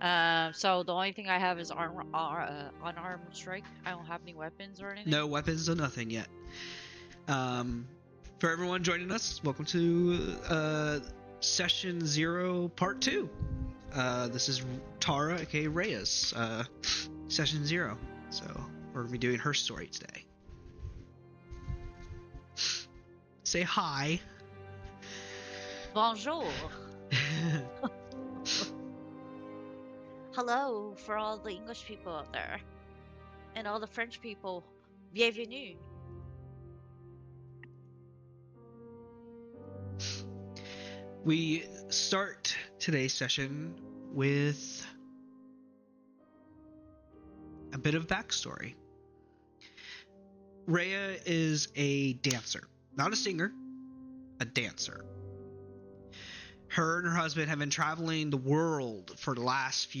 So the only thing I have is unarmed strike. I don't have any weapons or anything. No weapons, no nothing yet. For everyone joining us, welcome to session 0, part 2. This is Tara, aka Rhea's session 0. So we're gonna be doing her story today. Say hi. Bonjour. Hello for all the English people out there. And all the French people. Bienvenue. We start today's session with a bit of backstory. Rhea is a dancer, not a singer, a dancer. Her and her husband have been traveling the world for the last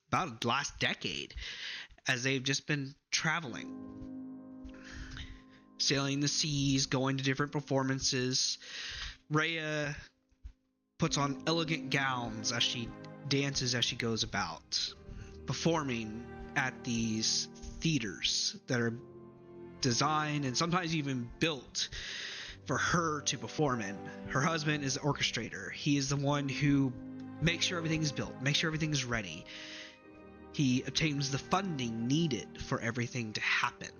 about the last decade, as they've just been traveling, sailing the seas, going to different performances. Rhea puts on elegant gowns as she dances as she goes about, performing at these theaters that are designed and sometimes even built for her to perform in. Her husband is the orchestrator. He is the one who makes sure everything is built, makes sure everything is ready. He obtains the funding needed for everything to happen.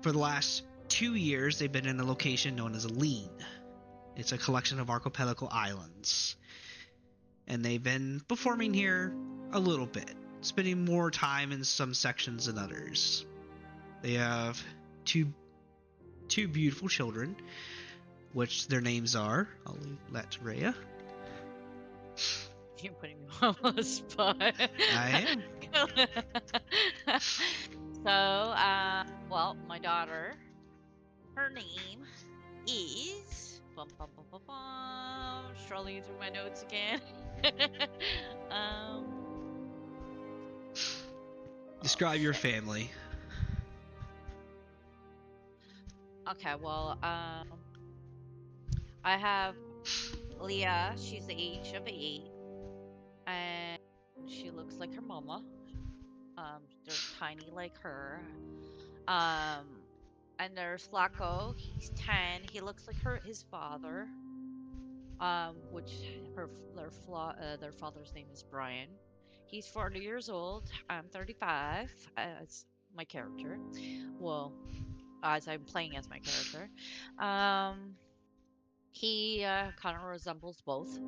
For the last 2 years, they've been in a location known as Aline. It's a collection of archipelago islands. And they've been performing here a little bit, spending more time in some sections than others. They have two beautiful children, which their names are, I'll let Rhea. You're putting me on the spot. I am. So, well, my daughter, her name is strolling through my notes again. Describe your family. Okay, well, I have Rhea. She's the age of 8, and she looks like her mama. They're tiny like her. And there's Flacco. He's 10. He looks like his father. Which their father's name is Brian. He's 40 years old. I'm 35. As my character. Well, as I'm playing as my character. He kind of resembles both,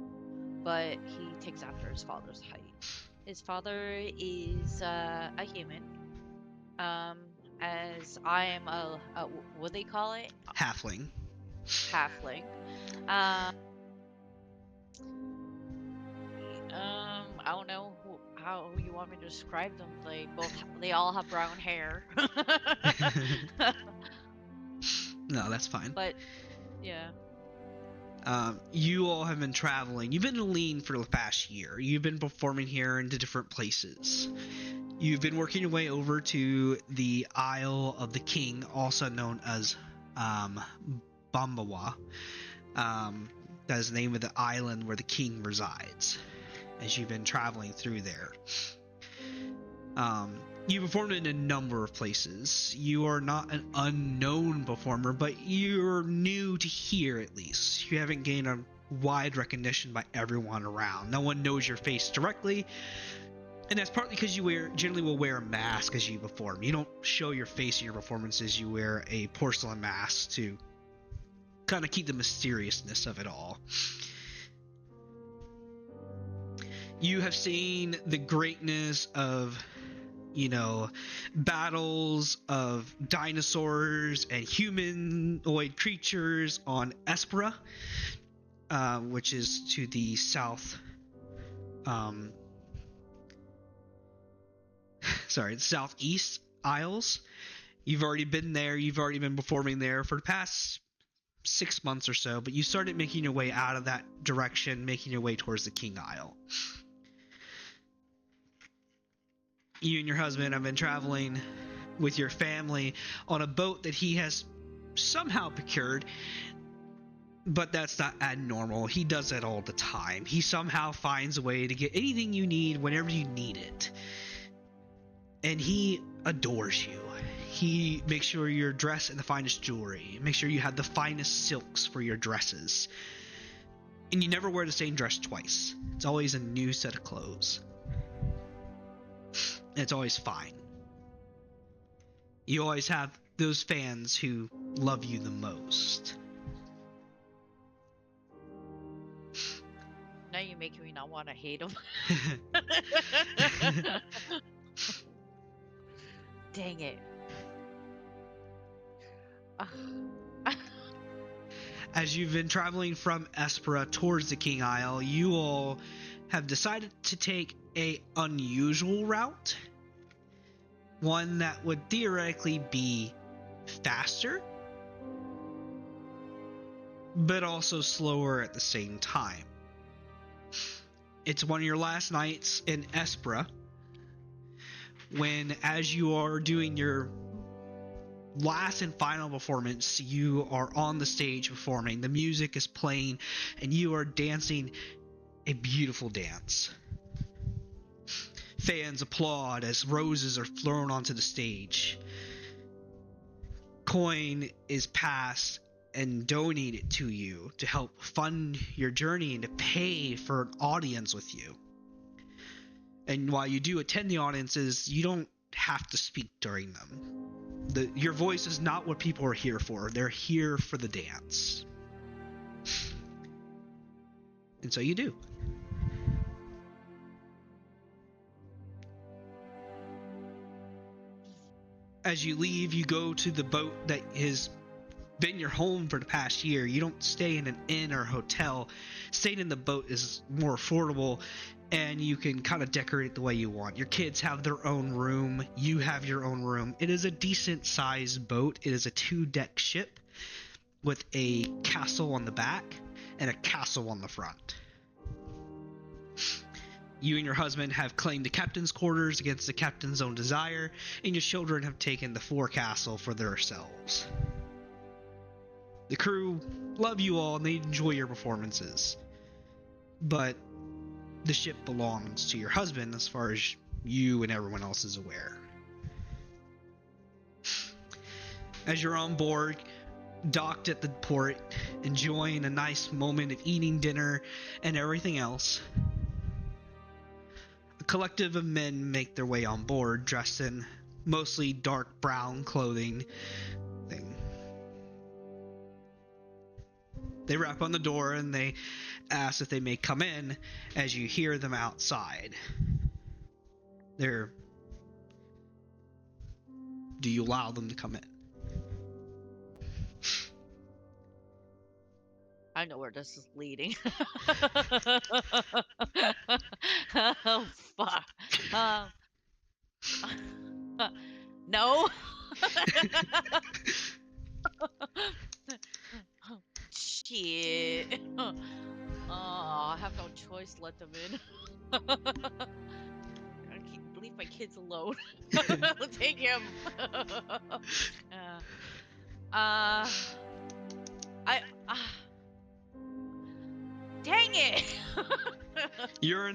but he takes after his father's height. His father is a human, as I am a what do they call it? Halfling. Halfling. I don't know how you want me to describe them. They all have brown hair. No, that's fine. But yeah. You all have been traveling. You've been in Aline for the past year. You've been performing here into different places. You've been working your way over to the Isle of the King, also known as Bambawa. That is the name of the island where the king resides, as you've been traveling through there. You performed in a number of places. You are not an unknown performer, but you're new to here at least. You haven't gained a wide recognition by everyone around. No one knows your face directly, and that's partly because you generally will wear a mask as you perform. You don't show your face in your performances. You wear a porcelain mask to kind of keep the mysteriousness of it all. You have seen the greatness of, battles of dinosaurs and humanoid creatures on Espera, which is to the south, southeast Isles. You've already been there. You've already been performing there for the past 6 months or so, but you started making your way out of that direction, making your way towards the King Isle. You and your husband have been traveling with your family on a boat that he has somehow procured But that's not abnormal. He does that all the time. He somehow finds a way to get anything you need whenever you need it. And he adores you. He makes sure you're dressed in the finest jewelry. Make sure you have the finest silks for your dresses. And you never wear the same dress twice. It's always a new set of clothes. And it's always fine. You always have those fans who love you the most. Now you're making me not want to hate him. Dang it. As you've been traveling from Espera towards the King Isle, you all have decided to take a unusual route. One that would theoretically be faster, but also slower at the same time. It's one of your last nights in Espera, when as you are doing your last and final performance, you are on the stage performing, the music is playing, and you are dancing a beautiful dance. Fans applaud as roses are thrown onto the stage. Coin is passed and donated to you to help fund your journey and to pay for an audience with you. And while you do attend the audiences, you don't have to speak during them. Your voice is not what people are here for. They're here for the dance. And so you do. As you leave, you go to the boat that has been your home for the past year. You don't stay in an inn or hotel. Staying in the boat is more affordable, and you can kind of decorate the way you want. Your kids have their own room. You have your own room. It is a decent sized boat. It is a 2-deck ship with a castle on the back and a castle on the front. You and your husband have claimed the captain's quarters against the captain's own desire, and your children have taken the forecastle for themselves. The crew love you all and they enjoy your performances. But the ship belongs to your husband as far as you and everyone else is aware. As you're on board, docked at the port, enjoying a nice moment of eating dinner and everything else, a collective of men make their way on board, dressed in mostly dark brown clothing. They rap on the door and they ask if they may come in as you hear them outside. Do you allow them to come in? I know where this is leading. Oh, fuck. No. Shit. Oh, I have no choice. Let them in. I can't leave my kids alone. Take him. Dang it. You're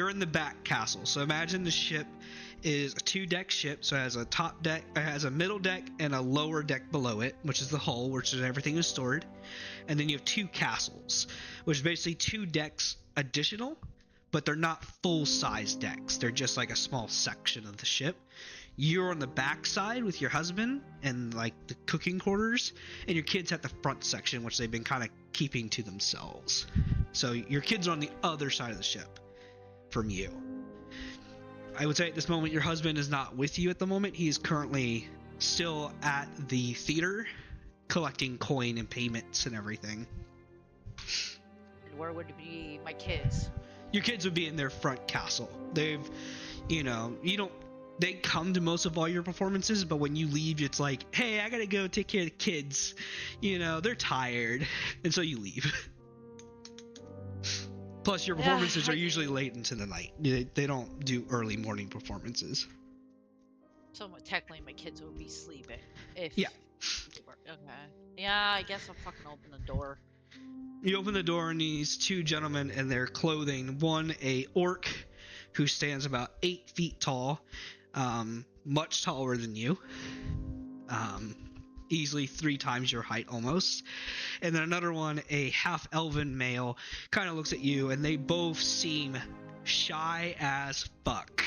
in the back castle. So imagine the ship is a 2-deck ship, so it has a top deck, it has a middle deck and a lower deck below it, which is the hull, which is everything is stored. And then you have 2 castles, which is basically 2 decks additional, but they're not full-size decks. They're just like a small section of the ship. You're on the back side with your husband and like the cooking quarters, and your kids at the front section, which they've been kind of keeping to themselves. So your kids are on the other side of the ship from you. I would say at this moment your husband is not with you at the moment. He is currently still at the theater collecting coin and payments and everything. And where would be my kids? Your kids would be in their front castle. They come to most of all your performances, but when you leave, it's like, hey, I gotta go take care of the kids. They're tired. And so you leave. Plus, your performances are usually late into the night. They don't do early morning performances. So technically, my kids would be sleeping. Yeah. Okay. Yeah, I guess I'll fucking open the door. You open the door and these two gentlemen in their clothing. One, a orc who stands about 8 feet tall, much taller than you, easily 3 times your height almost. And then another one, a half-elven male, kind of looks at you, and they both seem shy as fuck.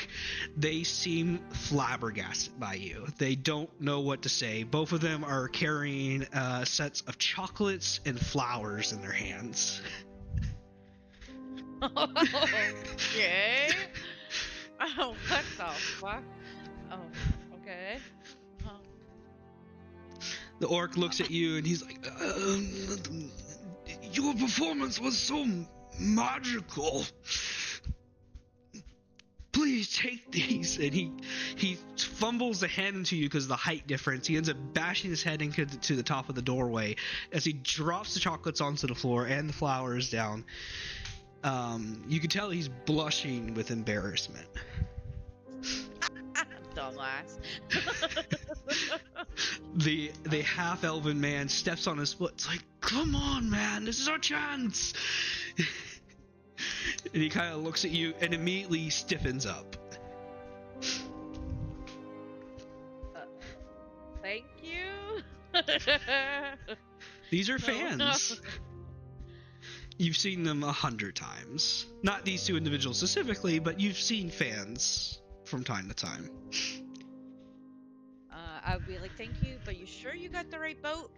They seem flabbergasted by you. They don't know what to say. Both of them are carrying sets of chocolates and flowers in their hands. Okay. Oh, what the fuck? Oh, okay. The orc looks at you and he's like, your performance was so magical. Please take these. And he fumbles the hand into you because of the height difference. He ends up bashing his head into the top of the doorway as he drops the chocolates onto the floor and the flowers down. You can tell he's blushing with embarrassment. Dumbass. The half-elven man steps on his foot. It's like, come on, man, this is our chance. And he kind of looks at you and immediately stiffens up. Thank you. These are fans. You've seen them 100 times. Not these two individuals specifically, but you've seen fans from time to time. I would be like, thank you, but you sure you got the right boat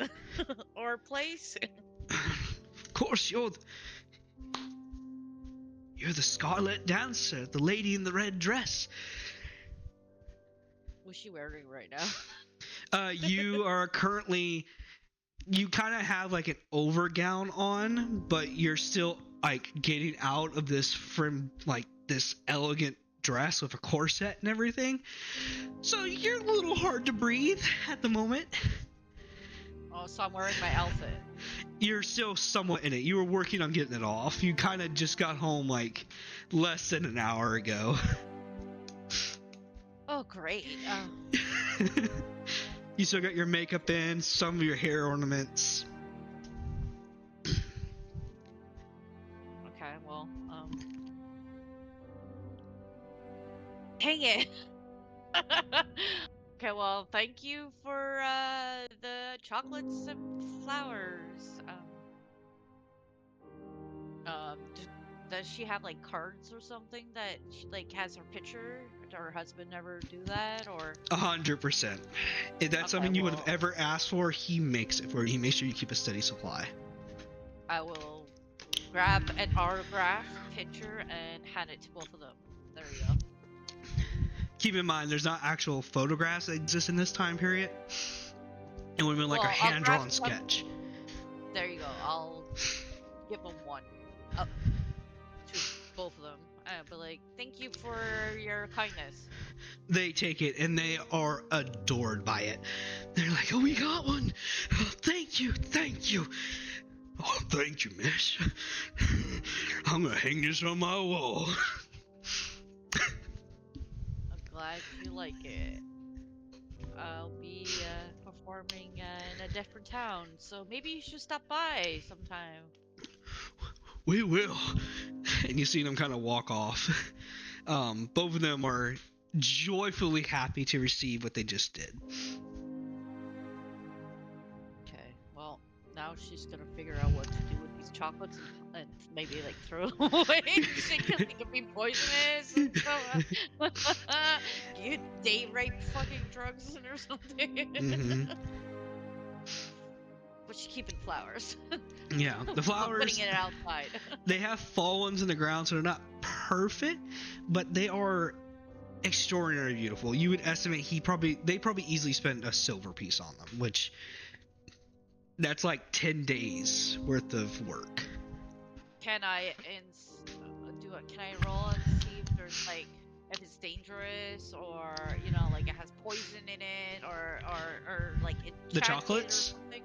or place? Of course, you're the Scarlet Dancer, the lady in the red dress. What's she wearing right now? You are currently, you kind of have like an overgown on, but you're still like getting out of this from like this elegant dress with a corset and everything. So you're a little hard to breathe at the moment. Oh, so I'm wearing my outfit. You're still somewhat in it. You were working on getting it off. You kind of just got home like less than an hour ago. Oh, great. You still got your makeup in, some of your hair ornaments. Okay, well, dang it. Okay, well, thank you for the chocolates and flowers. Does she have like cards or something that she, like has her picture? Did her husband never do that, or? 100%. If that's something you would have ever asked for, he makes it for you. He makes sure you keep a steady supply. I will grab an autograph picture and hand it to both of them. There you go. Keep in mind, there's not actual photographs that exist in this time period. It would have been like a hand-drawn sketch. There you go. I'll give them one. To both of them. But like, thank you for your kindness. They take it and they are adored by it. They're like, oh, we got one. Oh, thank you. Thank you. Oh, thank you, miss. I'm going to hang this on my wall. I'm glad you like it. I'll be performing in a different town, so maybe you should stop by sometime. We will. And you see them kind of walk off. Both of them are joyfully happy to receive what they just did. Okay, well, now she's gonna figure out what to do with these chocolates and maybe like throw them away. She could be poisonous and stuff. You date rape fucking drugs or something. Mm-hmm. But she keeping flowers. Yeah, the flowers. Putting it outside. They have fallens in the ground, so they're not perfect, but they are extraordinarily beautiful. You would estimate they probably easily spent a silver piece on them, which that's like 10 days worth of work. Can I Can I roll and see if there's like if it's dangerous or like it has poison in it or like it The chocolates? or something?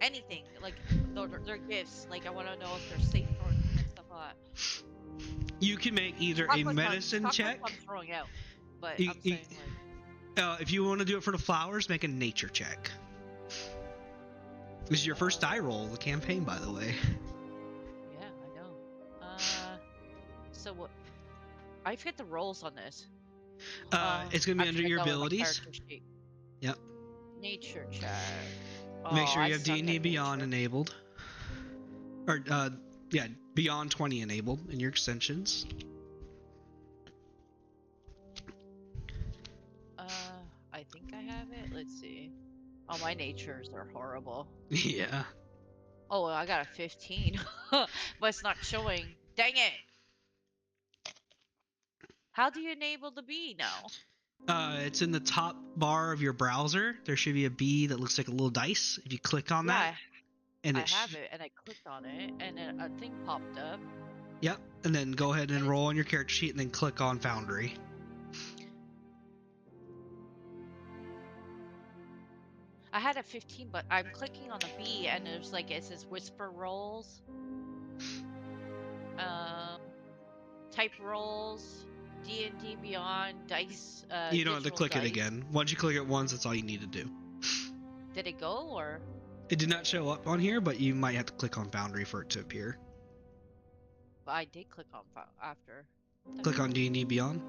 Anything like they're gifts. Like I want to know if they're safe or stuff like that. You can make either a medicine check. I'm throwing out, but I'm saying like. If you want to do it for the flowers, make a nature check. This is your first die roll of the campaign, by the way. so what? I forget the roles on this. It's gonna be I'm under trying to your go in my abilities. character sheet. Yep. Nature check. Oh, Make sure I you have suck D&D at Beyond nature. enabled. Or, yeah, Beyond 20 enabled in your extensions. I think I have it. Let's see. Oh, my natures are horrible. Yeah. Oh, well, I got a 15, but it's not showing. Dang it! How do you enable the bee now? It's in the top bar of your browser. There should be a bee that looks like a little dice. If you click on that, Yeah, and I have it, and I clicked on it, and then a thing popped up. Yep, and then go ahead and And enroll on your character sheet, and then click on Foundry. I had a 15, but I'm clicking on the bee, and there's like it says whisper rolls, type rolls, D&D Beyond, dice, You don't have to digital click it dice. again. Once you click it once, that's all you need to do. Did it go or? It did not show up on here, but you might have to click on Foundry for it to appear. I did click on after. Click on D&D Beyond.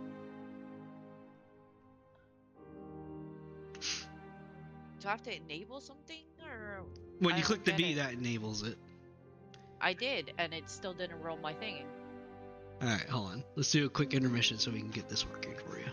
Do I have to enable something or? When you I click don't the get B, it. that enables it. I did, and it still didn't roll my thing. Alright, hold on. Let's do a quick intermission so we can get this working for you.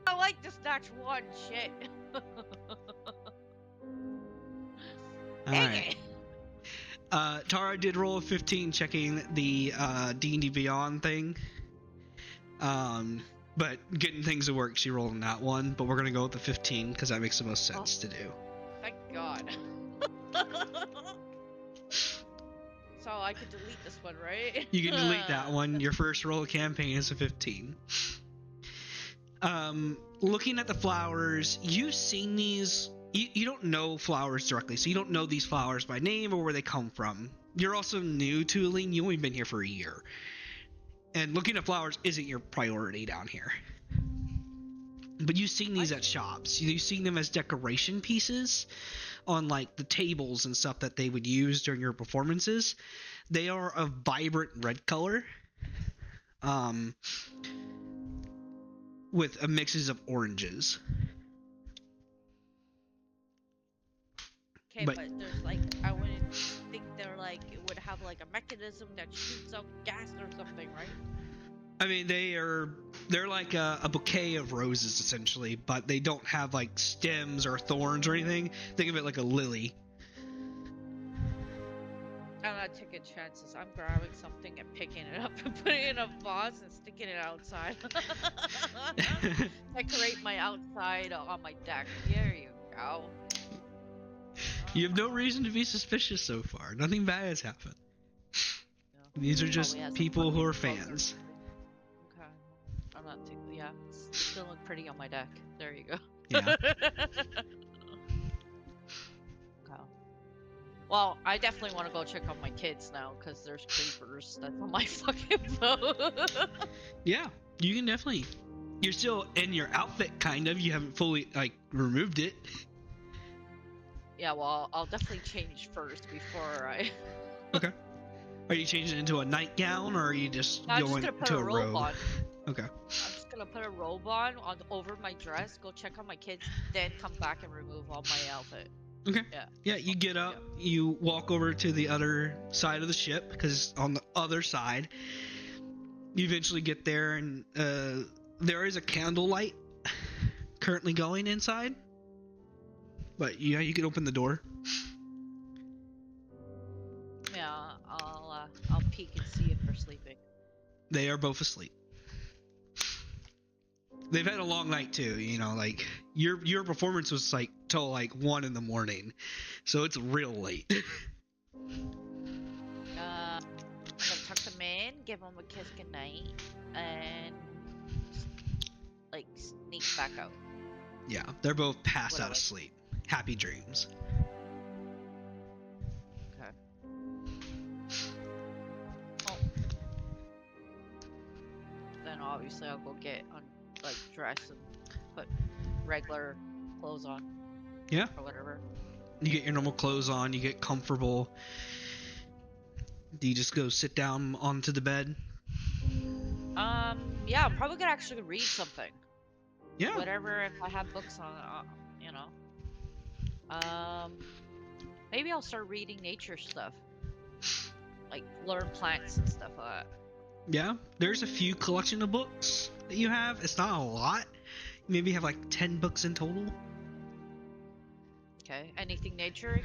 I like this Dutch one shit. Dang Alright. it. Tara did roll a 15 checking the D&D Beyond thing. But getting things to work, she rolled on that one. But we're going to go with the 15 because that makes the most sense to do. Thank God. So I could delete this one, right? You can delete that one. Your first roll of campaign is a 15. Looking at the flowers, you've seen these. You don't know flowers directly, so you don't know these flowers by name or where they come from. You're also new to Aline. You've only been here for a year. And looking at flowers isn't your priority down here. But you've seen these at shops. You've seen them as decoration pieces on like the tables and stuff that they would use during your performances. They are a vibrant red color. With a mixes of oranges. Okay, but there's like, I wouldn't think they're like, it would have like a mechanism that shoots out gas or something, right? I mean, they're like a bouquet of roses essentially, but they don't have like stems or thorns or anything. Think of it like a lily. I'm not taking chances. I'm grabbing something and picking it up and putting it in a vase and sticking it outside. Decorate my outside on my deck. There you go. You have no reason to be suspicious so far. Nothing bad has happened. No. These are just people who are fans. Okay. I'm not too, yeah. It's still look pretty on my deck. There you go. Yeah. Okay. Well, I definitely want to go check on my kids now because there's creepers that's on my fucking boat. Yeah, you can definitely. You're still in your outfit, kind of. You haven't fully like removed it. Yeah, well, I'll definitely change first before I. Okay. Are you changing into a nightgown, or are you just No, I'm just going gonna put to a a robe robe? on. Okay. I'm just gonna put a robe on over my dress, go check on my kids, then come back and remove all my outfit. Okay. Yeah. Yeah, you get up, Yeah. you walk over to the other side of the ship, because on the other side, you eventually get there, and there is a candlelight currently going inside. But yeah, you can open the door. Yeah, I'll peek and see if they're sleeping. They are both asleep. They've had a long night too, you know, like your performance was like till like 1 in the morning. So it's real late. I'm gonna tuck them in, give them a kiss goodnight, and like sneak back out. Yeah, they're both passed out Literally. of sleep. Happy dreams. Okay. Well, then obviously I'll go get like dress and put regular clothes on. Yeah. Or whatever. You get your normal clothes on, you get comfortable. Do you just go sit down onto the bed? Yeah, I'm probably gonna actually read something. Yeah. Whatever, if I have books on, you know. Maybe I'll start reading nature stuff. Like learn plants and stuff like that. Yeah. There's a few collection of books that you have. It's not a lot. You maybe have like 10 books in total. Okay. Anything nature?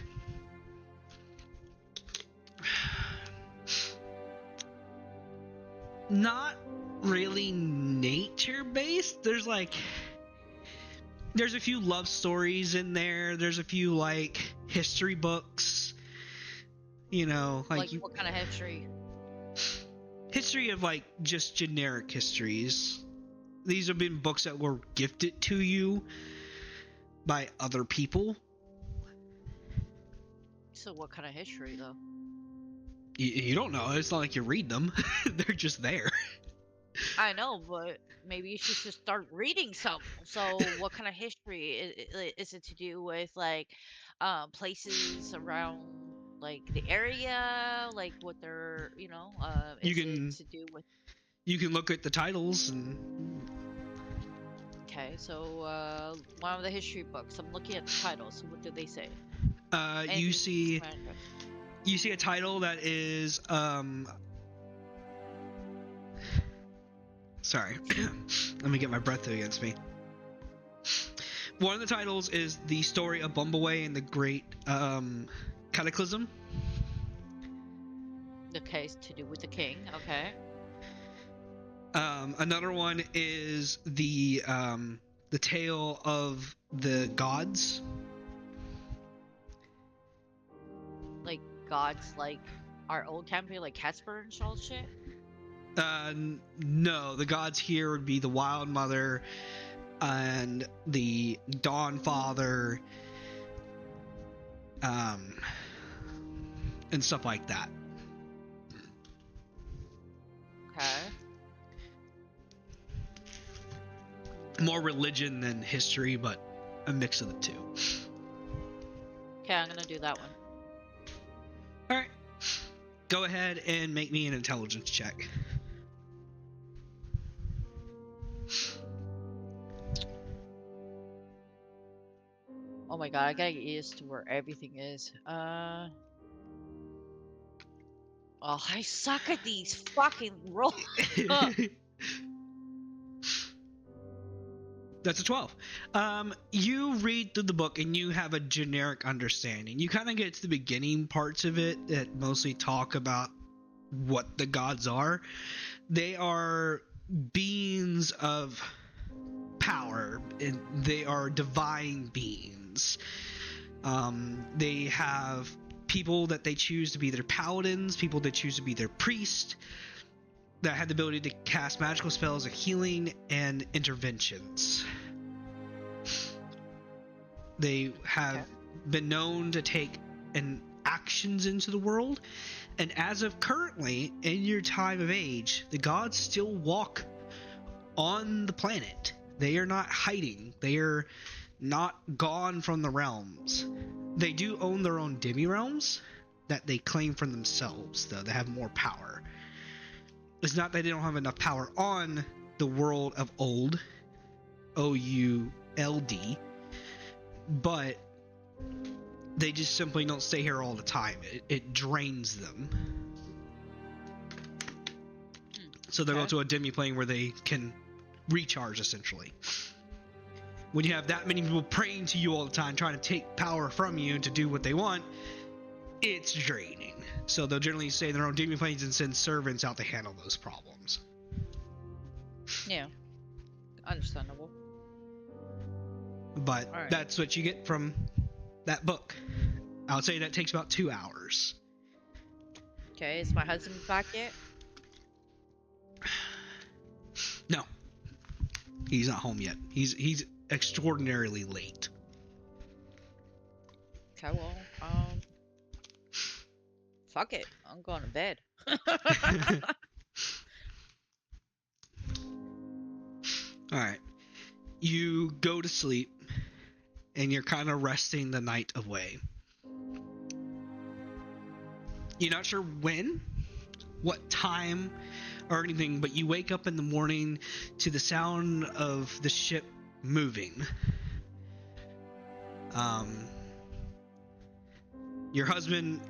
Not really nature based. There's a few love stories in there. There's a few like history books. You know, Like what kind of history? History of like just generic histories. These have been books that were gifted to you by other people. So what kind of history though? You don't know. It's not like you read them. They're just there. I know, but maybe you should just start reading some. So what kind of history is it to do with like places around like the area, like what they're, You is it can to do with look at the titles and okay, so one of the history books, I'm looking at the titles. So what do they say? you Anything see piques my interest. you see a title that is sorry. Let me get my breath against me. One of the titles is The Story of Bumbleway and the Great Cataclysm. Okay, it's to do with the king. Okay. Another one is the Tale of the Gods. Like gods, like our old campaign, like Casper and all shit. No, the gods here would be the Wild Mother and the Dawn Father, and stuff like that. Okay. More religion than history, but a mix of the two. Okay, I'm gonna do that one. All right. Go ahead and make me an intelligence check. Oh my god, I gotta get used to where everything is. Oh, I suck at these fucking rolls. That's a 12. You read through the book and you have a generic understanding. You kind of get to the beginning parts of it that mostly talk about what the gods are. They are beings of power, and they are divine beings. They have people that they choose to be their paladins, people that choose to be their priests, that had the ability to cast magical spells of healing and interventions. They have Okay. been known to take actions into the world, and as of currently, in your time of age, the gods still walk on the planet. They are not hiding. They are not gone from the realms. They do own their own demi-realms that they claim for themselves, though. They have more power. It's not that they don't have enough power on the world of old, OULD, but they just simply don't stay here all the time. It drains them. So they'll go to a demi-plane where they can recharge, essentially. When you have that many people praying to you all the time, trying to take power from you to do what they want, it's draining. So they'll generally stay in their own demi-planes and send servants out to handle those problems. Yeah. Understandable. But All right. that's what you get from that book. I would say that takes about 2 hours. Okay, is my husband back yet? No, he's not home yet. He's extraordinarily late. Okay, well, fuck it. I'm going to bed. All right. You go to sleep, and you're kind of resting the night away. You're not sure when, what time, or anything, but you wake up in the morning to the sound of the ship moving. Your husband,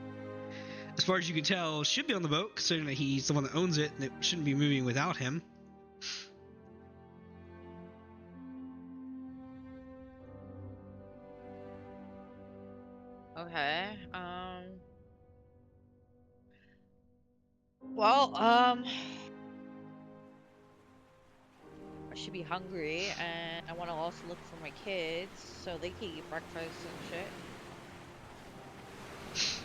as far as you can tell, should be on the boat, considering that he's the one that owns it, and it shouldn't be moving without him. Okay, well, I should be hungry, and I want to also look for my kids so they can eat breakfast and shit.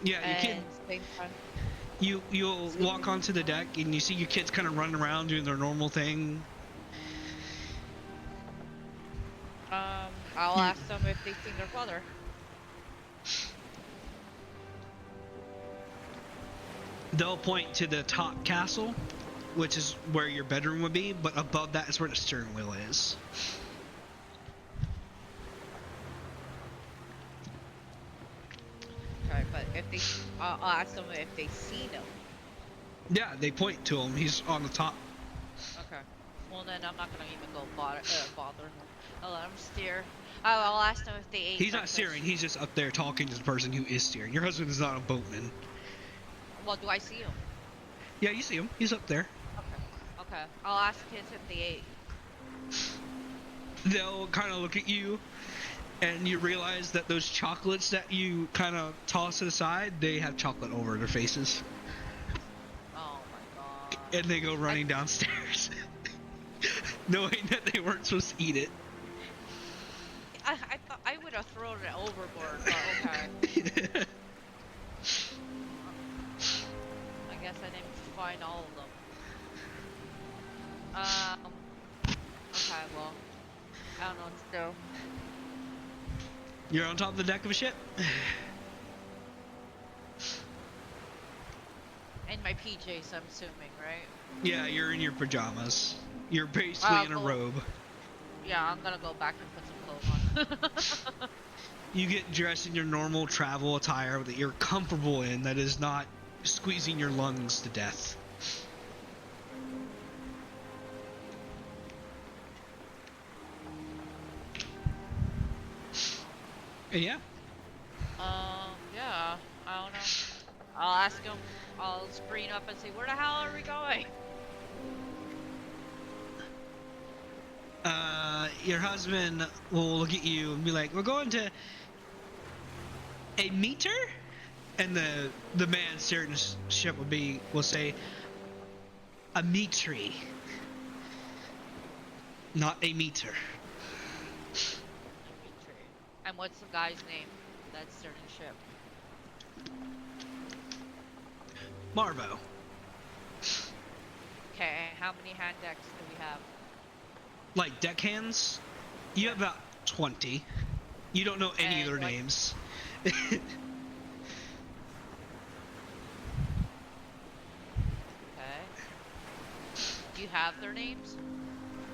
Yeah, your kid. Same time. You'll walk onto the deck, and you see your kids kind of running around doing their normal thing. I'll ask them if they've seen their father. They'll point to the top castle, which is where your bedroom would be, but above that is where the steering wheel is. Okay, but if they, I'll ask them if they seen him. Yeah, they point to him. He's on the top. Okay. Well, then I'm not gonna even go bother them. I'll let them steer. I'll ask them if they ate. He's not steering. He's just up there talking to the person who is steering. Your husband is not a boatman. Well, do I see him? Yeah, you see him. He's up there. Okay. Okay. I'll ask kids if they ate. They'll kind of look at you, and you realize that those chocolates that you kind of toss to the side, they have chocolate over their faces. Oh my god. And they go running downstairs, knowing that they weren't supposed to eat it. I thought I would have thrown it overboard, but okay. I guess I didn't find all of them. Okay, well, I don't know what to do. You're on top of the deck of a ship. In my PJs, I'm assuming, right? Yeah, you're in your pajamas. You're basically in a robe. Yeah, I'm gonna go back and put some clothes on. You get dressed in your normal travel attire that you're comfortable in, that is not squeezing your lungs to death. Yeah. Yeah, I don't know. I'll ask him. I'll screen up and say, where the hell are we going? Your husband will look at you and be like, we're going to a meter? And the man steering the ship will say, a metri. Not a meter. And what's the guy's name that's steering the ship? Marvo. Okay, how many hand decks do we have? Like deckhands? You have about 20. You don't know any of And their like, names. okay. Do you have their names?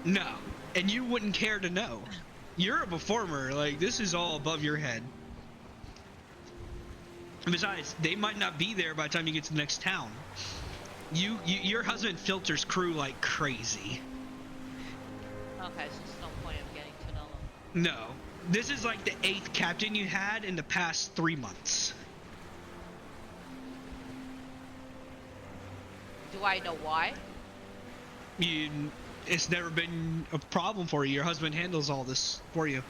No, and you wouldn't care to know. You're a performer. Like, this is all above your head. And besides, they might not be there by the time you get to the next town. Your husband filters crew like crazy. Okay, so there's no point of getting to know them. No, this is like the 8th captain you had in the past 3 months. Do I know why? It's never been a problem for you. Your husband handles all this for you.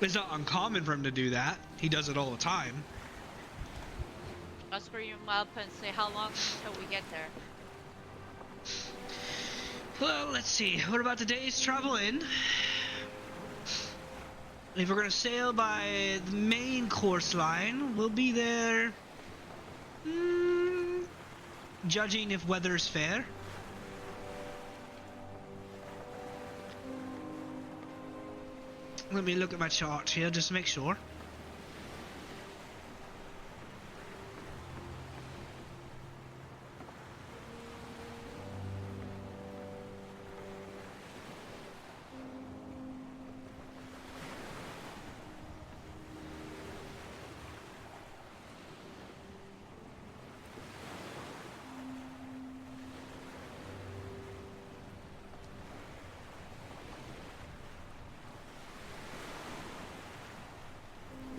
It's not uncommon for him to do that. He does it all the time. I'll scream him up and say, how long until we get there? Well, let's see. What about the day's travel in? If we're gonna sail by the main course line, we'll be there. Judging if weather's fair. Let me look at my chart here just to make sure.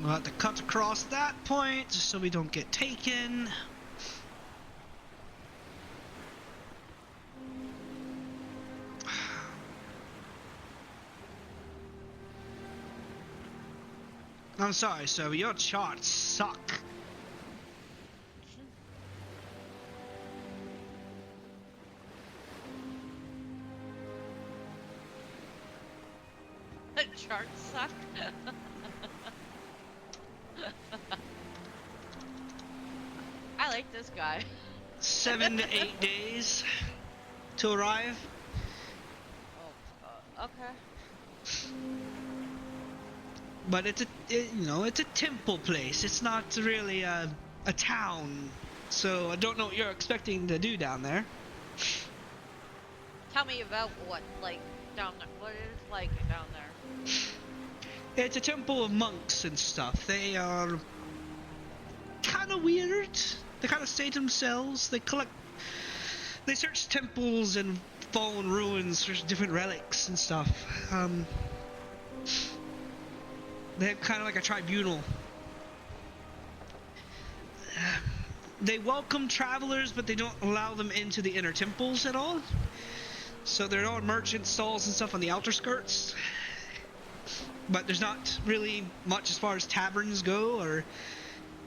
We'll have to cut across that point just so we don't get taken. I'm sorry, sir, but your charts suck. The charts suck. I like this guy. 7 to 8 days to arrive. Oh, okay. But it's it's a temple place. It's not really a town. So I don't know what you're expecting to do down there. Tell me about what, like, down there. What it is like down there. It's a temple of monks and stuff. They are kind of weird. They kind of stay to themselves. They search temples and fallen ruins for different relics and stuff. They have kind of like a tribunal. They welcome travelers, but they don't allow them into the inner temples at all. So there are merchant stalls and stuff on the outer skirts. But there's not really much as far as taverns go or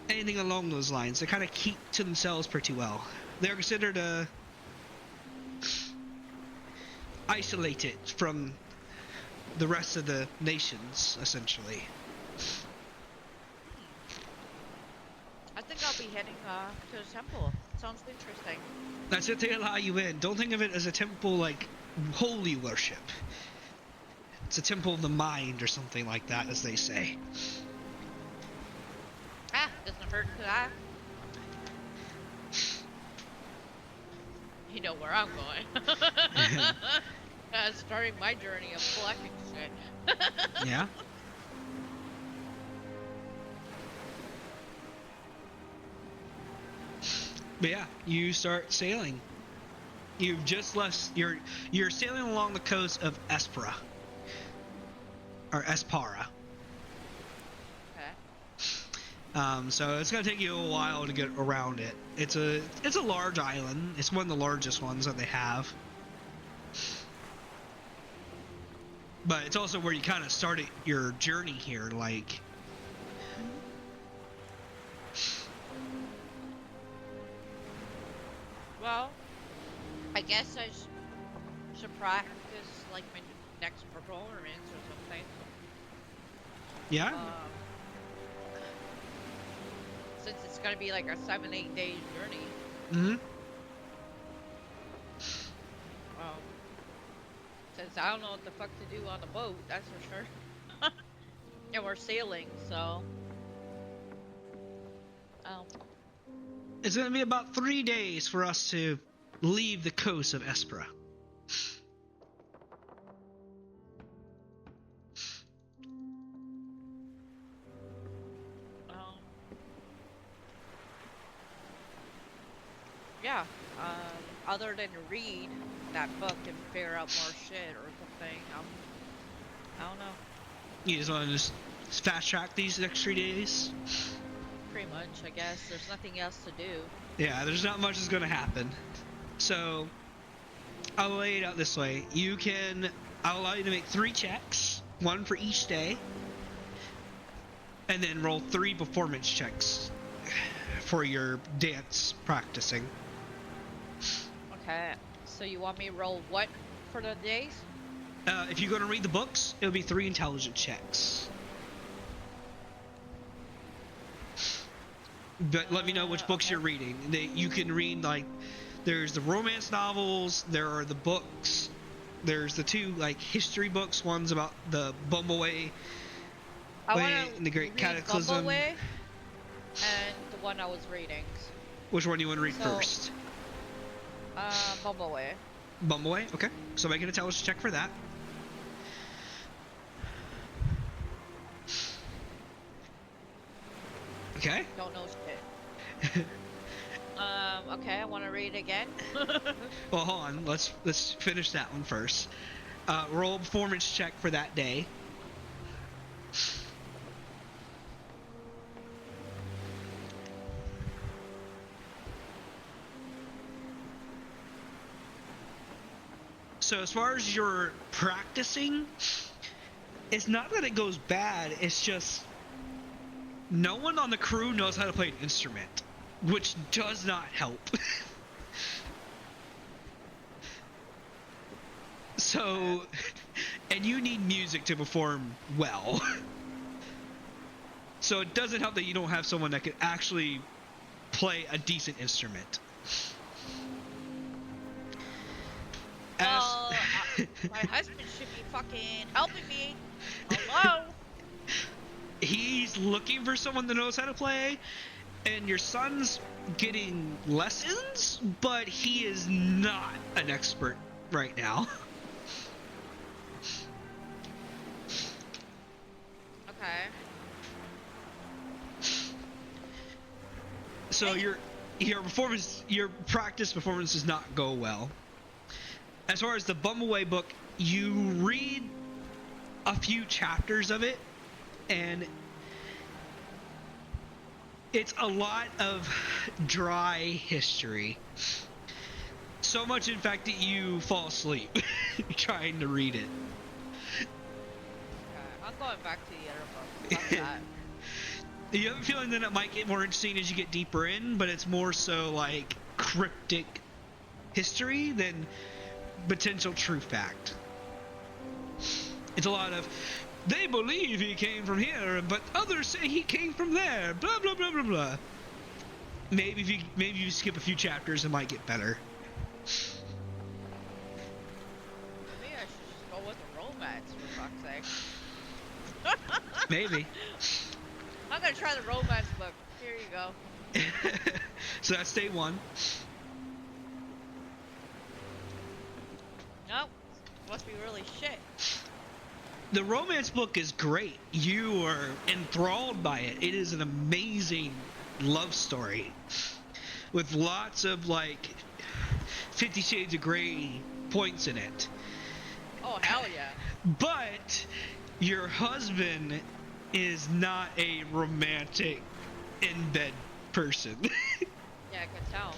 anything along those lines. They kind of keep to themselves pretty well. They're considered isolated from the rest of the nations, essentially. I think I'll be heading to the temple. Sounds interesting. That's if they allow you in. Don't think of it as a temple like holy worship. It's a temple of the mind or something like that, as they say. Ah, doesn't hurt to that. You know where I'm going. Starting my journey of collecting shit. Yeah. But yeah, you start sailing. You've just left. You're sailing along the coast of Espera. Or Espara. Okay. So it's gonna take you a while to get around it. It's a large island. It's one of the largest ones that they have. But it's also where you kind of started your journey here, like. Well, I guess I should practice like my next performance or something. Yeah. Since it's gonna be like a 7-8 day journey. Mm-hmm. Since I don't know what the fuck to do on the boat, that's for sure. And we're sailing, so. Um, It's going to be about 3 days for us to leave the coast of Espera. um, yeah. Other than read that book and figure out more shit or something, I don't know. You just want to just fast track these next 3 days? Pretty much, I guess. There's nothing else to do. Yeah, there's not much that's going to happen. So, I'll lay it out this way. I'll allow you to make 3 checks, 1 for each day, and then roll 3 performance checks for your dance practicing. Okay, so you want me to roll what for the days? If you're going to read the books, it'll be 3 intelligence checks. But let me know which books okay. you're reading. You can read, like, there's the romance novels, there are the books, there's the 2, like, history books. One's about the Bumbleway and the Great Cataclysm. Bumbleway and the one I was reading. Which one do you want to read first? Bumbleway. Bumbleway? Okay. So make an intelligence check for that. Okay. Don't know shit. Okay, I want to read again. Well, hold on. Let's finish that one first. Roll a performance check for that day. So as far as your practicing, it's not that it goes bad, it's just no one on the crew knows how to play an instrument, which does not help. So, and you need music to perform well. So it doesn't help that you don't have someone that can actually play a decent instrument. Well, my husband should be fucking helping me. Hello? He's looking for someone that knows how to play, and your son's getting lessons, but he is not an expert right now. Okay. So your practice performance does not go well. As far as the Bumbleway book, you read a few chapters of it, and it's a lot of dry history. So much, in fact, that you fall asleep trying to read it. Okay. I'm going back to the other book. Fuck that. You have a feeling that it might get more interesting as you get deeper in, but it's more so like cryptic history than potential true fact. It's a lot of, they believe he came from here, but others say he came from there, blah blah blah blah blah. Maybe if you skip a few chapters, it might get better. Maybe I should just go with the romance, for fuck's sake. Maybe. I'm gonna try the romance book. Here you go. So that's day 1. Nope. Must be really shit. The romance book is great. You are enthralled by it. It is an amazing love story with lots of like 50 Shades of Grey points in it. Oh, hell yeah. But your husband is not a romantic in bed person. Yeah, I can tell.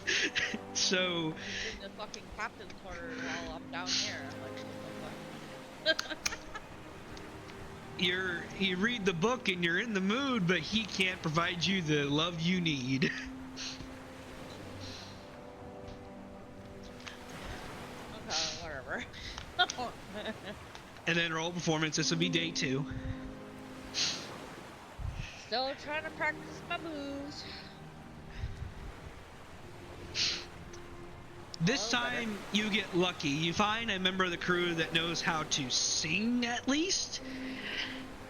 So He's in the fucking captain's quarters while I'm down here. I'm like, what the fuck? you read the book and you're in the mood, but he can't provide you the love you need. Okay, whatever. And then roll performance. This will be day 2. Still trying to practice my moves. This time you get lucky. You find a member of the crew that knows how to sing at least,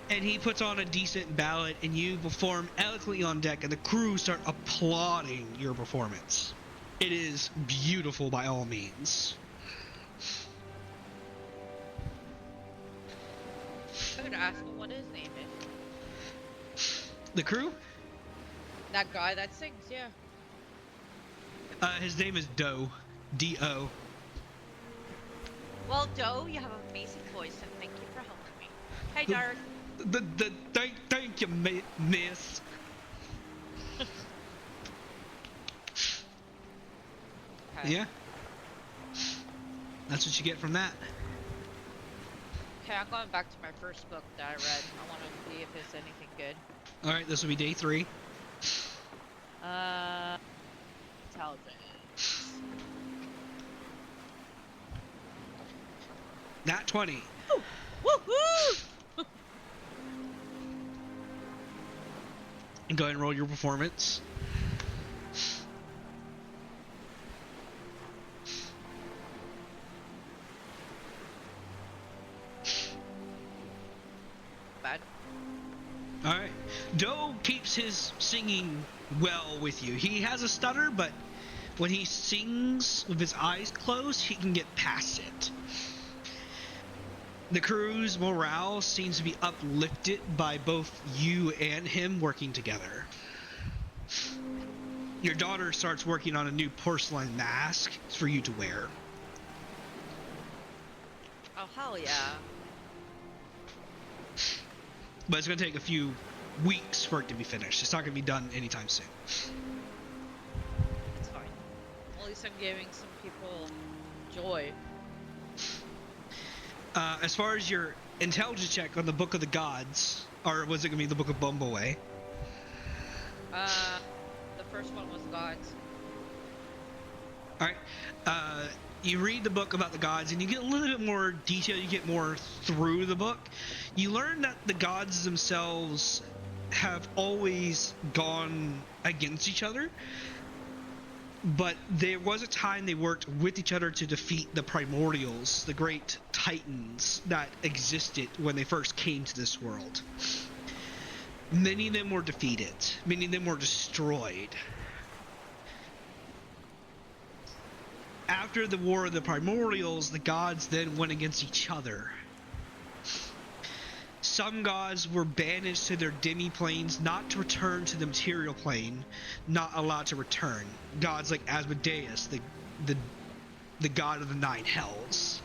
and he puts on a decent ballad, and you perform eloquently on deck, and the crew start applauding your performance. It is beautiful by all means. I could ask him what his name is. The crew? That guy that sings, yeah. His name is Doe. D-O. Well, Doe, you have an amazing voice, and thank you for helping me. Hey, Dark. Thank you, miss. Okay. Yeah. That's what you get from that. Okay, I'm going back to my first book that I read. I want to see if it's anything good. Alright, this will be day 3. Intelligence. Nat 20. Woohoo! And go ahead and roll your performance. Bad. Alright. Doe keeps his singing well with you. He has a stutter, but when he sings with his eyes closed, he can get past it. The crew's morale seems to be uplifted by both you and him working together. Your daughter starts working on a new porcelain mask for you to wear. Oh, hell yeah. But it's going to take a few weeks for it to be finished. It's not going to be done anytime soon. It's fine. At least I'm giving some people joy. As far as your intelligence check on the Book of the Gods, or was it going to be the Book of Bumbleaway? The first one was gods. Alright. You read the book about the gods, and you get a little bit more detail. You get more through the book. You learn that the gods themselves have always gone against each other, but there was a time they worked with each other to defeat the primordials, the great titans that existed when they first came to this world. Many of them were defeated. Many of them were destroyed. After the War of the Primordials, the gods then went against each other. Some gods were banished to their demi-planes, not to return to the material plane, not allowed to return. Gods like Asmodeus, the god of the 9 hells.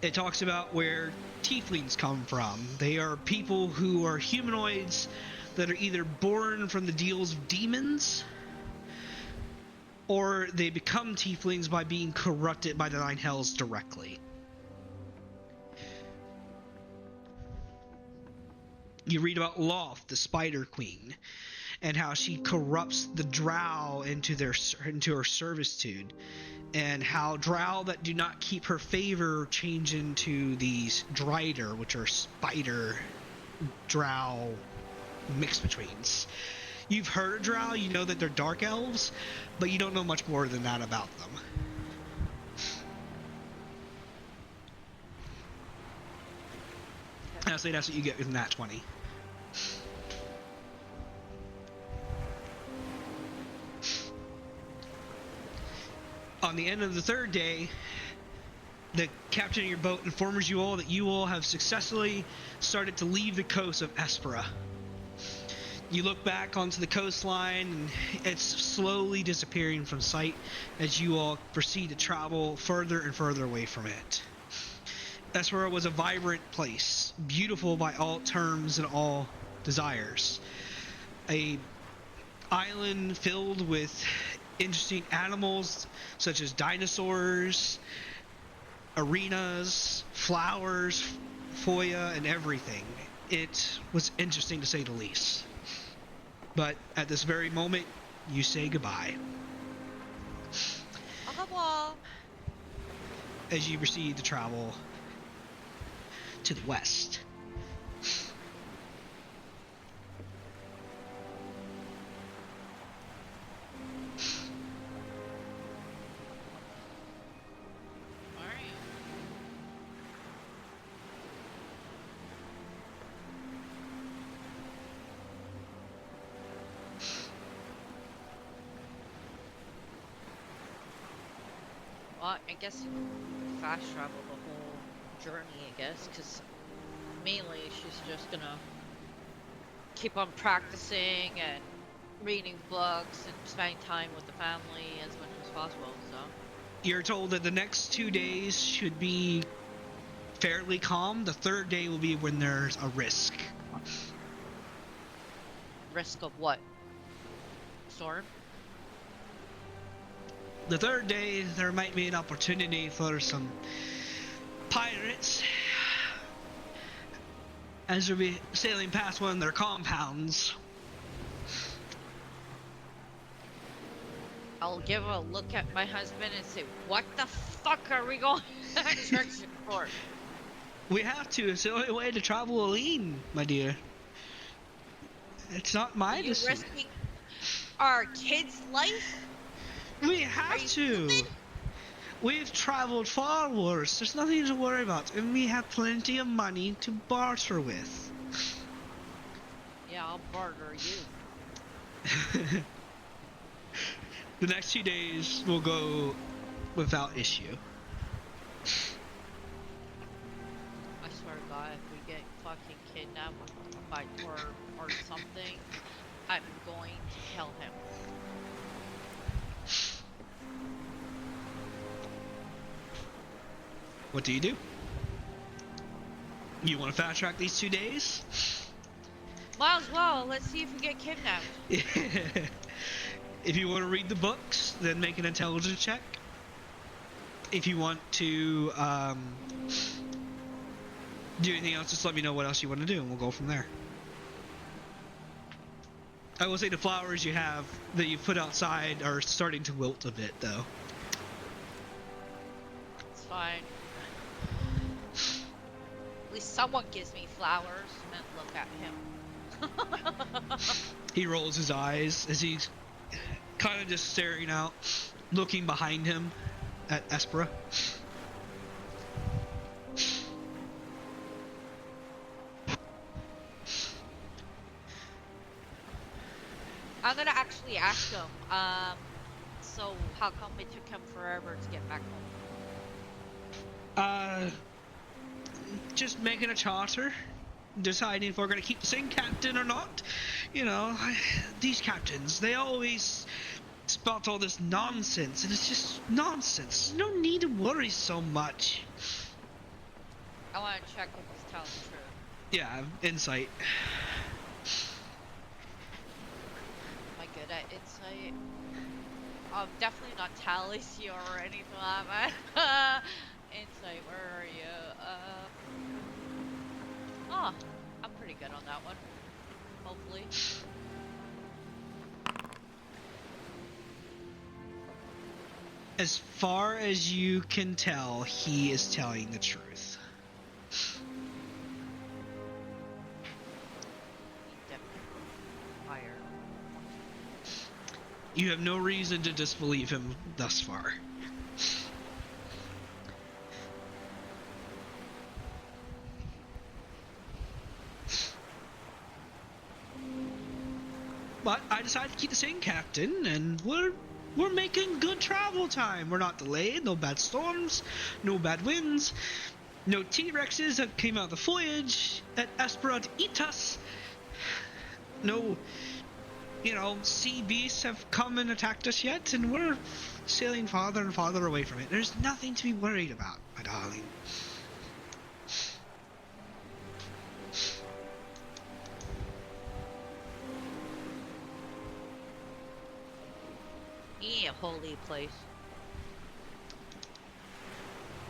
It talks about where tieflings come from. They are people who are humanoids that are either born from the deals of demons, or they become tieflings by being corrupted by the 9 hells directly. You read about Loth, the Spider Queen, and how she corrupts the drow into her servitude, and how drow that do not keep her favor change into these Dryder, which are spider drow mixed betweens. You've heard of drow, you know that they're dark elves, but you don't know much more than that about them. I'll say that's what you get with Nat 20. On the end of the 3rd day, the captain of your boat informs you all that you all have successfully started to leave the coast of Espera. You look back onto the coastline, and it's slowly disappearing from sight as you all proceed to travel further and further away from it. Espera was a vibrant place, beautiful by all terms and all desires. A island filled with interesting animals such as dinosaurs, arenas, flowers, foya, and everything. It was interesting to say the least. But at this very moment, you say goodbye. Au revoir. As you proceed to travel to the west. Well, I guess you could fast travel the whole journey, I guess, because mainly she's just gonna keep on practicing and reading books and spending time with the family as much as possible, so. You're told that the next 2 days should be fairly calm. The third day will be when there's a risk. Risk of what? Storm? The third day, there might be an opportunity for some pirates, as you'll be sailing past one of their compounds. I'll give a look at my husband and say, what the fuck are we going that direction for? We have to. It's the only way to travel Aline, my dear. It's not my decision. Risking our kid's life? We have to. Stupid? We've traveled far worse. There's nothing to worry about, and we have plenty of money to barter with. Yeah, I'll barter you. The next 2 days will go without issue. I swear to God, if we get fucking kidnapped by or something, I'm going to kill him. What do? You want to fast track these 2 days? Might as well. Let's see if we get kidnapped. If you want to read the books, then make an intelligence check. If you want to do anything else, just let me know what else you want to do, and we'll go from there. I will say the flowers you have that you've put outside are starting to wilt a bit, though. It's fine. At least someone gives me flowers, and look at him. He rolls his eyes as he's kind of just staring out, looking behind him at Espera. I'm gonna actually ask him, so how come it took him forever to get back home? Just making a charter, deciding if we're gonna keep the same captain or not. You know, these captains, they always spout all this nonsense, and it's just nonsense. No need to worry so much. I want to check if he's telling the truth. Yeah, insight. Am I good at insight? Definitely not Talicia or anything like that. Insight, where are you? Oh, I'm pretty good on that one. Hopefully. As far as you can tell, he is telling the truth. Definitely higher. You have no reason to disbelieve him thus far. But I decided to keep the same captain, and we're making good travel time. We're not delayed, no bad storms, no bad winds, no T-Rexes that came out of the voyage at Espera to eat us. No, sea beasts have come and attacked us yet, and we're sailing farther and farther away from it. There's nothing to be worried about, my darling. A holy place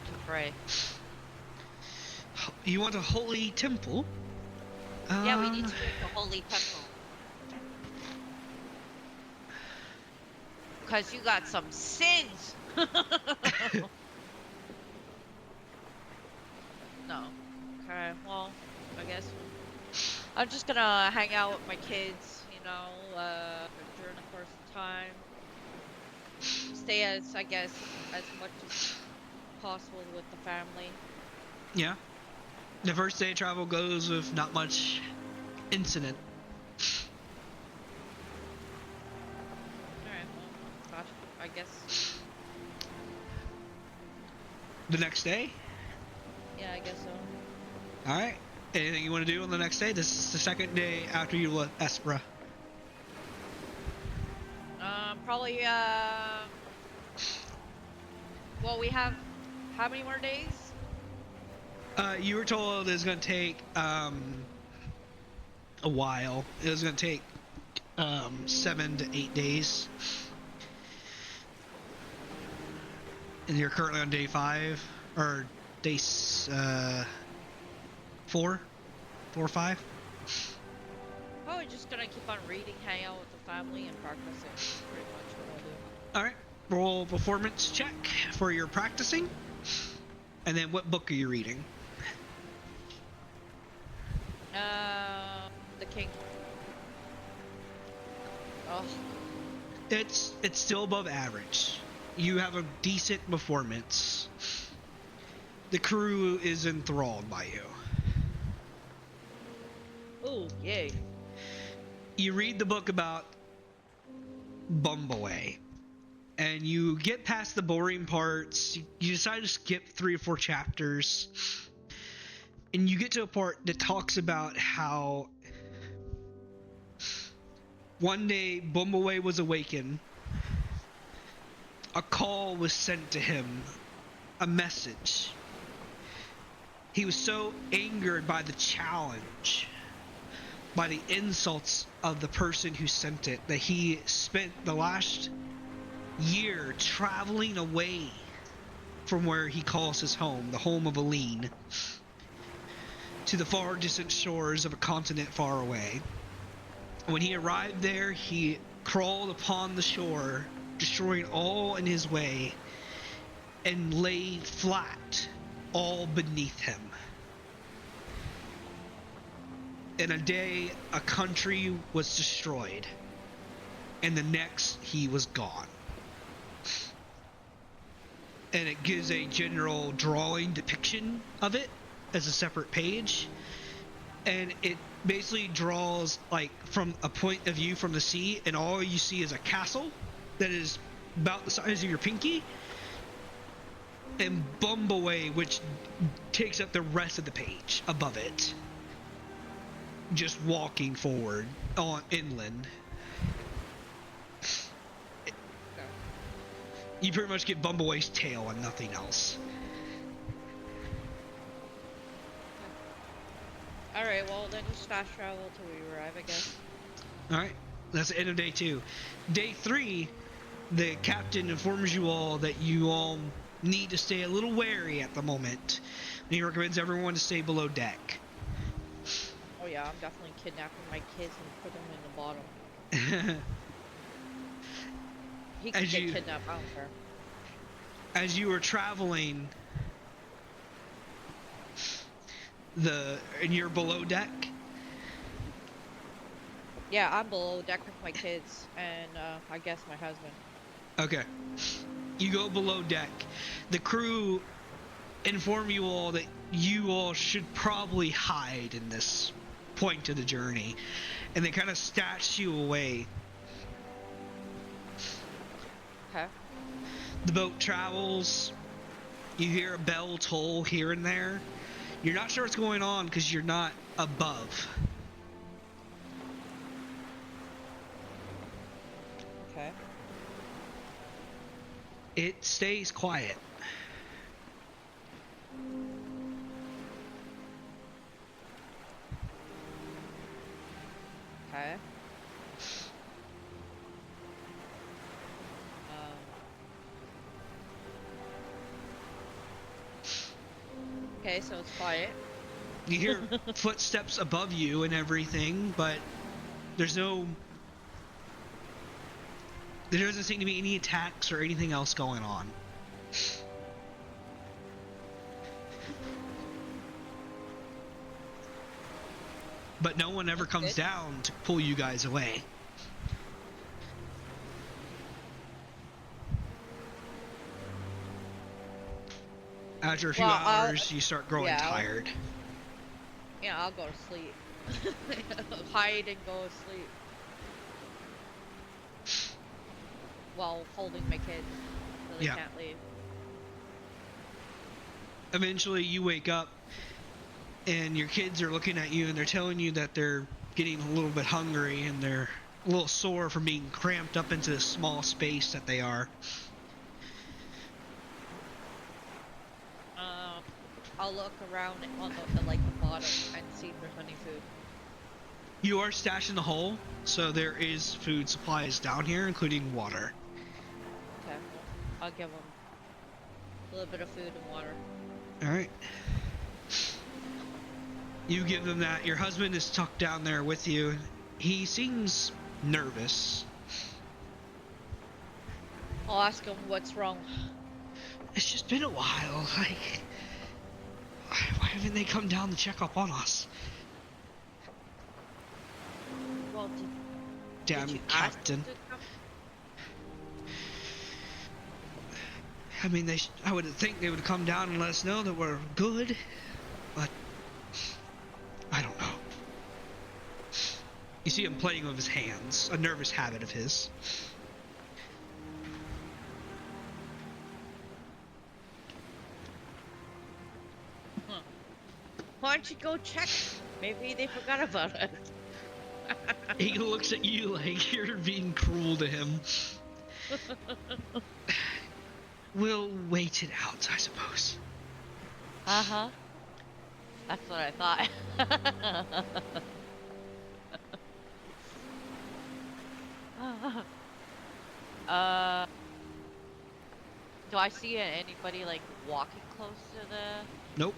to pray. You want a holy temple? Yeah, we need to go to the holy temple. Because you got some sins. No. Okay, well, I guess I'm just gonna hang out with my kids, during the course of time. Stay as much as possible with the family. Yeah. The first day of travel goes with not much incident. Alright, well, gosh, I guess The next day? Yeah, I guess so. Alright. Anything you want to do on the next day? This is the second day after you left Espra. Probably, well, we have how many more days? You were told it was going to take, a while. It was going to take, 7 to 8 days. And you're currently on day 5, or day, 4 or 5? Probably just gonna keep on reading, hang out with the family, and practicing. Pretty much what I'll do. Alright. Roll performance check for your practicing. And then what book are you reading? The king. Oh, It's still above average. You have a decent performance. The crew is enthralled by you. ooh, yay. You read the book about Bumbaway, and you get past the boring parts. You decide to skip 3 or 4 chapters, and you get to a part that talks about how one day Bumbaway was awakened. A call was sent to him, a message. He was so angered by the challenge, by the insults of the person who sent it, that he spent the last year traveling away from where he calls his home, the home of Aline, to the far distant shores of a continent far away. When he arrived there, he crawled upon the shore, destroying all in his way, and lay flat all beneath him. In a day, a country was destroyed, and the next, he was gone. And it gives a general drawing depiction of it as a separate page, and it basically draws like from a point of view from the sea, and all you see is a castle that is about the size of your pinky, and Bumbaway, which takes up the rest of the page above it, just walking forward on inland. You pretty much get Bumbaway's tail and nothing else. Alright, well, then just fast travel till we arrive, I guess. Alright, that's the end of day 2. Day 3, the captain informs you all that you all need to stay a little wary at the moment. He recommends everyone to stay below deck. Oh yeah, I'm definitely kidnapping my kids and put them in the bottom. He can get kidnapped, I don't care. As you were traveling, and you're below deck? Yeah, I'm below deck with my kids and I guess my husband. Okay. You go below deck. The crew inform you all that you all should probably hide in this point of the journey, and they kind of stash you away. Okay. The boat travels. You hear a bell toll here and there. You're not sure what's going on because you're not above. Okay. It stays quiet. Okay. Okay, so it's quiet. You hear footsteps above you and everything, but there doesn't seem to be any attacks or anything else going on. But no one ever comes down to pull you guys away. After a few hours, you start growing tired. Yeah, I'll go to sleep. Hide and go to sleep. While holding my kids, so they can't leave. Eventually, you wake up, and your kids are looking at you, and they're telling you that they're getting a little bit hungry, and they're a little sore from being cramped up into this small space that they are. I'll look around on the like the bottom and see if there's any food. You are stashed in the hole, so there is food supplies down here, including water. Okay, I'll give them a little bit of food and water. All right. You give them that. Your husband is tucked down there with you. He seems nervous. I'll ask him what's wrong. It's just been a while. Like, why haven't they come down to check up on us? Well, Damn, did you Captain. ask them to come? I mean, I would think they would come down and let us know that we're good, but I don't know. You see him playing with his hands, a nervous habit of his. Huh. Why don't you go check? Maybe they forgot about us. He looks at you like you're being cruel to him. We'll wait it out, I suppose. Uh-huh. That's what I thought. Do I see anybody like walking close to the? Nope.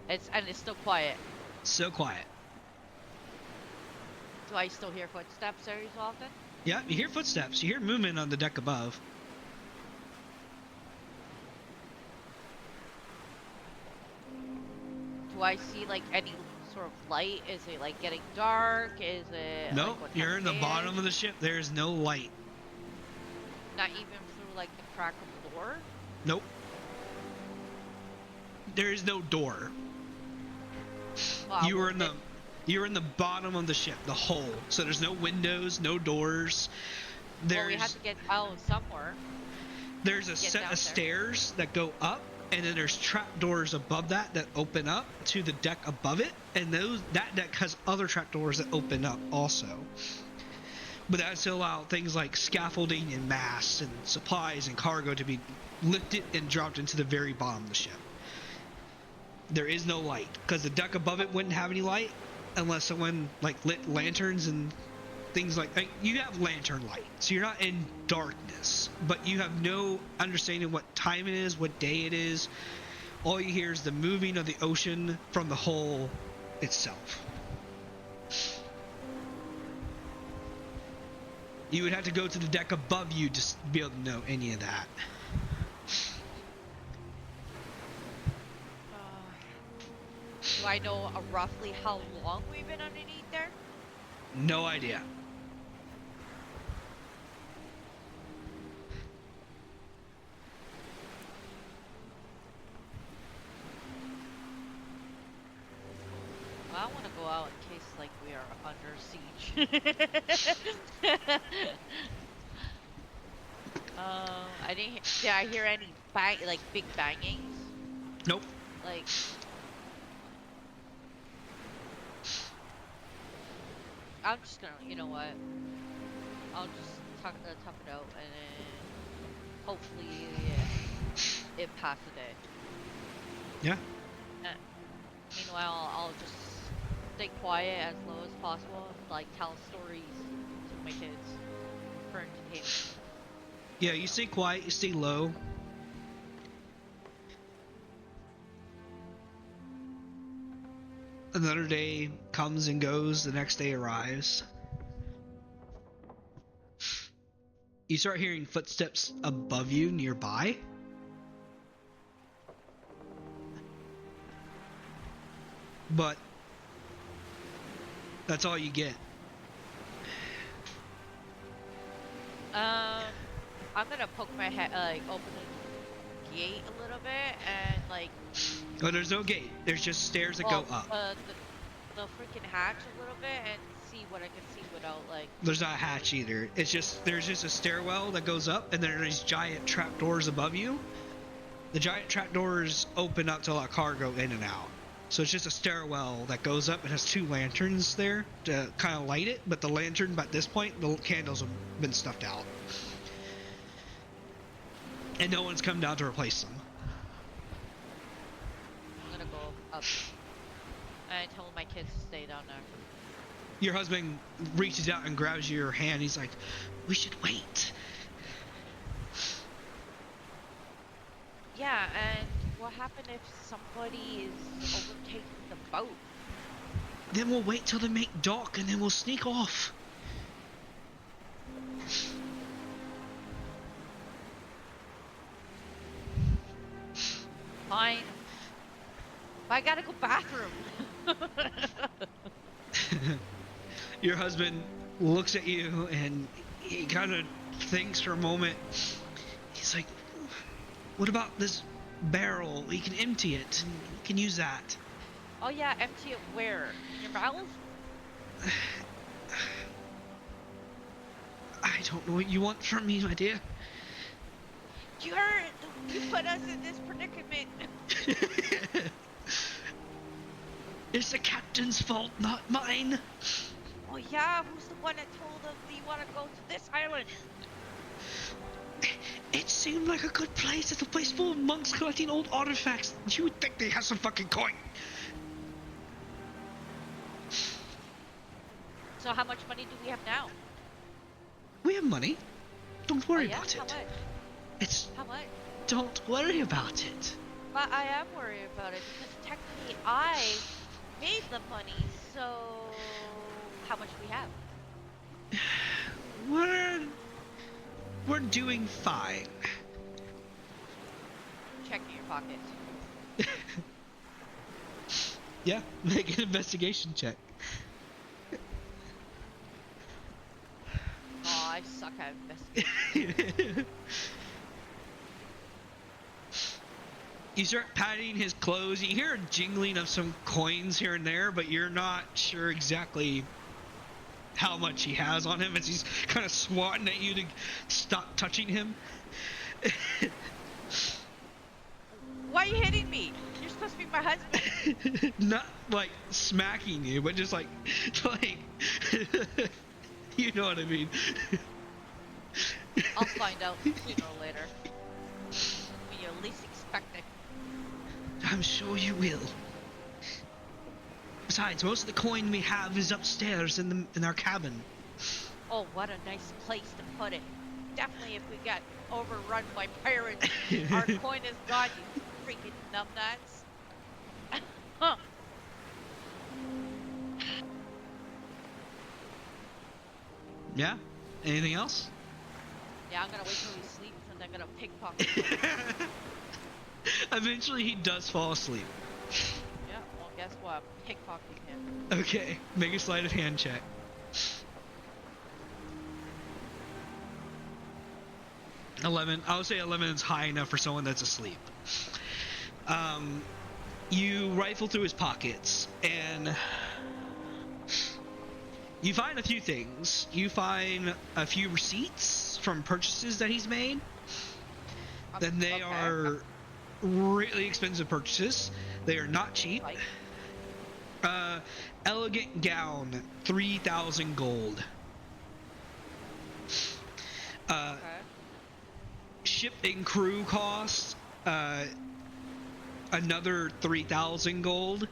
Okay. It's still quiet. So quiet. Do I still hear footsteps every so often? Yeah, you hear footsteps. You hear movement on the deck above. Do I see like any sort of light? Is it like getting dark? Is it? Nope, like, what you're time in the of day bottom of the ship. There's no light. Not even through like the crack of the door? Nope. There is no door. Wow, You're in the bottom of the ship, the hull. So there's no windows, no doors. Well, we have to get out somewhere. There's a Get set down of there. stairs that go up, and then there's trap doors above that open up to the deck above it, and that deck has other trap doors that open up also. But that's to allow things like scaffolding and masts and supplies and cargo to be lifted and dropped into the very bottom of the ship. There is no light because the deck above it wouldn't have any light unless someone like lit lanterns and things like you have lantern light, so you're not in darkness, but you have no understanding what time it is, what day it is. All you hear is the moving of the ocean from the hull itself. You would have to go to the deck above you to be able to know any of that. Do I know roughly how long we've been underneath there? No idea. Well, I want to go out in case like we are under siege. I didn't. Did I hear any like big bangings? Nope. Like. I'm just gonna, you know what? I'll just tough it out and then hopefully it passes it. Yeah. Meanwhile, I'll just stay quiet as low as possible, like tell stories to my kids for entertainment. Yeah, you stay quiet, you stay low. Another day comes and goes, the next day arrives. You start hearing footsteps above you nearby. But that's all you get. I'm gonna poke my head, like open the gate a little bit and like. Oh, there's no gate. There's just stairs that go up. The freaking hatch a little bit and see what I can see without like. There's not a hatch either. It's just there's just a stairwell that goes up, and there are these giant trapdoors above you. The giant trapdoors open up to let cargo in and out. So it's just a stairwell that goes up and has 2 lanterns there to kind of light it. But the lantern, at this point, the candles have been stuffed out, and no one's come down to replace them. I'm gonna go up. I told my kids to stay down there. Your husband reaches out and grabs your hand. He's like, "We should wait." Yeah, and what happened if somebody is overtaking the boat? Then we'll wait till they make dock, and then we'll sneak off. Fine. But I gotta go bathroom. Your husband looks at you and he kind of thinks for a moment. He's like, "What about this barrel? We can empty it and we can use that." Oh yeah, empty it where? In your mouth? I don't know what you want from me, my dear. You heard! You put us in this predicament! It's the captain's fault, not mine. Oh yeah, who's the one that told them that you want to go to this island? It seemed like a good place. It's a place full of monks collecting old artifacts. You would think they have some fucking coin. So how much money do we have now? We have money. Don't worry Oh, yeah? about How it. much? It's... How much? Don't worry about it. But I am worried about it because technically I made the money, so how much do we have? We're doing fine. Checking your pockets. Yeah, make an investigation check. Oh, I suck at investigating. You start patting his clothes. You hear a jingling of some coins here and there, but you're not sure exactly how much he has on him as he's kind of swatting at you to stop touching him. Why are you hitting me? You're supposed to be my husband. Not like smacking you, but just like you know what I mean. I'll find out sooner or later. When you least expect it. I'm sure you will. Besides, most of the coin we have is upstairs in our cabin. Oh, what a nice place to put it. Definitely if we got overrun by pirates, our coin is gone, you freaking numbnuts. Huh. Yeah? Anything else? Yeah, I'm gonna wait till he sleeps and I'm gonna pickpocket him. Eventually he does fall asleep. Yeah, well guess what? Pickpocketing him. Okay, make a sleight of hand check. 11. I would say 11 is high enough for someone that's asleep. You rifle through his pockets and you find a few things. You find a few receipts from purchases that he's made. Then they are really expensive purchases. They are not cheap. Elegant gown, 3,000 gold. Ship and crew costs, another 3,000 gold.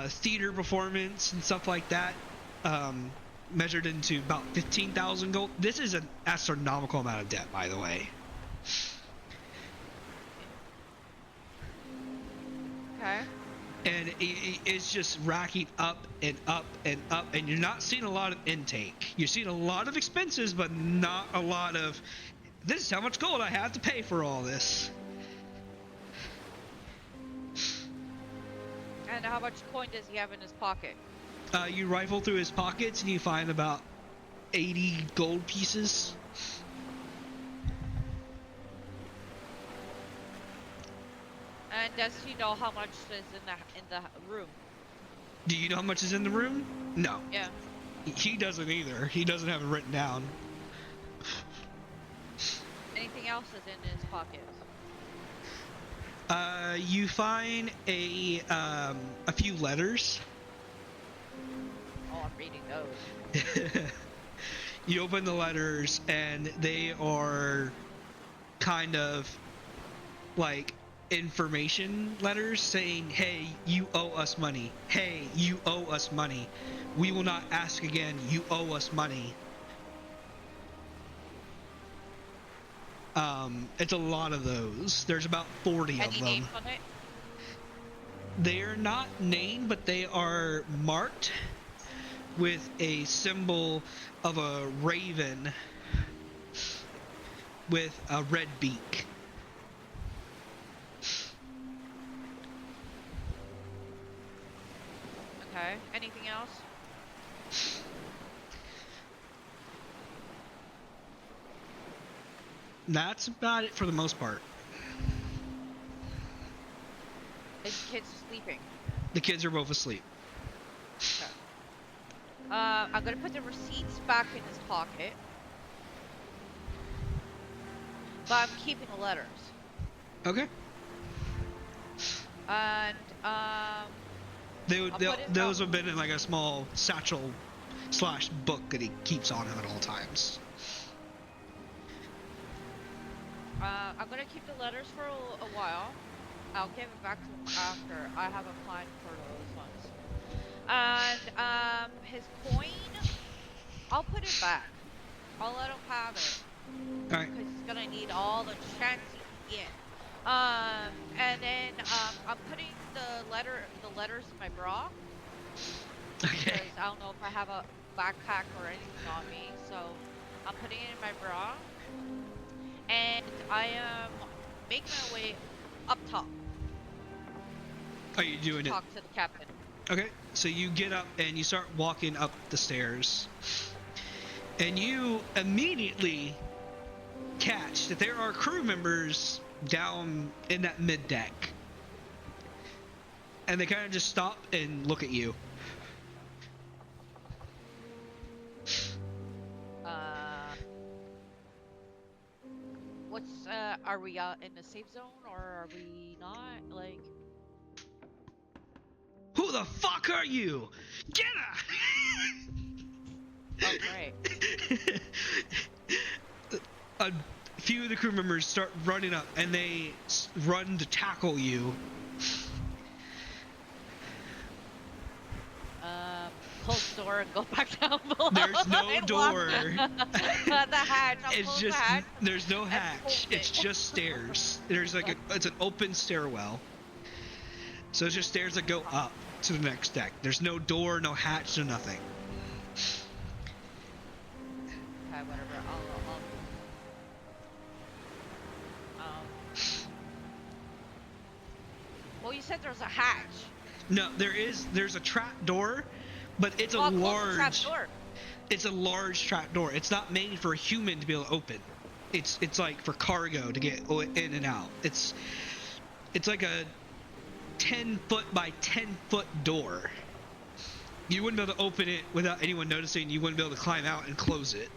Theater performance and stuff like that, measured into about 15,000 gold. This is an astronomical amount of debt, by the way. Okay. And it's just racking up and up and up, and you're not seeing a lot of intake. You're seeing a lot of expenses, but not a lot of, this is how much gold I have to pay for all this. And how much coin does he have in his pocket? You rifle through his pockets and you find about 80 gold pieces. And does he know how much is in the room? Do you know how much is in the room? No. Yeah. He doesn't either. He doesn't have it written down. Anything else is in his pockets? You find a few letters. Oh, I'm reading those. You open the letters and they are kind of like information letters saying, hey, you owe us money. Hey, you owe us money. We will not ask again. You owe us money. It's a lot of those. There's about 40 of Any them. names on it? They are not named, but they are marked with a symbol of a raven with a red beak. Okay. Anything else? That's about it for the most part. The kid's sleeping. The kids are both asleep. Okay. I'm gonna put the receipts back in his pocket. But I'm keeping the letters. Okay. And, Those have been in like a small satchel / book that he keeps on him at all times. I'm gonna keep the letters for a while. I'll give it back to him after. I have a plan for those ones. And, his coin, I'll put it back. I'll let him have it. Alright. Because he's gonna need all the chance he can get. And then, I'm putting the letters in my bra. Okay. Because I don't know if I have a backpack or anything on me, so I'm putting it in my bra. And I am making my way up top. Are you doing it? Talk to the captain. Okay, so you get up and you start walking up the stairs. And you immediately catch that there are crew members down in that mid deck. And they kind of just stop and look at you. Are we out in the safe zone or are we not? Like, Who the fuck are you? Get her! oh great. A few of the crew members start running up and they run to tackle you. Close the door and go back down below. There's no door. The hatch. It's just, there's no hatch. It's just stairs. There's like it's an open stairwell. So it's just stairs that go up to the next deck. There's no door, no hatch, no nothing. Okay, whatever. Well, you said there's a hatch. No, there's a trap door, but it's Well, it's a large trap door. It's not made for a human to be able to open. It's like for cargo to get in and out. It's like a 10-foot by 10-foot door. You wouldn't be able to open it without anyone noticing. You wouldn't be able to climb out and close it.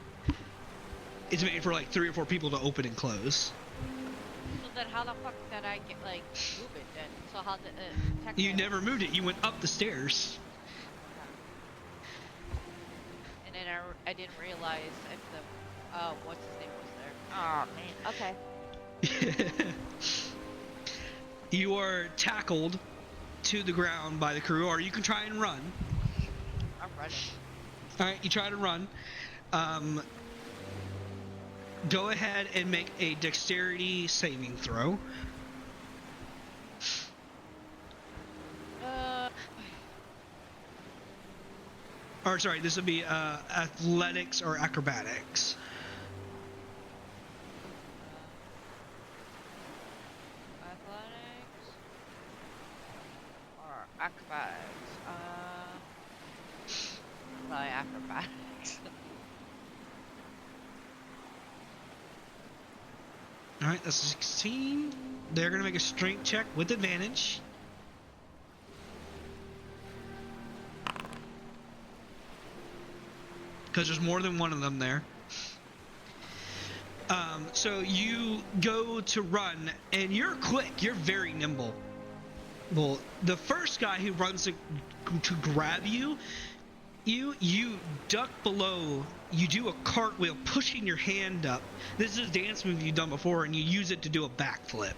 It's made for like 3 or 4 people to open and close. So then how the fuck did I get, like, move it then? So how did it... You never moved it. You went up the stairs. And then I didn't realize if the... what's his name was there. Oh, man. Okay. You are tackled to the ground by the crew, or you can try and run. I'm running. Alright, you try to run. Go ahead and make a dexterity saving throw. Or sorry, this would be athletics or acrobatics. Athletics or acrobatics? Probably acrobatics. Alright, that's a 16. They're going to make a strength check with advantage. because there's more than one of them there. So you go to run, and you're quick. You're very nimble. Well, the first guy who runs to grab you, you duck below. You do a cartwheel, pushing your hand up. This is a dance move you've done before, and you use it to do a backflip.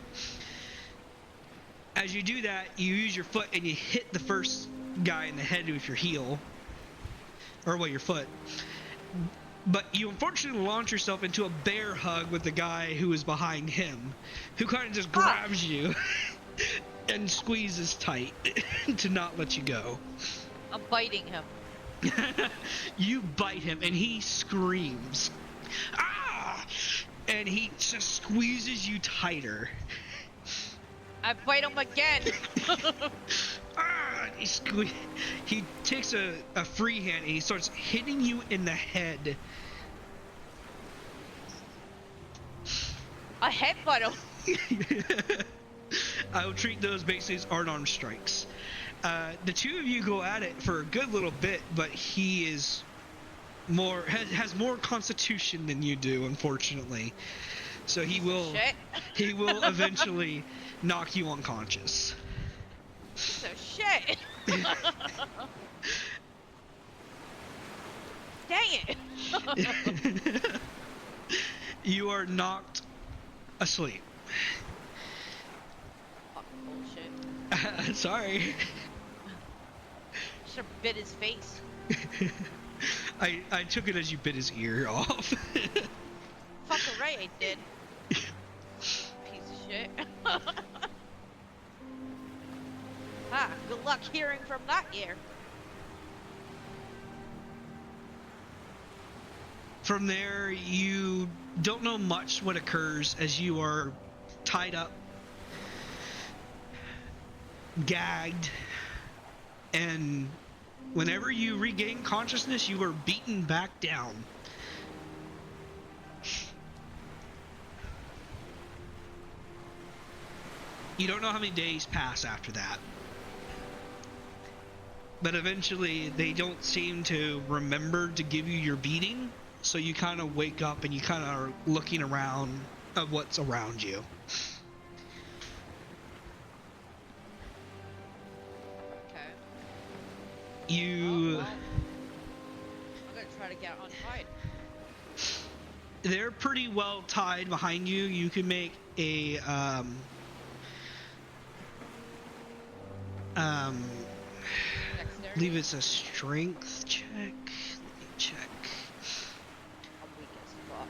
As you do that, you use your foot and you hit the first guy in the head with your heel, or your foot. But you unfortunately launch yourself into a bear hug with the guy who is behind him, who kind of just grabs you and squeezes tight to not let you go. I'm biting him. You bite him and he screams. Ah! And he just squeezes you tighter. I bite him again. Ah! He takes a free hand and he starts hitting you in the head. I headbutt him. I will treat those basically as unarmed strikes. The two of you go at it for a good little bit, but he is has more constitution than you do, unfortunately. So he will eventually knock you unconscious. So shit. Dang it. You are knocked asleep. Fucking bullshit. Sorry. Should have bit his face. I took it as you bit his ear off. Fucking right I did. Piece of shit. Good luck hearing from that ear. From there, you don't know much what occurs as you are tied up, gagged, and whenever you regain consciousness, you are beaten back down. You don't know how many days pass after that. But eventually, they don't seem to remember to give you your beating, so you kind of wake up and you kind of are looking around at what's around you. Okay. You... Well, I'm gonna try to get untied. They're pretty well tied behind you. You can make a I believe it's a strength check. Let me check. I'm weak as fuck.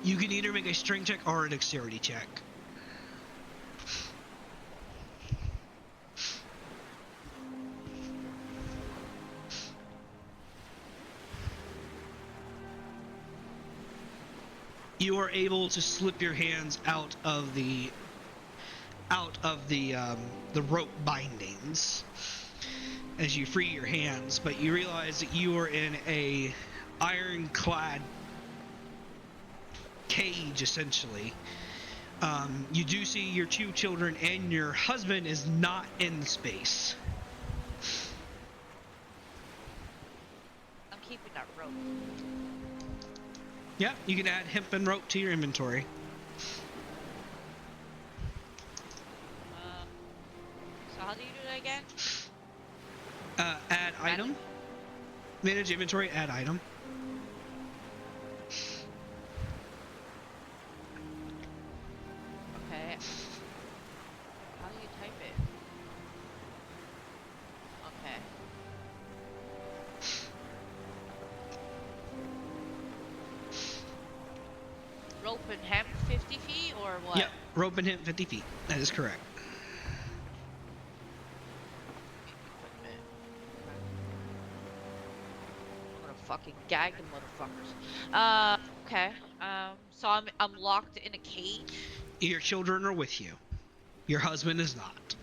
You can either make a strength check or a dexterity check. You are able to slip your hands out of the rope bindings as you free your hands, but you realize that you are in a ironclad cage, essentially. You do see your two children, and your husband is not in space. I'm keeping that rope. Yeah, you can add hemp and rope to your inventory. So how do you do that again? Add item. Manage inventory, add item. Okay. How do you type it? Okay. Rope and hemp 50 feet or what? Yep, rope and hemp 50 feet. That is correct. Equipment. I'm gonna fucking gag the motherfuckers. Okay. So I'm locked in a cage. Your children are with you. Your husband is not.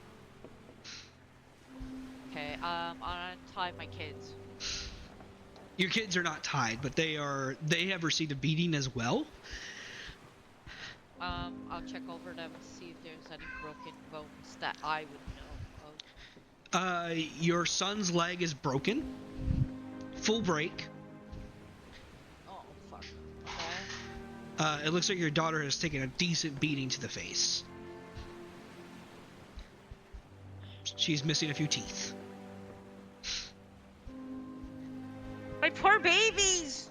Okay. I'll untie my kids. Your kids are not tied, but they have received a beating as well. I'll check over them, see if there's any broken bones that I would know of. Your son's leg is broken. Full break. Oh, fuck. Okay. It looks like your daughter has taken a decent beating to the face. She's missing a few teeth. My poor babies!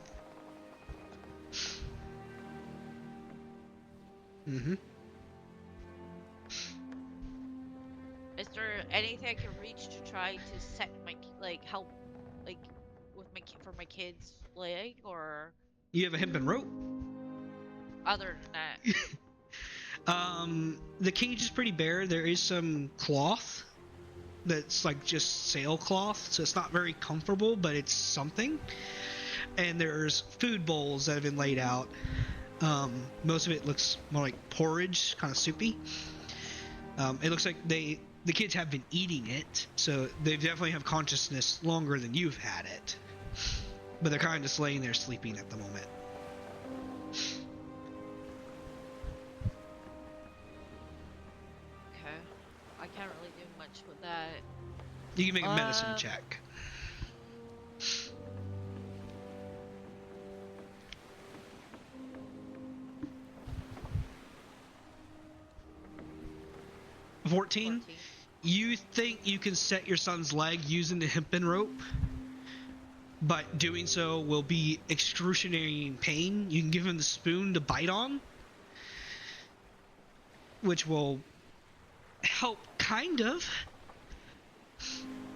Mm-hmm. Is there anything I can reach to try to set my, help, like, with for my kid's leg, or You have a hempen rope. other than that? The cage is pretty bare. There is some cloth that's like just sailcloth, so it's not very comfortable, but it's something. And there's food bowls that have been laid out. Most of it looks more like porridge, kind of soupy. It looks like the kids have been eating it, so they definitely have consciousness longer than you've had it. But they're kind of just laying there sleeping at the moment. Okay. I can't really do much with that. You can make a medicine check. $14. You think you can set your son's leg using the hempen rope, but doing so will be excruciating pain. You can give him the spoon to bite on, which will help, kind of.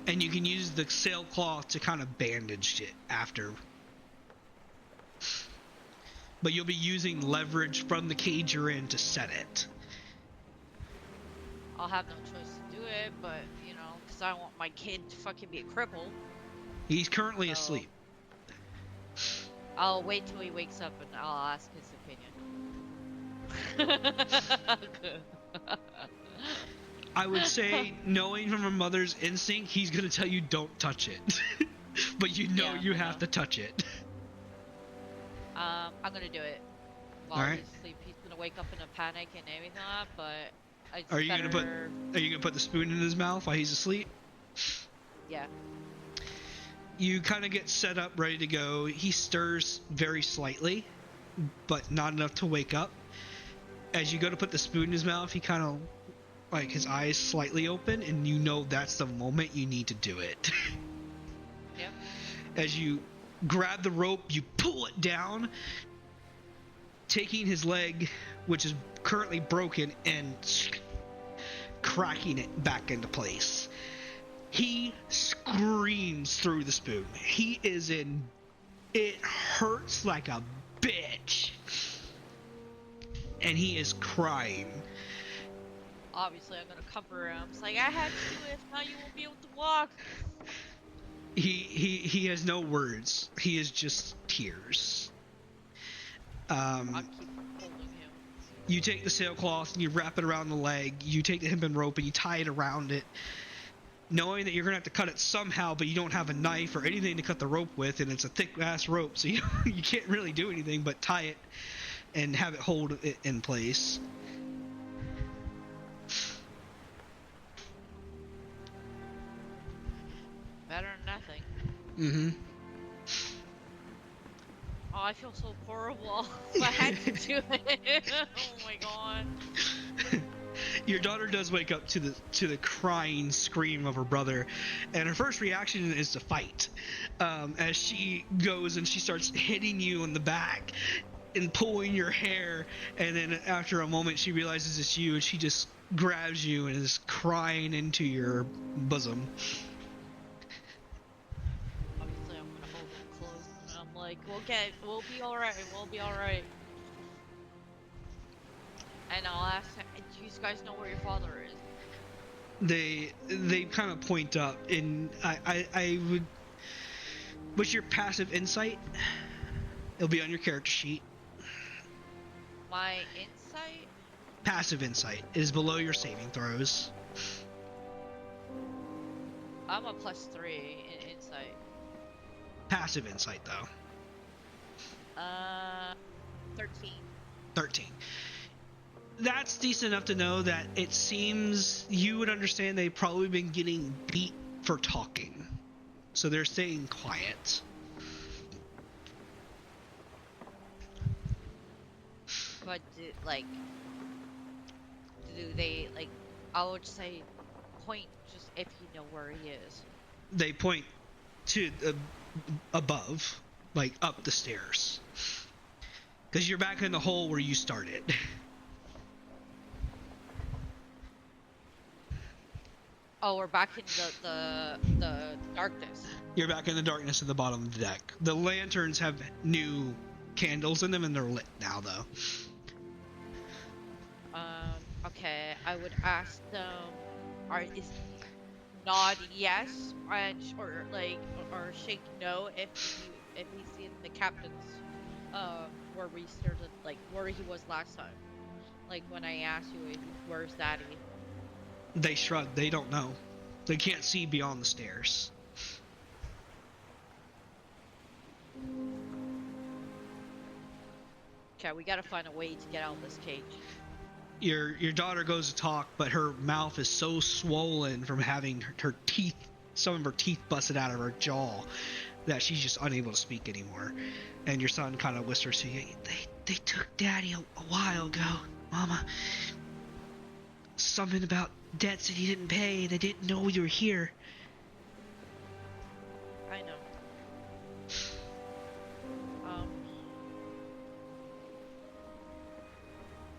And you can use the sailcloth to kind of bandage it after. But you'll be using leverage from the cage you're in to set it. I'll have no choice to do it, but, you know, because I don't want my kid to fucking be a cripple. He's currently asleep. I'll wait till he wakes up and I'll ask his opinion. I would say, knowing from a mother's instinct, he's going to tell you don't touch it. But you know you have to touch it. I'm going to do it. While he's asleep, he's going to wake up in a panic and everything like that, but... Are you gonna put the spoon in his mouth while he's asleep? Yeah. You kind of get set up, ready to go. He stirs very slightly, but not enough to wake up. As you go to put the spoon in his mouth, he kind of, like, his eyes slightly open, and you know that's the moment you need to do it. Yep. As you grab the rope, you pull it down, taking his leg, which is currently broken, and cracking it back into place. He screams through the spoon. He is in... It hurts like a bitch. And he is crying. Obviously, I'm gonna cover him. It's like, I had to do it, now you won't be able to walk. He has no words. He is just tears. I'm keep holding him. You take the sailcloth and you wrap it around the leg. You take the hempen rope and you tie it around it, knowing that you're gonna have to cut it somehow, but you don't have a knife or anything to cut the rope with, and it's a thick ass rope, so you can't really do anything but tie it and have it hold it in place. Better than nothing. Mm-hmm. Oh, I feel so horrible. I had to do it. Oh my god. Your daughter does wake up to the crying scream of her brother, and her first reaction is to fight. As she goes and she starts hitting you in the back and pulling your hair, and then after a moment she realizes it's you, and she just grabs you and is crying into your bosom. Obviously, I'm gonna hold him close, and I'm like, we'll be alright, we'll be alright. And I'll ask him, do you guys know where your father is? They kind of point up, and I would... What's your passive insight? It'll be on your character sheet. My insight? Passive insight is below your saving throws. I'm a +3 in insight. Passive insight though. 13. 13. That's decent enough to know that it seems you would understand they've probably been getting beat for talking. So they're staying quiet. But do they like? I would say point just if you know where he is. They point to above, like up the stairs. Because you're back in the hole where you started. Oh, we're back in the darkness. You're back in the darkness at the bottom of the deck. The lanterns have new candles in them and they're lit now though. Okay, I would ask them, is nod yes or shake no if he's in the captain's where we started, like where he was last time, like when I asked you where's daddy. They shrug. They don't know. They can't see beyond the stairs. Okay, we gotta find a way to get out of this cage. Your daughter goes to talk, but her mouth is so swollen from having her teeth, some of her teeth busted out of her jaw, that she's just unable to speak anymore. And your son kind of whispers to you, they took Daddy a while ago, Mama. Something about debts that he didn't pay. They didn't know you were here. I know.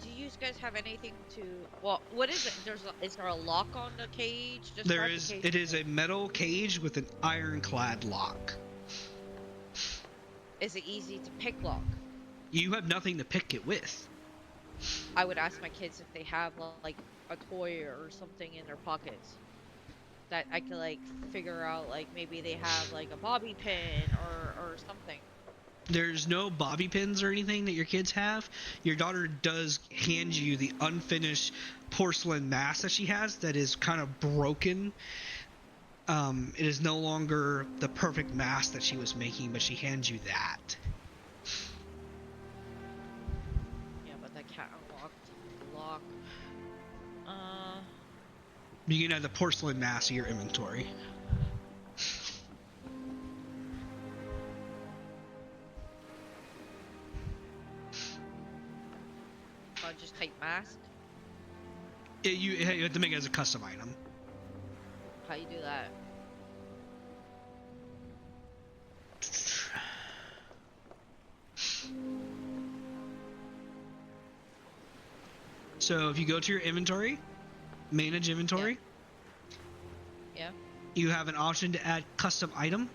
Do you guys have anything to? Well, what is it? Is there a lock on the cage? There is. It is a metal cage with an ironclad lock. Is it easy to pick lock? You have nothing to pick it with. I would ask my kids if they have like a toy or something in their pockets that I could like figure out, like maybe they have like a bobby pin or something. There's no bobby pins or anything that your kids have. Your daughter does hand you the unfinished porcelain mask that she has that is kind of broken. It is no longer the perfect mask that she was making, but she hands you that. Yeah, but that can't unlock the lock. You can add the porcelain mask to your inventory. I'll just type mask. You have to make it as a custom item. How you do that? So if you go to your inventory, manage inventory. Yeah. You have an option to add custom item.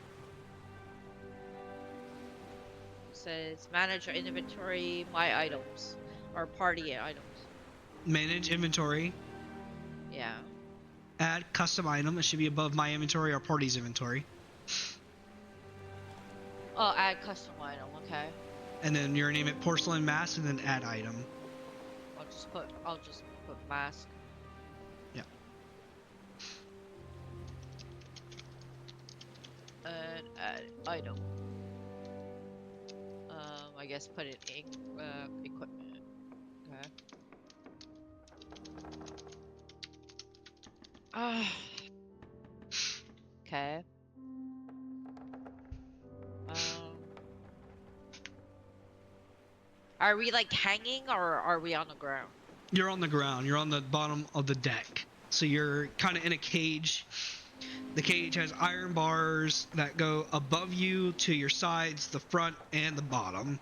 It says manage your inventory, my items, or party items. Manage inventory. Yeah. Add custom item. It should be above my inventory or party's inventory. Oh, add custom item. Okay. And then you're gonna name it porcelain mask and then add item. I'll just put mask. Yeah. And add item. I guess put it in equipment. Okay. Okay. Are we like hanging or are we on the ground? You're on the ground. You're on the bottom of the deck. So you're kind of in a cage. The cage has iron bars that go above you, to your sides, the front, and the bottom,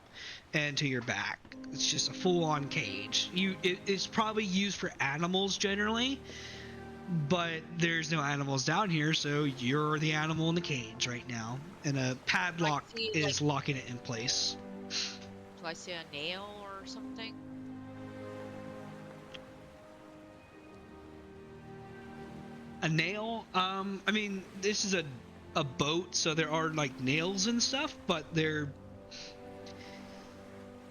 and to your back. It's just a full-on cage. It's probably used for animals generally, but there's no animals down here, so you're the animal in the cage right now. And a padlock is locking it in place. Do I see a nail or something? A nail? I mean, this is a boat, so there are like nails and stuff, but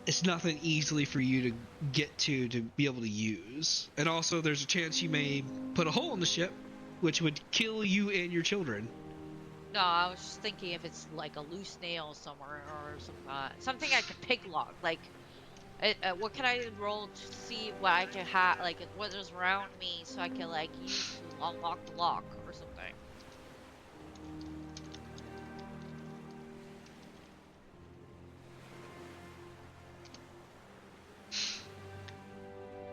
it's nothing easily for you to get to be able to use. And also there's a chance you may put a hole in the ship which would kill you and your children. No, I was just thinking if it's like a loose nail somewhere or something I could pick lock. Like, what can I roll to see what I can have, like what is around me, so I can like use to unlock the lock or something.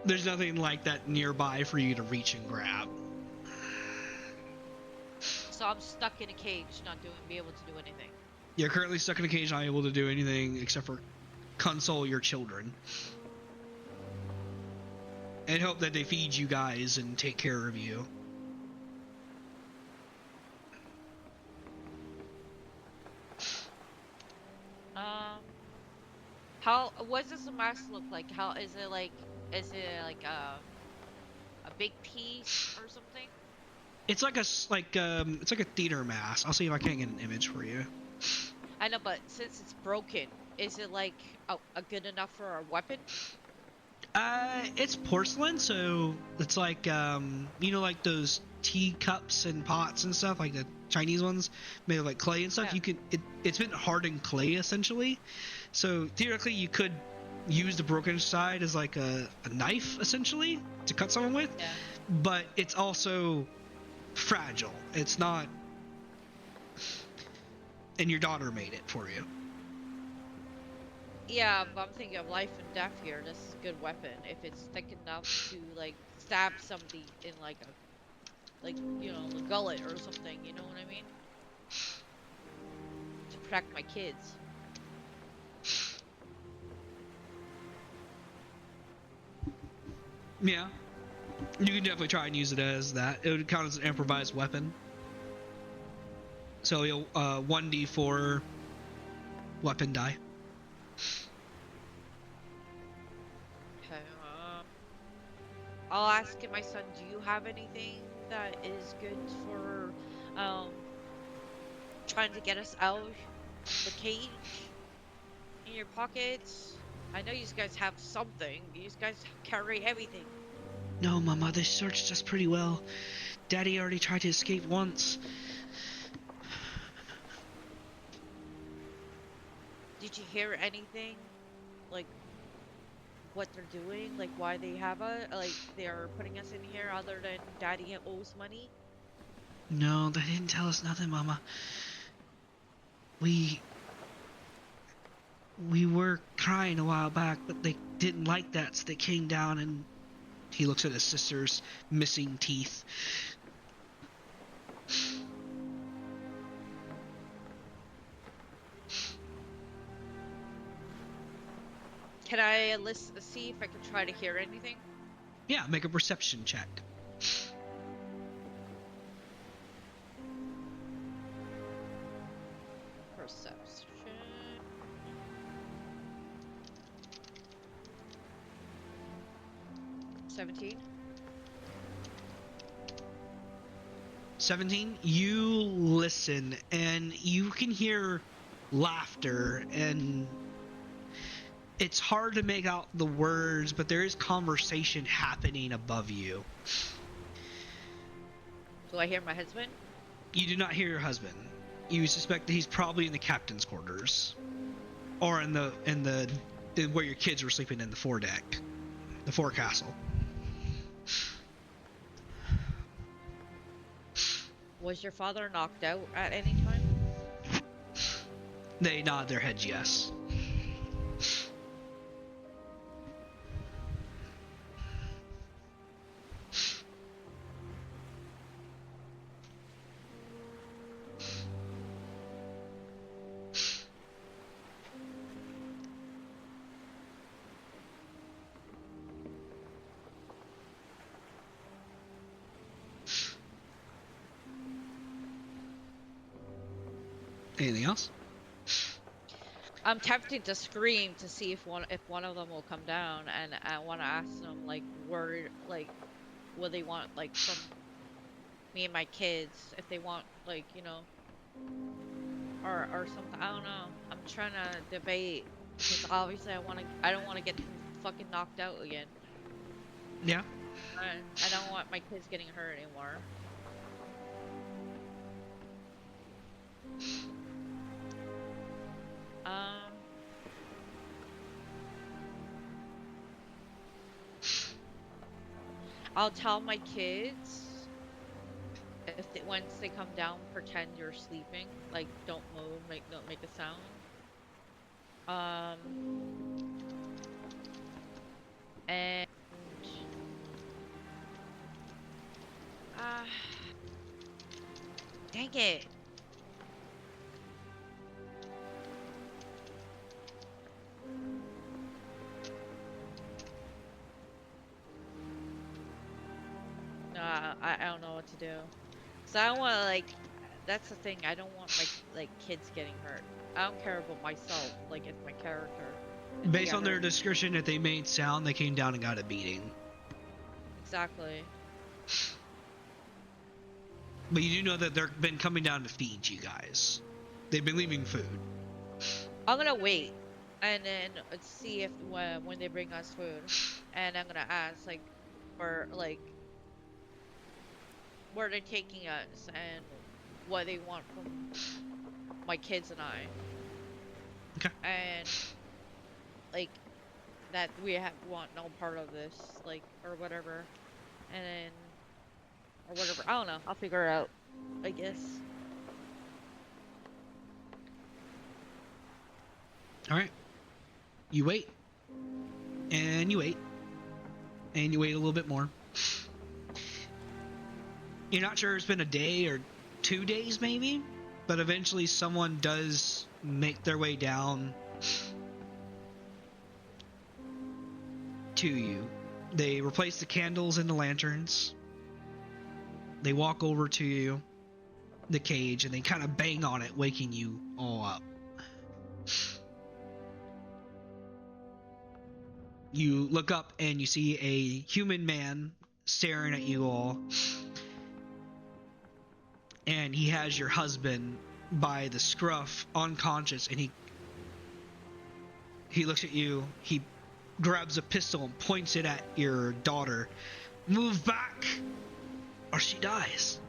There's nothing like that nearby for you to reach and grab. So I'm stuck in a cage, not be able to do anything. You're currently stuck in a cage, not able to do anything except for console your children. And hope that they feed you guys and take care of you. What does the mask look like? How is it like? Is it like a big piece or something? It's like it's like a theater mask. I'll see if I can't get an image for you. I know, but since it's broken, is it like a good enough for a weapon? It's porcelain, so it's like you know, like those teacups and pots and stuff, like the Chinese ones made of like clay and stuff. Yeah. You can it's been hardened clay essentially, so theoretically you could use the broken side as like a knife essentially to cut someone with. Yeah. But it's also fragile. It's not. And your daughter made it for you. Yeah, but I'm thinking of life and death here. This is a good weapon if it's thick enough to like stab somebody in like you know, the gullet or something. You know what I mean? To protect my kids. Yeah, you can definitely try and use it as that. It would count as an improvised weapon. So you'll 1d4 weapon die. Okay. I'll ask my son. Do you have anything that is good for trying to get us out of the cage in your pockets? I know you guys have something. You guys carry everything. No, Mama, they searched us pretty well. Daddy already tried to escape once. Did you hear anything? Like, what they're doing? Like, why they have like, they're putting us in here other than Daddy owes money? No, they didn't tell us nothing, Mama. We were crying a while back, but they didn't like that, so they came down and he looks at his sister's missing teeth. Can I see if I can try to hear anything? Yeah, make a perception check. Perception. 17. 17, you listen and you can hear laughter, and it's hard to make out the words, but there is conversation happening above you. Do I hear my husband? You do not hear your husband. You suspect that he's probably in the captain's quarters, or in where your kids were sleeping in the foredeck, the forecastle. Was your father knocked out at any time? They nod their heads yes. Anything else? I'm tempted to scream to see if one of them will come down, and I want to ask them like where, like, what they want, like, from me and my kids, if they want, like, you know, or something. I don't know. I'm trying to debate because obviously I don't want to get fucking knocked out again. Yeah. I don't want my kids getting hurt anymore. Um, I'll tell my kids if they, once they come down, pretend you're sleeping. Like, don't move, don't make a sound. And ah, dang it. I don't know what to do. So I don't want to like. That's the thing. I don't want my kids getting hurt. I don't care about myself. Like it's my character. If they Based get on their hurt. description, if they made sound, they came down and got a beating. Exactly. But you do know that they've been coming down to feed you guys. They've been leaving food. I'm gonna wait, and then see if when they bring us food, and I'm gonna ask like, where they're taking us and what they want from my kids and I. Okay. And like that we want no part of this, like or whatever, and then or whatever. I don't know. I'll figure it out, I guess. All right. You wait. And you wait. And you wait a little bit more. You're not sure it's been a day or 2 days maybe, but eventually someone does make their way down to you. They replace the candles in the lanterns. They walk over to you, the cage, and they kind of bang on it, waking you all up. You look up and you see a human man staring at you all. And he has your husband by the scruff, unconscious, and he looks at you. He grabs a pistol and points it at your daughter. Move back, or she dies.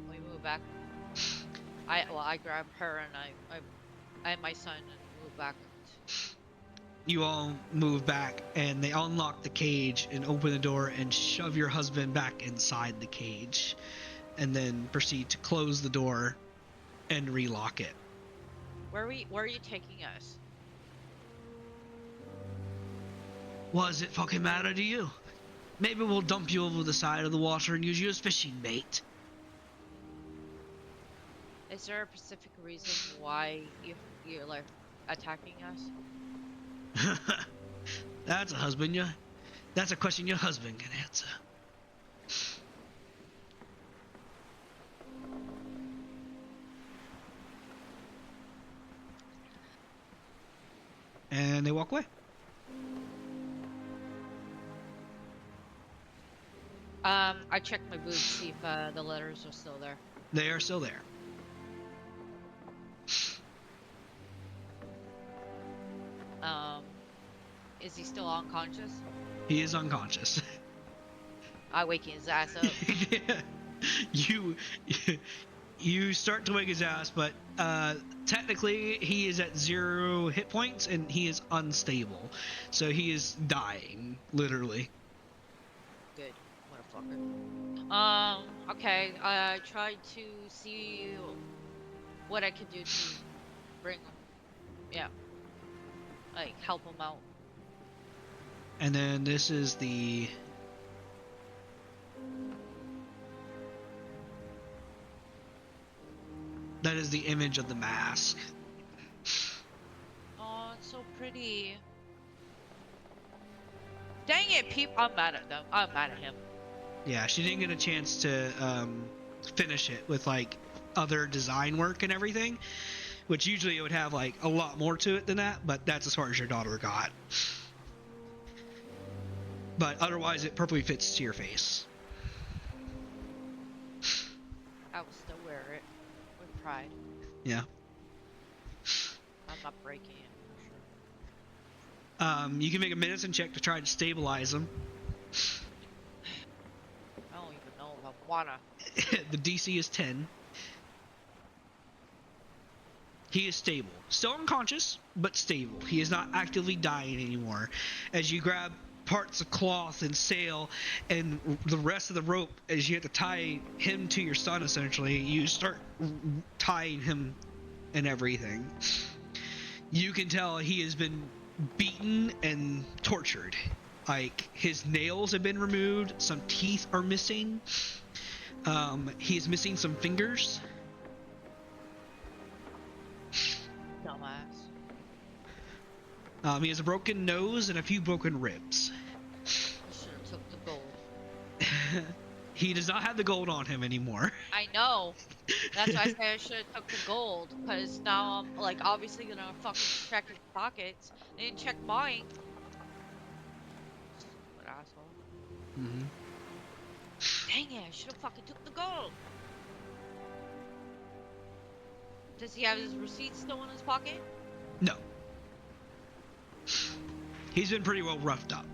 We move back. I grab her and I and my son and move back. You all move back, and they unlock the cage and open the door and shove your husband back inside the cage, and then proceed to close the door and relock it. Where are you taking us? What does it fucking matter to you? Maybe we'll dump you over the side of the water and use you as fishing bait. Is there a specific reason why you're like attacking us? That's a question your husband can answer. And they walk away. I checked my boots, see if the letters are still there. They are still there. Is he still unconscious? He is unconscious. I wake his ass up. You start to wake his ass, but technically he is at 0 hit points and he is unstable, so he is dying, literally. Good, motherfucker. Okay. I tried to see what I could do to bring, like help him out. And then this is that is the image of the mask. Oh, it's so pretty. Dang it, I'm mad at them. I'm mad at him. Yeah, she didn't get a chance to finish it with like other design work and everything, which usually it would have like a lot more to it than that, but that's as far as your daughter got. But otherwise it perfectly fits to your face. I will still wear it with pride. Yeah. I'm not breaking it for sure. You can make a medicine check to try to stabilize him. I don't even know if I wanna. The DC is 10. He is stable. Still unconscious, but stable. He is not actively dying anymore. As you grab parts of cloth and sail and the rest of the rope, as you have to tie him to your son, essentially, you start tying him and everything. You can tell he has been beaten and tortured. Like, his nails have been removed, some teeth are missing. He's missing some fingers. Dumbass. He has a broken nose and a few broken ribs. You should have took the gold. He does not have the gold on him anymore. I know. That's why I say I should have took the gold, because now I'm, like, obviously gonna fucking check his pockets. They didn't check mine. Stupid asshole. Mm-hmm. Dang it, I should have fucking took the gold. Does he have his receipt still in his pocket? No. He's been pretty well roughed up.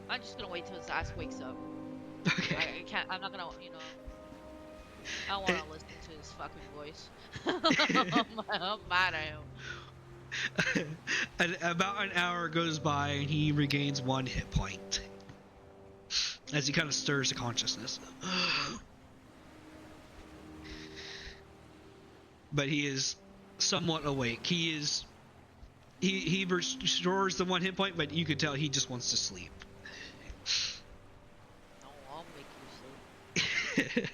I'm just gonna wait till his ass wakes up. Okay. I can't, I'm not gonna, I don't wanna listen to his fucking voice. I'm mad at him. About an hour goes by and he regains 1 hit point. As he kind of stirs to consciousness. But he is somewhat awake. He restores the 1 hit point, but you could tell he just wants to sleep. No, I'll make you sleep.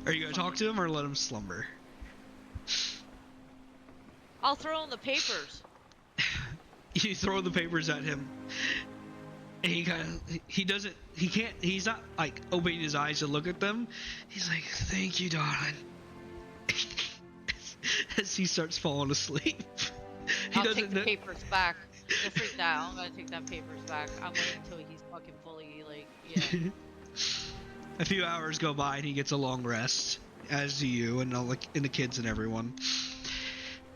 Are you gonna talk to him or let him slumber? I'll throw in the papers. You throw the papers at him. And he's not like opening his eyes to look at them. He's like, "Thank you, darling." As he starts falling asleep. I'll take the papers back. Don't freak out. I'm gonna take that papers back. I'm waiting until he's fucking fully, like, yeah. A few hours go by and he gets a long rest, as do you and the kids and everyone.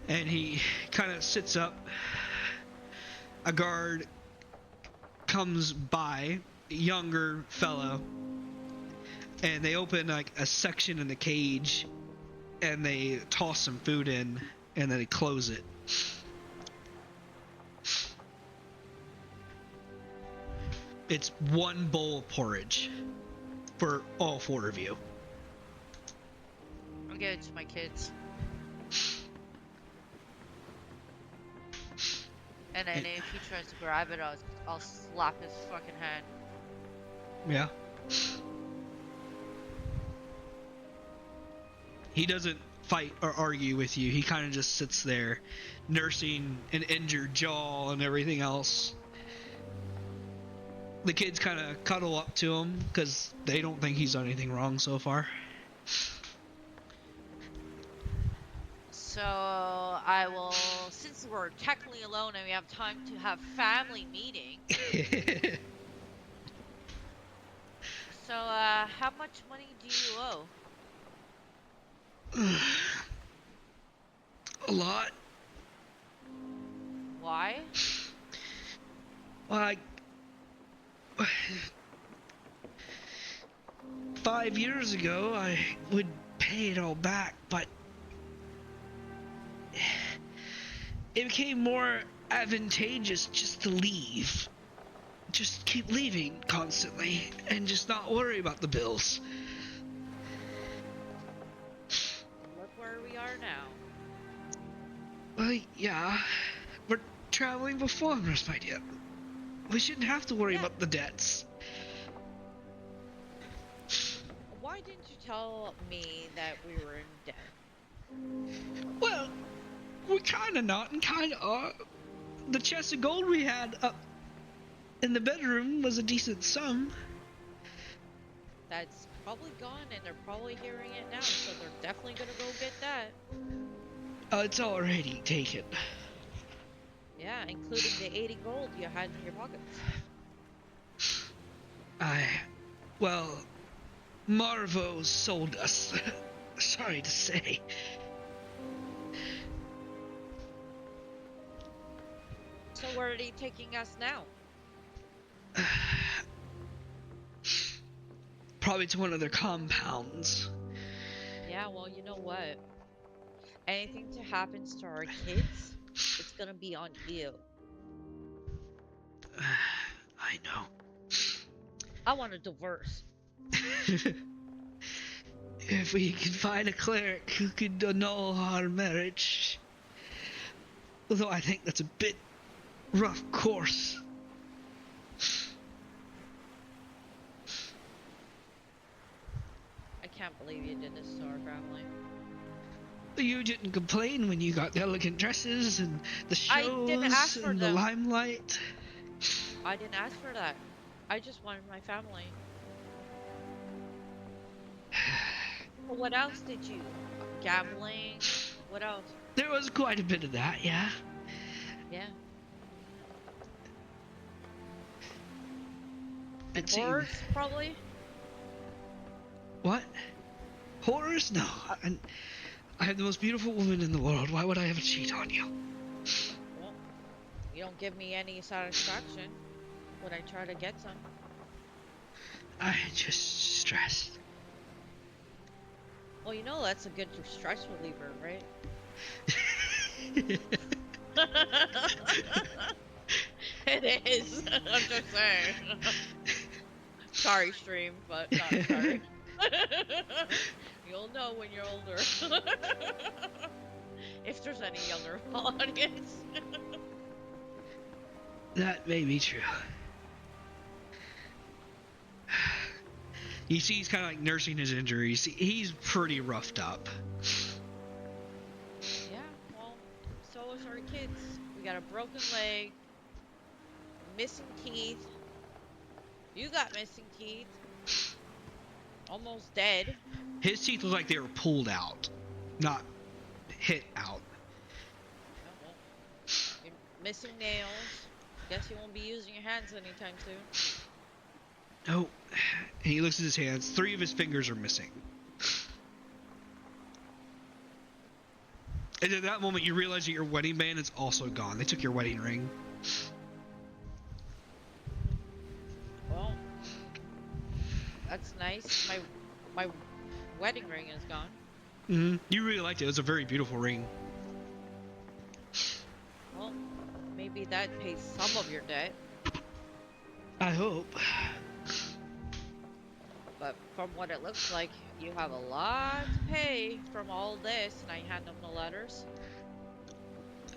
And he kind of sits up. A guard comes by, a younger fellow, and they open like a section in the cage, and they toss some food in, and then they close it. It's 1 bowl of porridge for all 4 of you. I'll give it to my kids. And then if he tries to grab it, I'll slap his fucking hand. Yeah. He doesn't fight or argue with you. He kind of just sits there, nursing an injured jaw and everything else. The kids kind of cuddle up to him because they don't think he's done anything wrong so far. So I will, since we're technically alone and we have time to have family meeting. So how much money do you owe? A lot. Why? Like 5 years ago, I would pay it all back, but it became more advantageous just to leave. Just keep leaving constantly and just not worry about the bills. Look where we are now. Well, yeah, we're traveling with foreigners, my dear. We shouldn't have to worry about the debts. Why didn't you tell me that we were in debt? Well, we're kinda not and kinda are. The chest of gold we had up in the bedroom was a decent sum. That's probably gone and they're probably hearing it now, so they're definitely gonna go get that. It's already taken. Yeah, including the 80 gold you had in your pockets. Well, Marvo sold us. Sorry to say. So where are they taking us now? probably to one of their compounds. Yeah, well, you know what? Anything that happens to our kids, it's gonna be on you. I know. I want a divorce. If we can find a cleric who could annul our marriage. Although I think that's a bit rough course. I can't believe you did this to our family. You didn't complain when you got the elegant dresses and the I didn't shows ask for and the them. limelight. I didn't ask for that. I just wanted my family. Well, what else did you? Gambling? What else? There was quite a bit of that, yeah. Yeah. And Horrors, probably? What? Horrors? No. And I have the most beautiful woman in the world. Why would I ever cheat on you? Well, you don't give me any satisfaction when I try to get some. I'm just stressed. Well, you know that's a good stress reliever, right? It is. I'm just saying. Sorry, stream, but not sorry. You'll know when you're older. If there's any younger audience. That may be true. You see, he's kind of like nursing his injuries. He's pretty roughed up. Yeah, well, so is our kids. We got a broken leg, missing teeth. You got missing teeth. Almost dead. His teeth look like they were pulled out, not hit out. Oh, well, you're missing nails. Guess you won't be using your hands anytime soon. No. And he looks at his hands. 3 of his fingers are missing. And at that moment, you realize that your wedding band is also gone. They took your wedding ring. Well, that's nice. My wedding ring is gone. Mm-hmm. You really liked it. It was a very beautiful ring. Well, maybe that pays some of your debt. I hope. But from what it looks like, you have a lot to pay from all this, and I hand them the letters.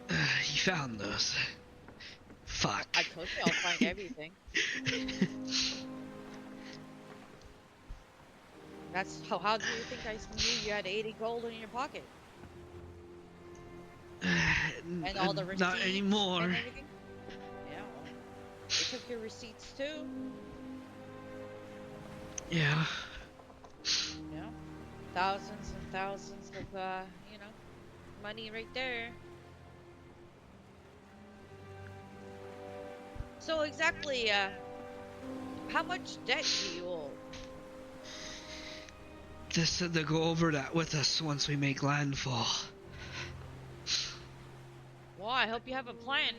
You found those. Fuck. I told you I'll find everything. That's how do you think I knew you had 80 gold in your pocket? And all the receipts. Not anymore. And everything? Yeah, well, they took your receipts too. Yeah. Yeah. Thousands and thousands of, money right there. So exactly, how much debt do you owe? Just said to go over that with us once we make landfall. Well, I hope you have a plan.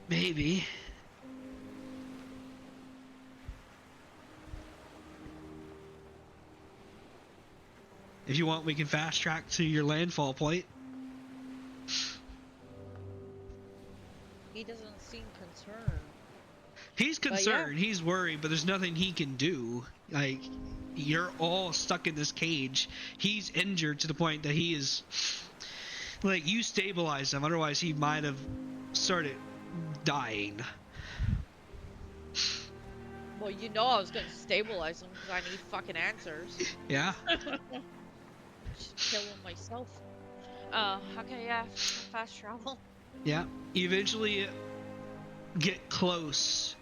Maybe. If you want, we can fast track to your landfall point. He doesn't seem concerned. He's concerned, he's worried, but there's nothing he can do. Like, you're all stuck in this cage. He's injured to the point that he is... Like, you stabilized him, otherwise he might have started dying. Well, you know I was gonna stabilize him because I need fucking answers. Yeah? Just kill him myself. Okay, yeah, fast travel. Yeah. You eventually get close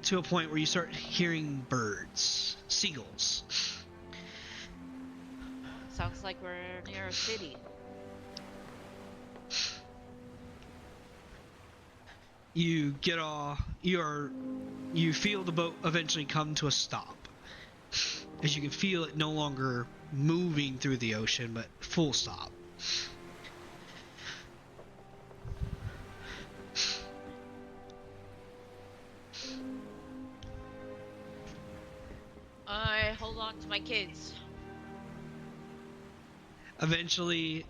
to a point where you start hearing birds, seagulls. Sounds like we're near a city. You get off, you feel the boat eventually come to a stop. As you can feel it no longer moving through the ocean, but full stop. I hold on to my kids. Eventually,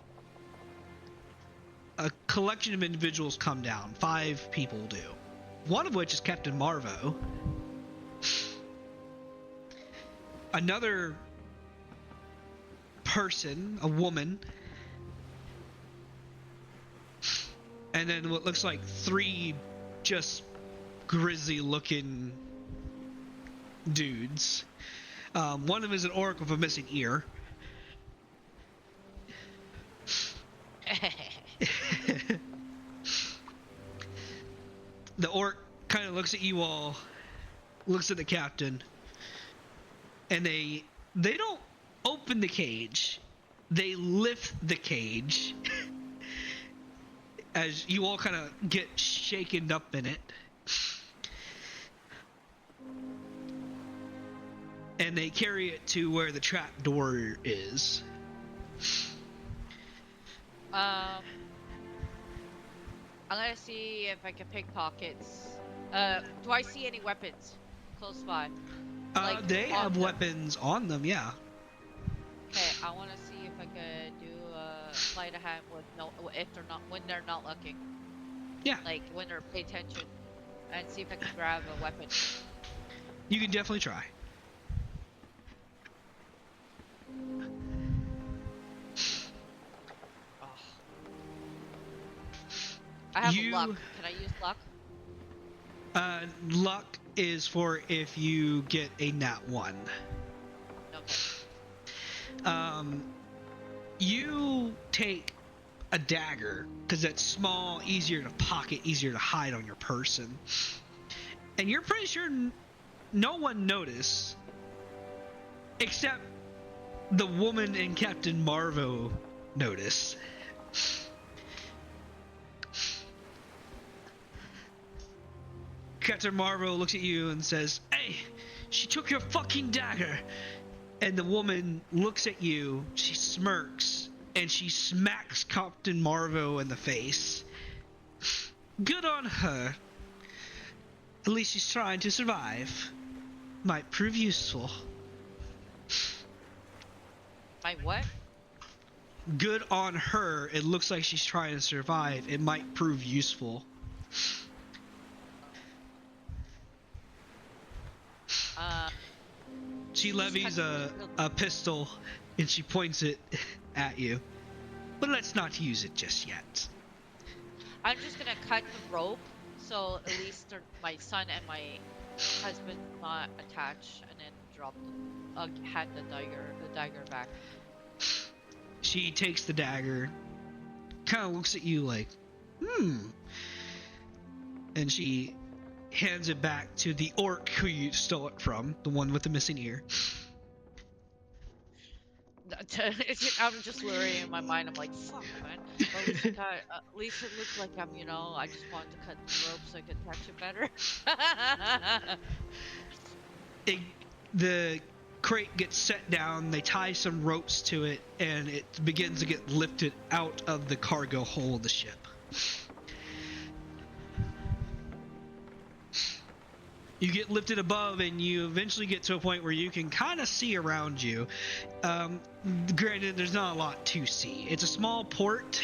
a collection of individuals come down. 5 people do. One of which is Captain Marvo. Another person, a woman, and then what looks like 3 just grisly looking dudes. One of them is an orc with a missing ear. The orc kind of looks at you all, looks at the captain, and they don't open the cage. They lift the cage as you all kind of get shaken up in it. And they carry it to where the trap door is. I'm gonna see if I can pick pockets. Do I see any weapons close by? Like, They have them. weapons on them, yeah. Okay, I want to see if I could do a sleight of hand with when they're not looking. Yeah. Like when they're paying attention, and see if I can grab a weapon. You can definitely try. Oh. I have luck. Can I use luck? Luck is for if you get a nat 1. Okay. You take a dagger because that's small, easier to pocket, easier to hide on your person, and you're pretty sure no one noticed except the woman and Captain Marvo notice. Captain Marvo looks at you and says, "Hey, she took your fucking dagger." And the woman looks at you, she smirks, and she smacks Captain Marvo in the face. Good on her. At least she's trying to survive. Might prove useful. My what? Good on her. It looks like she's trying to survive. It might prove useful. She levies a pistol and she points it at you. But let's not use it just yet. I'm just gonna cut the rope so at least my son and my husband not attach, and then drop hand the dagger back. She takes the dagger, kind of looks at you like, and she hands it back to the orc who you stole it from, the one with the missing ear. I'm just worrying in my mind. I'm like, fuck, man. At least it looks like I'm, I just wanted to cut the rope so I could attach it better. The crate gets set down, they tie some ropes to it, and it begins to get lifted out of the cargo hold of the ship. You get lifted above, and you eventually get to a point where you can kind of see around you. Granted, there's not a lot to see. It's a small port.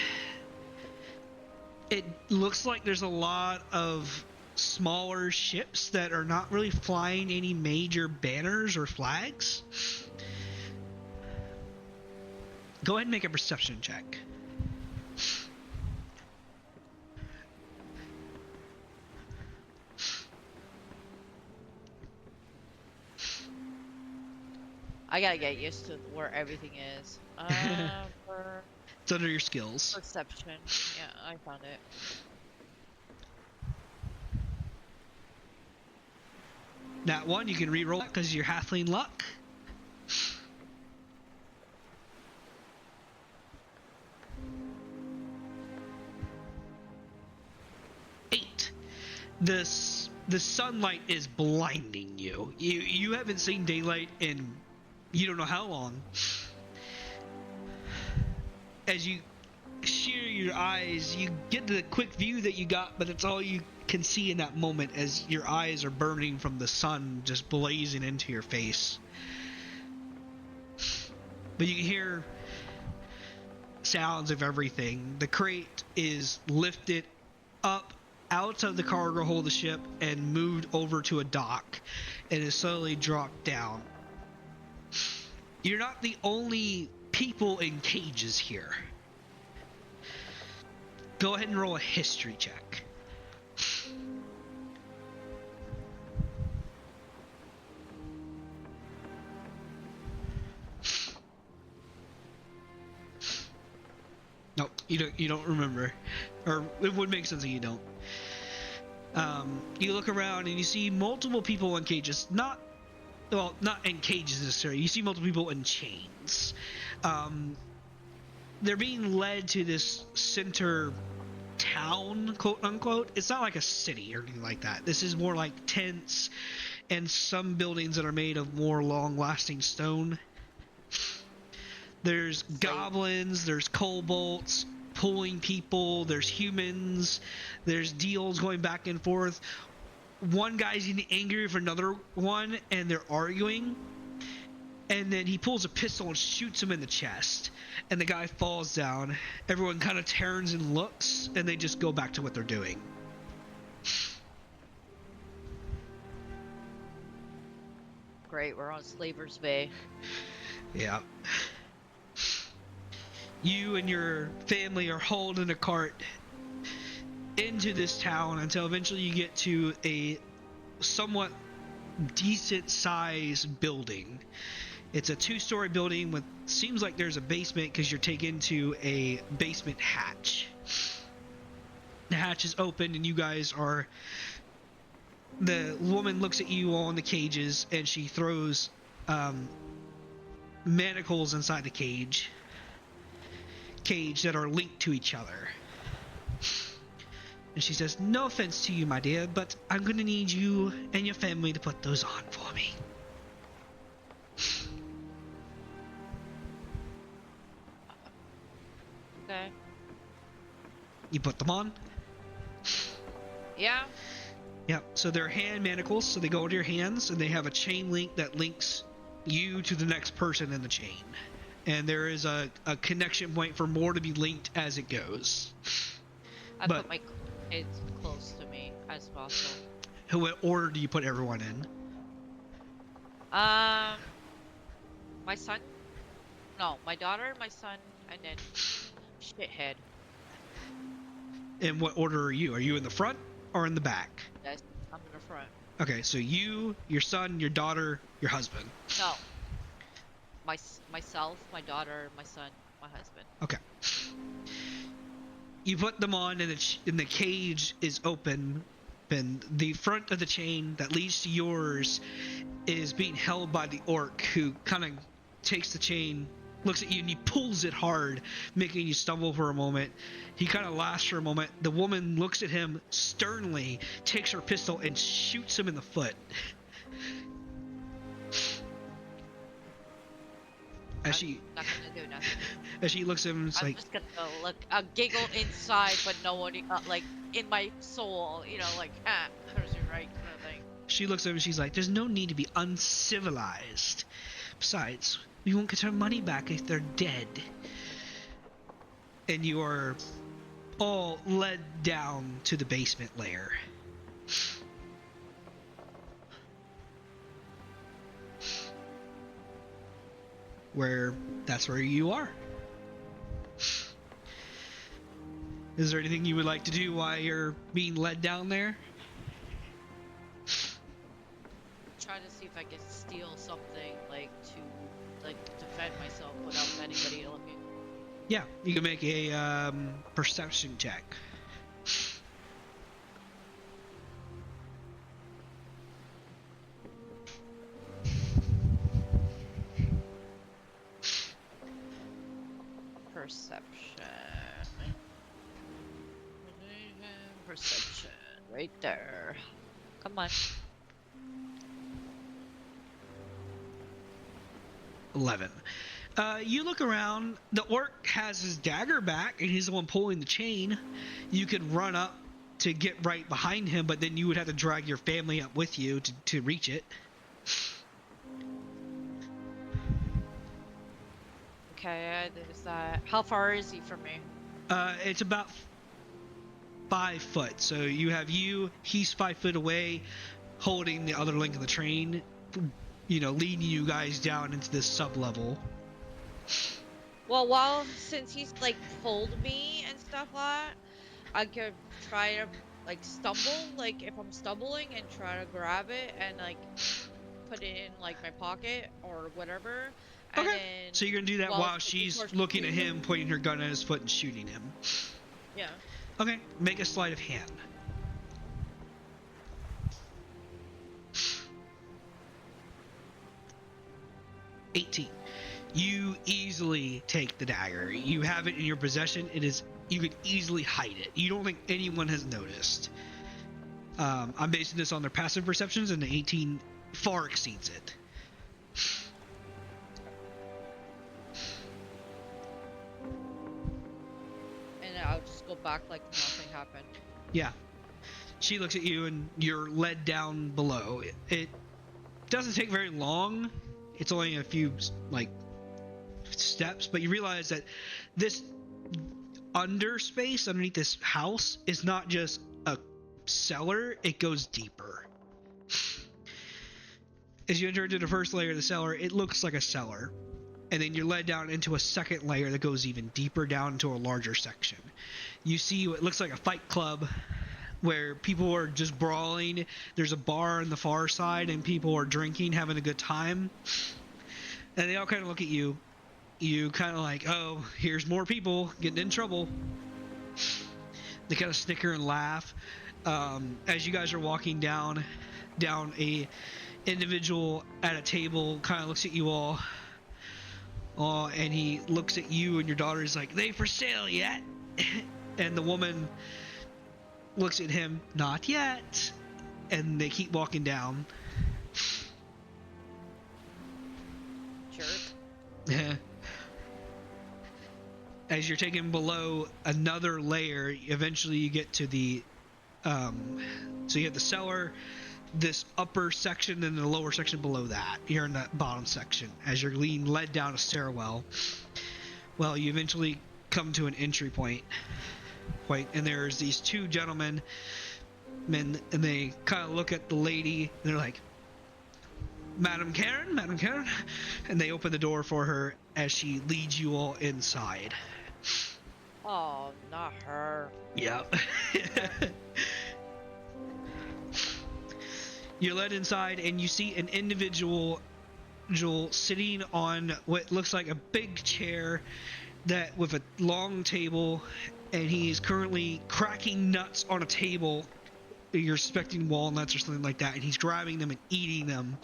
It looks like there's a lot of smaller ships that are not really flying any major banners or flags. Go ahead and make a perception check. I gotta get used to where everything is. It's under your skills. Perception. Yeah, I found it. That one, you can re-roll it because you're halfling luck. Eight. The sunlight is blinding you. You haven't seen daylight in you don't know how long. As you sheer your eyes, you get the quick view that you got, but it's all you can see in that moment as your eyes are burning from the sun just blazing into your face. But you can hear sounds of everything. The crate is lifted up out of the cargo hold of the ship and moved over to a dock and is slowly dropped down. You're not the only people in cages here. Go ahead and roll a history check. Nope, you don't remember, or it would make sense that you don't. You look around and you see multiple people in cages. Not in cages necessarily. You see multiple people in chains. They're being led to this center town, quote unquote. It's not like a city or anything like that. This is more like tents and some buildings that are made of more long-lasting stone. There's goblins, there's kobolds pulling people, there's humans, there's deals going back and forth. One guy's getting angry for another one, and they're arguing. And then he pulls a pistol and shoots him in the chest. And the guy falls down. Everyone kind of turns and looks, and they just go back to what they're doing. Great, we're on Slaver's Bay. Yeah. You and your family are hauled in a cart into this town until eventually you get to a somewhat decent sized building. It's a 2-story building with, seems like there's a basement because you're taken to a basement hatch. The hatch is open and you guys are, the woman looks at you all in the cages and she throws manacles inside the cage that are linked to each other. And she says, "No offense to you, my dear, but I'm going to need you and your family to put those on for me." Okay. You put them on? Yeah. Yep. So they're hand manacles, so they go into your hands, and they have a chain link that links you to the next person in the chain. And there is a connection point for more to be linked as it goes. I put my kids close to me as possible. What order do you put everyone in? My son? No, my daughter, my son, and then shithead. In what order are you? Are you in the front or in the back? Yes, I'm in the front. Okay, so you, your son, your daughter, your husband. No. Myself, my daughter, my son, my husband. Okay. You put them on, and the cage is open, and the front of the chain that leads to yours is being held by the orc, who kind of takes the chain, looks at you, and he pulls it hard, making you stumble for a moment. He kind of laughs for a moment. The woman looks at him sternly, takes her pistol, and shoots him in the foot. As she, not gonna do nothing. as she looks at him, it's I'm like, just gonna look, giggle inside, but no one, like in my soul, like, there's your right kind of thing. she looks at him and she's like, "There's no need to be uncivilized. Besides, we won't get our money back if they're dead." And you are all led down to the basement lair. That's where you are. Is there anything you would like to do while you're being led down there? Try to see if I can steal something, to defend myself without anybody looking. Yeah, you can make a perception check. Perception. Right there. Come on. 11. You look around. The orc has his dagger back, and he's the one pulling the chain. You could run up to get right behind him, but then you would have to drag your family up with you to reach it. Okay, there's that. How far is he from me? It's about 5 foot. So you have he's 5 foot away, holding the other link of the train, leading you guys down into this sub-level. Well, since he's like pulled me and stuff like that, I could try to like stumble, like if I'm stumbling and try to grab it and like put it in like my pocket or whatever. And Okay. then, So you're gonna do that while she's looking at him, pointing her gun at his foot and shooting him. Yeah. Okay. Make a sleight of hand. 18. You easily take the dagger. You have it in your possession. You could easily hide it. You don't think anyone has noticed. I'm basing this on their passive perceptions, and the 18 far exceeds it. And I'll just go back like nothing happened. Yeah. She looks at you, and you're led down below. It doesn't take very long. It's only a few, steps, but you realize that this space underneath this house is not just a cellar, it goes deeper. As you enter into the first layer of the cellar, it looks like a cellar, and then you're led down into a second layer that goes even deeper down into a larger section. You see what looks like a fight club where people are just brawling. There's a bar on the far side and people are drinking, having a good time, and they all kind of look at you. You kind of like, oh, here's more people getting in trouble. They kind of snicker and laugh. As you guys are walking down a individual at a table kind of looks at you all. And he looks at you and your daughter. Is like, they for sale yet? And the woman looks at him, not yet. And they keep walking down. Sure. As you're taken below another layer, eventually you get to the so you have the cellar, this upper section, and the lower section below that. You're in that bottom section. As you're being led down a stairwell, well, you eventually come to an entry point, and there's these two gentlemen, and they kind of look at the lady, and they're like, Madam Karen, and they open the door for her as she leads you all inside. Oh, not her. Yep. You're led inside, and you see an individual sitting on what looks like a big chair that with a long table, and he is currently cracking nuts on a table. You're expecting walnuts or something like that, and he's grabbing them and eating them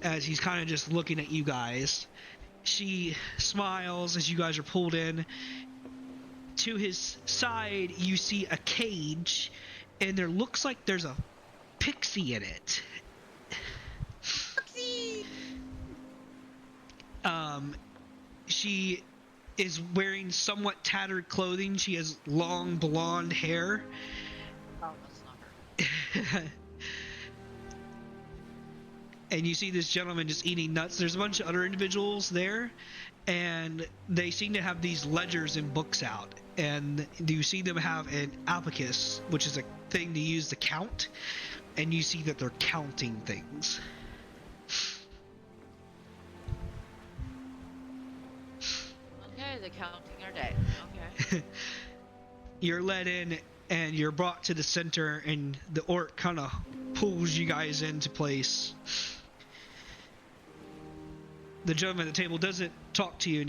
as he's kind of just looking at you guys. She smiles as you guys are pulled in. To his side, you see a cage, and there looks like there's a pixie in it. Pixie! She is wearing somewhat tattered clothing. She has long blonde hair. Oh, that's not her. And you see this gentleman just eating nuts. There's a bunch of other individuals there, and they seem to have these ledgers and books out. And you see them have an abacus, which is a thing to use to count, and you see that they're counting things. Okay, the counting our day. Okay. You're led in, and you're brought to the center, and the orc kind of pulls you guys into place. The gentleman at the table doesn't talk to you.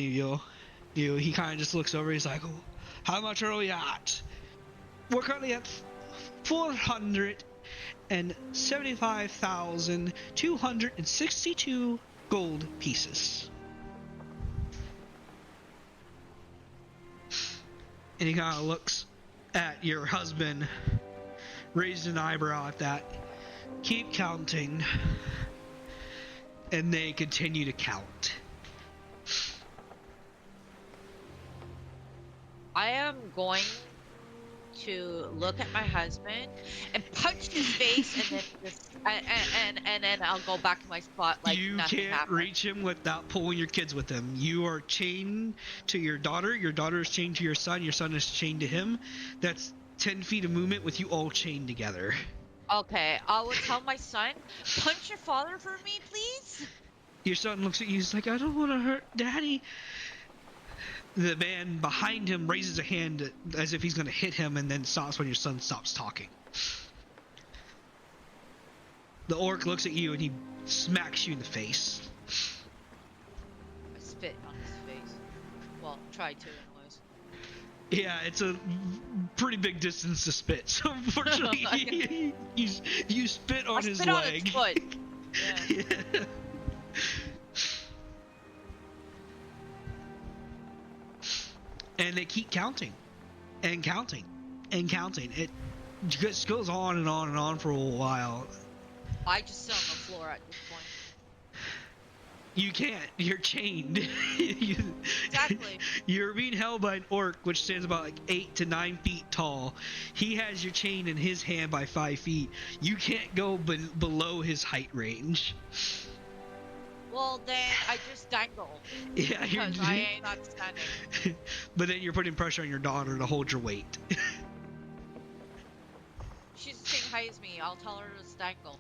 He kind of just looks over. He's like, oh, how much are we at? We're currently at 475,262 gold pieces. And he kind of looks at your husband, raised an eyebrow at that. Keep counting. And they continue to count. I am going to look at my husband and punch his face, and then just and then I'll go back to my spot like You nothing can't happened. reach him without pulling your kids with him. You are chained to your daughter is chained to your son is chained to him. That's 10 feet of movement with you all chained together. Okay, I will tell my son, punch your father for me, please. Your son looks at you, he's like, I don't want to hurt Daddy. The man behind him raises a hand as if he's going to hit him, and then stops when your son stops talking. The orc looks at you and he smacks you in the face. I spit on his face. Well, tried to anyways. Yeah, it's a pretty big distance to spit, so unfortunately you spit on his leg. On his foot. Yeah. Yeah. And they keep counting and counting and counting. It just goes on and on and on for a while. I just sit on the floor at this point. You can't. You're chained. Exactly. You're being held by an orc, which stands about like 8 to 9 feet tall. He has your chain in his hand by 5 feet. You can't go below his height range. Well, then I just dangle. Yeah, because I ain't not standing. But then you're putting pressure on your daughter to hold your weight. She's the same height as me. I'll tell her to dangle.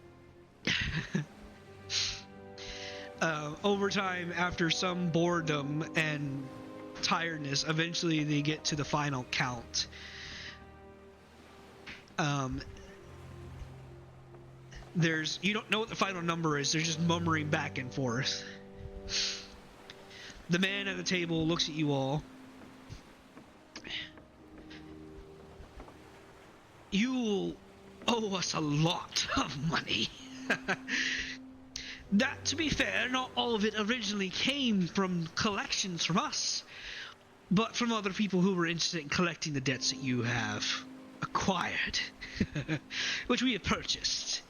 Over time, after some boredom and tiredness, eventually they get to the final count. You don't know what the final number is. They're just murmuring back and forth. The man at the table looks at you all. You owe us a lot of money. That, to be fair, not all of it originally came from collections from us, but from other people who were interested in collecting the debts that you have acquired, which we have purchased.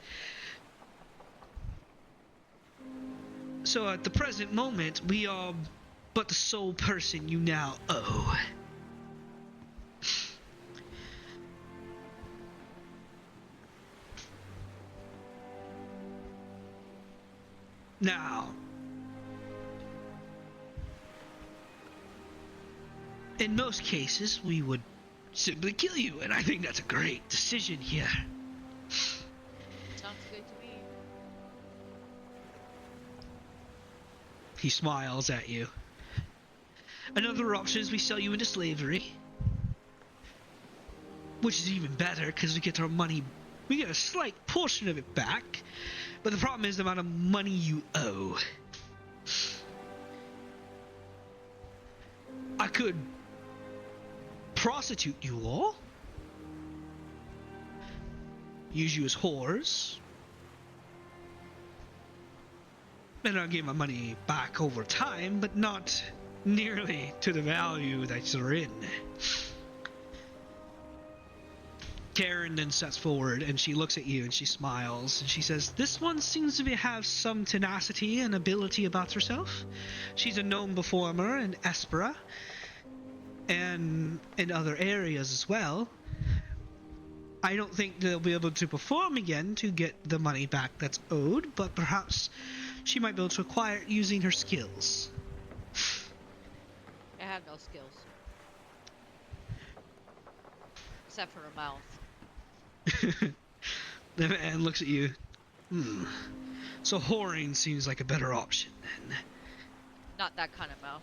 So at the present moment, we are but the sole person you now owe. Now, in most cases, we would simply kill you, and I think that's a great decision here. Sounds good to me. He smiles at you. Another option is we sell you into slavery, which is even better because we get our money. We get a slight portion of it back, but the problem is the amount of money you owe. I could prostitute you all, use you as whores, and I'll get my money back over time, but not nearly to the value that you're in. Karen then steps forward and she looks at you and she smiles and she says, this one seems to have some tenacity and ability about herself. She's a known performer in Espera and in other areas as well. I don't think they'll be able to perform again to get the money back that's owed, but perhaps she might be able to acquire it using her skills. I have no skills. Except for a mouth. The man looks at you. So whoring seems like a better option then. Not that kind of mouth.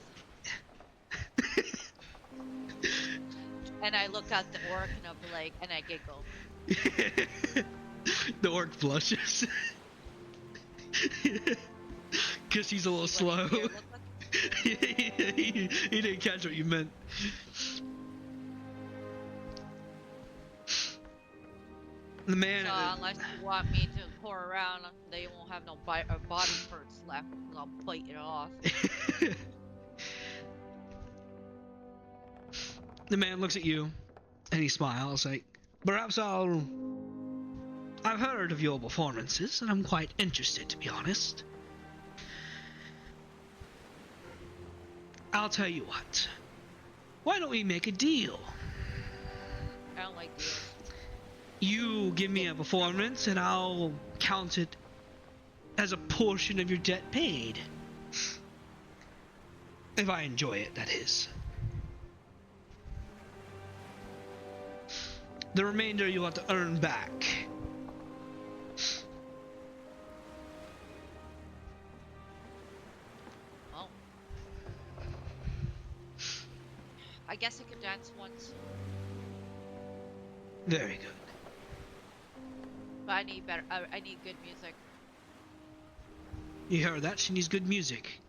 And I look at the orc and I'll be like, and I giggle. The orc blushes. Because he's a little slow. He didn't catch what you meant. The man. So unless you want me to pour around, they won't have no body parts left. I'll bite it off. The man looks at you, and he smiles like, perhaps I've heard of your performances, and I'm quite interested, to be honest. I'll tell you what. Why don't we make a deal? I don't like deals. You give me a performance and I'll count it as a portion of your debt paid. If I enjoy it, that is. The remainder you'll have to earn back. Well, I guess I could dance once. Very good. But I need better. I need good music. You heard that? She needs good music.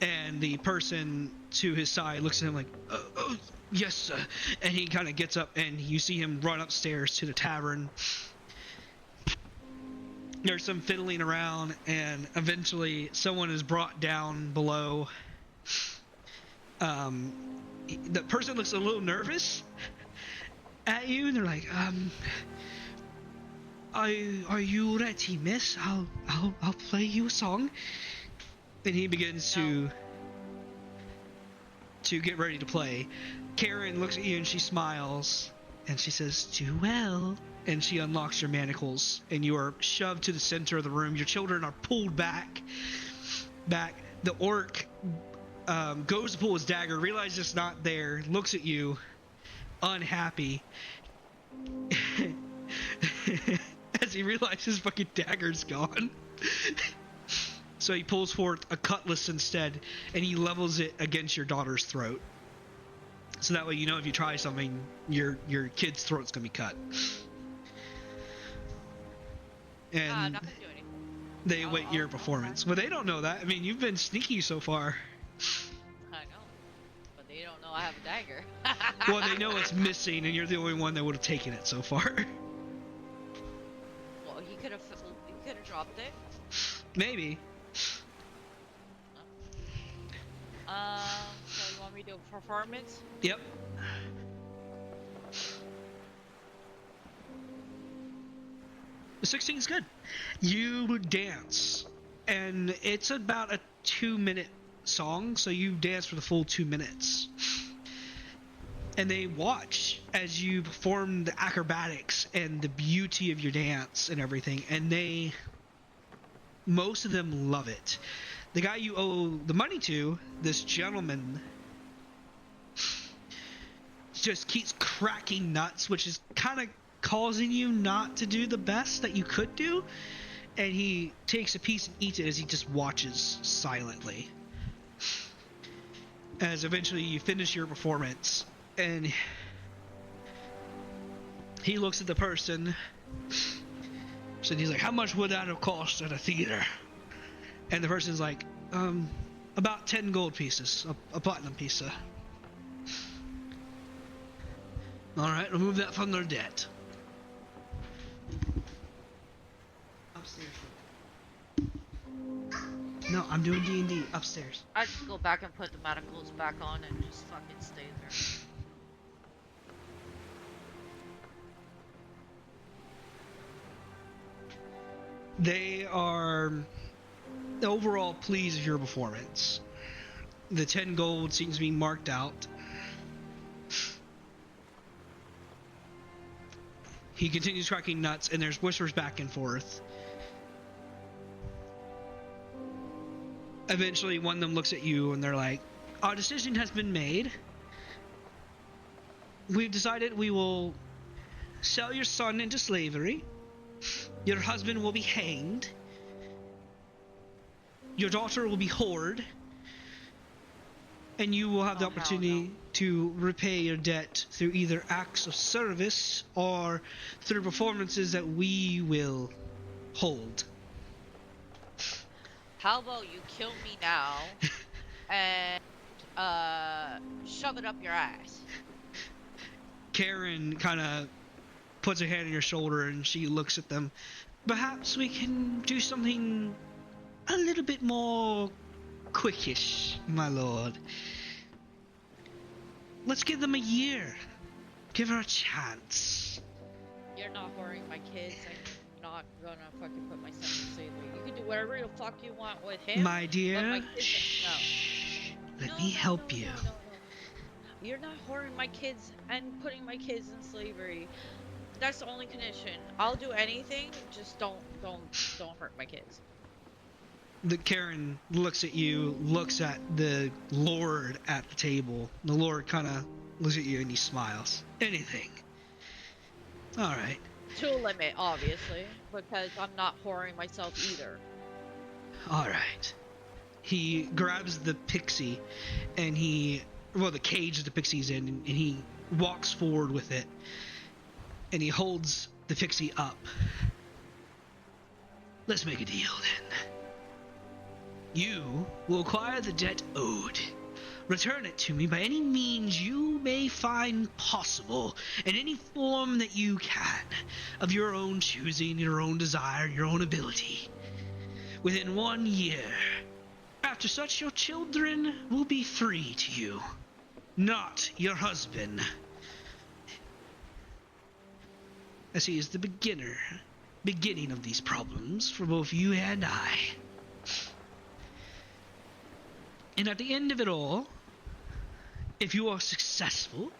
And the person to his side looks at him like, oh, yes, sir. And he kind of gets up and you see him run upstairs to the tavern. There's some fiddling around and eventually someone is brought down below. The person looks a little nervous at you and they're like, are you ready, miss? I'll play you a song. And he begins to get ready to play. Karen looks at you and she smiles and she says, "Too well." And she unlocks your manacles and you are shoved to the center of the room. Your children are pulled back. The orc goes to pull his dagger, realizes it's not there, looks at you, unhappy. As he realizes his fucking dagger's gone. So he pulls forth a cutlass instead, and he levels it against your daughter's throat. So that way you know if you try something, your kid's throat's gonna be cut. And Not gonna do anything. they await your performance. Well, they don't know that. I mean, you've been sneaky so far. I know. But they don't know I have a dagger. Well, they know it's missing, and you're the only one that would have taken it so far. Well, he could have dropped it. Maybe. So you want me to do a performance? Yep. The 16 is good. You dance, and it's about a 2-minute song, so you dance for the full 2 minutes. And they watch as you perform the acrobatics and the beauty of your dance and everything, and most of them love it. The guy you owe the money to, this gentleman, just keeps cracking nuts, which is kind of causing you not to do the best that you could do. And he takes a piece and eats it as he just watches silently. As eventually you finish your performance, and he looks at the person, and he's like, "How much would that have cost at a theater?" And the person's like, about 10 gold pieces, a platinum piece. Alright, remove that from their debt. Upstairs. No, I'm doing D&D upstairs. I just go back and put the manacles back on and just fucking stay there. They are overall pleased with your performance. The 10 gold seems to be marked out. He continues cracking nuts, and there's whispers back and forth. Eventually, one of them looks at you, and they're like, "Our decision has been made. We've decided we will sell your son into slavery. Your husband will be hanged. Your daughter will be whored. And you will have the opportunity to repay your debt through either acts of service or through performances that we will hold." How about you kill me now and shove it up your ass? Karen kind of puts her hand on your shoulder and she looks at them. "Perhaps we can do something a little bit more quickish, my lord. Let's give them a year. Give her a chance." You're not whoring my kids. I'm not gonna fucking put my son in slavery. You can do whatever the fuck you want with him. My dear, but my kids, no. Let No, me no, help no, you. no, no, no. You're not whoring my kids and putting my kids in slavery. That's the only condition. I'll do anything, just don't hurt my kids. The Karen looks at you, looks at the Lord at the table. The Lord kind of looks at you and he smiles. Anything. All right. To a limit, obviously, because I'm not whoring myself either. All right. He grabs the pixie and the cage that the pixie's in, and he walks forward with it. And he holds the pixie up. Let's make a deal then. You will acquire the debt owed. Return it to me by any means you may find possible, in any form that you can, of your own choosing, your own desire, your own ability. Within 1 year. After such, your children will be free to you, not your husband. As he is the beginning of these problems for both you and I. And at the end of it all, if you are successful,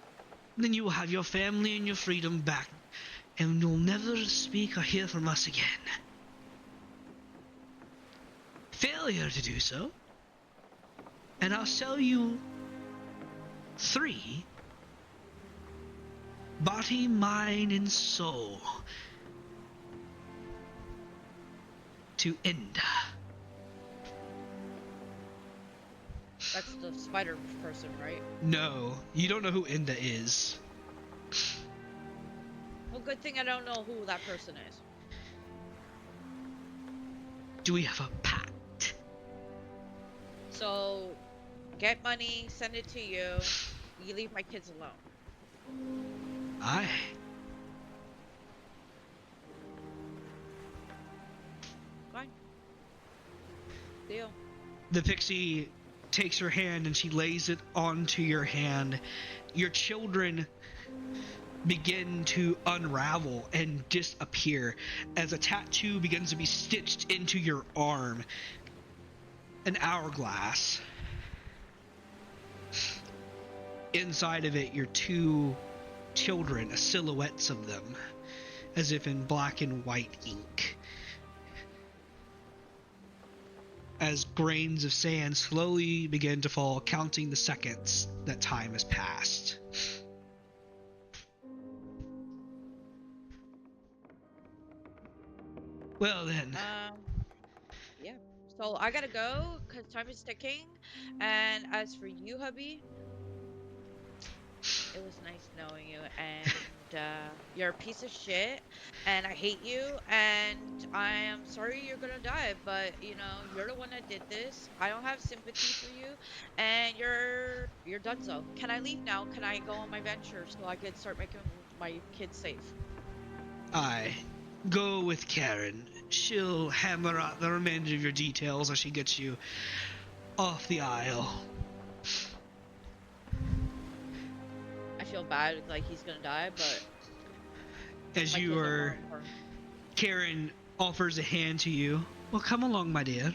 then you will have your family and your freedom back, and you'll never speak or hear from us again. Failure to do so, and I'll sell you 3 body, mind, and soul to Enda. That's the spider person, right? No, you don't know who Enda is. Well, good thing I don't know who that person is. Do we have a pact? So, get money, send it to you. You leave my kids alone. Aye. Fine. Deal. The pixie takes her hand and she lays it onto your hand. Your children begin to unravel and disappear as a tattoo begins to be stitched into your arm. An hourglass. Inside of it, your 2 children, silhouettes of them, as if in black and white ink. As grains of sand slowly begin to fall, counting the seconds that time has passed. Well then. Yeah. So I gotta go, because time is ticking. And as for you, hubby, it was nice knowing you, and you're a piece of shit, and I hate you, and I am sorry you're gonna die, but you know, you're the one that did this. I don't have sympathy for you, and you're done. So can I leave now? Can I go on my venture so I can start making my kids safe? Aye. Go with Karen. She'll hammer out the remainder of your details as she gets you off the aisle. I feel bad, like he's gonna die, but As my you kids are more are, important. Karen offers a hand to you. Well, come along, my dear.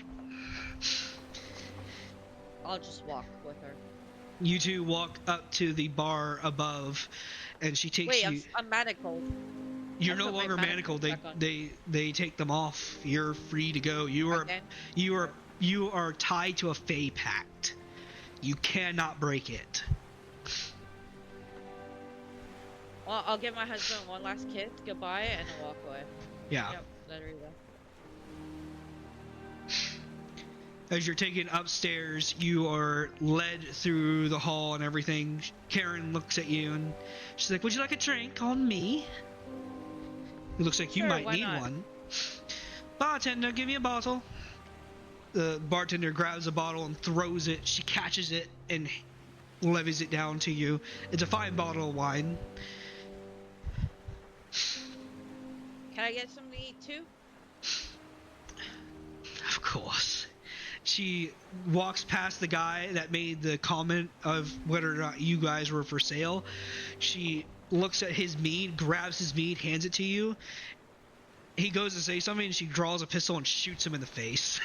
I'll just walk with her. You 2 walk up to the bar above, and she takes Wait, you. I'm manacled. You're I no put my longer manacled. manacles back on. They take them off. You're free to go. Again? You are tied to a Fey pact. You cannot break it. Well, I'll give my husband one last kiss, goodbye, and then walk away. Yeah. Yep, there you go. As you're taken upstairs, you are led through the hall and everything. Karen looks at you and she's like, "Would you like a drink on me?" It looks like you Sure, might why need not? one. Bartender, give me a bottle. The bartender grabs a bottle and throws it. She catches it and levies it down to you. It's a fine bottle of wine. Can I get something to eat too? Of course. She walks past the guy that made the comment of whether or not you guys were for sale. She looks at his mead, grabs his mead, hands it to you. He goes to say something and she draws a pistol and shoots him in the face.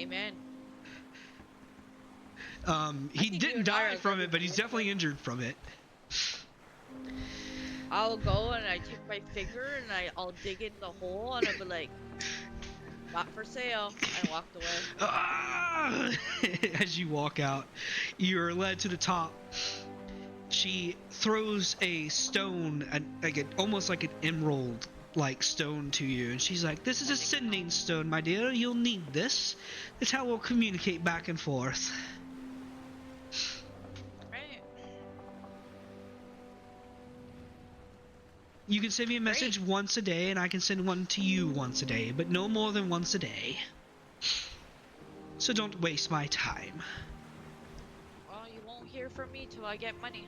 Amen. He didn't die from it, but he's definitely injured from it. I'll go and I take my finger and I'll dig in the hole and I'll be like, not for sale, and walked away. Ah! As you walk out, you're led to the top. She throws a stone, almost like an emerald-like stone to you, and she's like, "This is a sending stone, my dear. You'll need this. It's how we'll communicate back and forth." Right. You can send me a message once a day, and I can send one to you once a day, but no more than once a day. So don't waste my time. Well, you won't hear from me till I get money.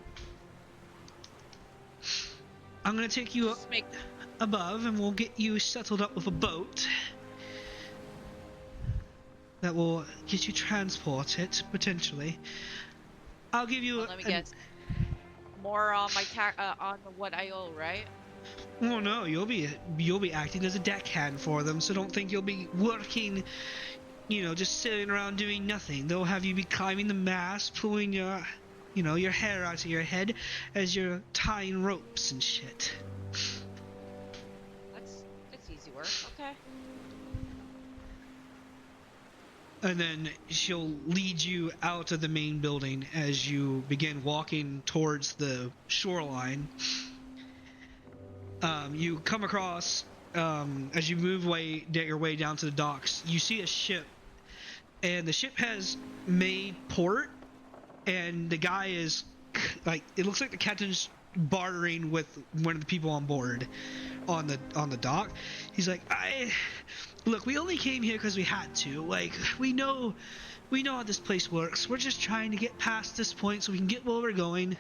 I'm gonna take you above, and we'll get you settled up with a boat that will get you transported, potentially. I'll give you let me guess. More on my on what I owe, right? Oh no, you'll be acting as a deckhand for them, so don't think you'll be working, just sitting around doing nothing. They'll have you be climbing the mast, pulling your hair out of your head as you're tying ropes and shit. That's easy work. Okay. And then she'll lead you out of the main building as you begin walking towards the shoreline. You come across, as you move your way down to the docks, you see a ship, and the ship has made port, and the guy is, it looks like the captain's bartering with one of the people on board on the dock. He's like, look, we only came here because we had to. We know how this place works. We're just trying to get past this point so we can get where we're going.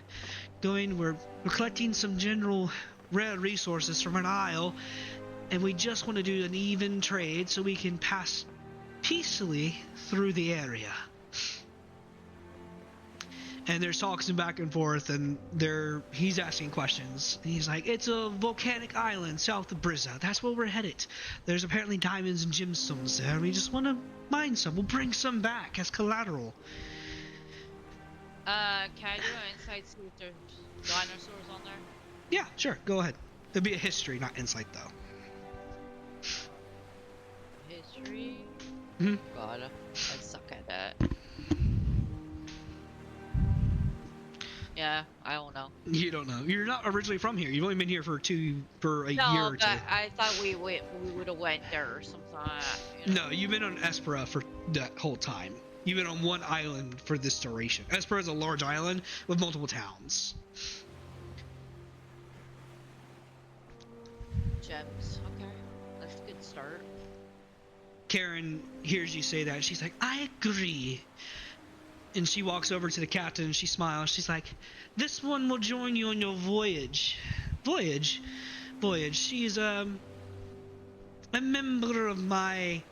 We're collecting some general rare resources from an isle, and we just want to do an even trade so we can pass peacefully through the area. And there's talks back and forth, and he's asking questions. And he's like, it's a volcanic island south of Brizza. That's where we're headed. There's apparently diamonds and gemstones there. We just want to mine some. We'll bring some back as collateral. Can I do an insight see if there's dinosaurs on there? Yeah, sure. Go ahead. It'll be a history, not insight, though. History? Mm-hmm. God, I suck at that. Yeah, I don't know. You don't know. You're not originally from here. You've only been here for a year or two. No, but I thought we would have went there or something. No, you've been on Espera for that whole time. You've been on one island for this duration. Espera is a large island with multiple towns. Gems. Okay, that's a good start. Karen hears you say that. She's like, I agree. And she walks over to the captain and she smiles. She's like, this one will join you on your voyage. Voyage? She's a member of my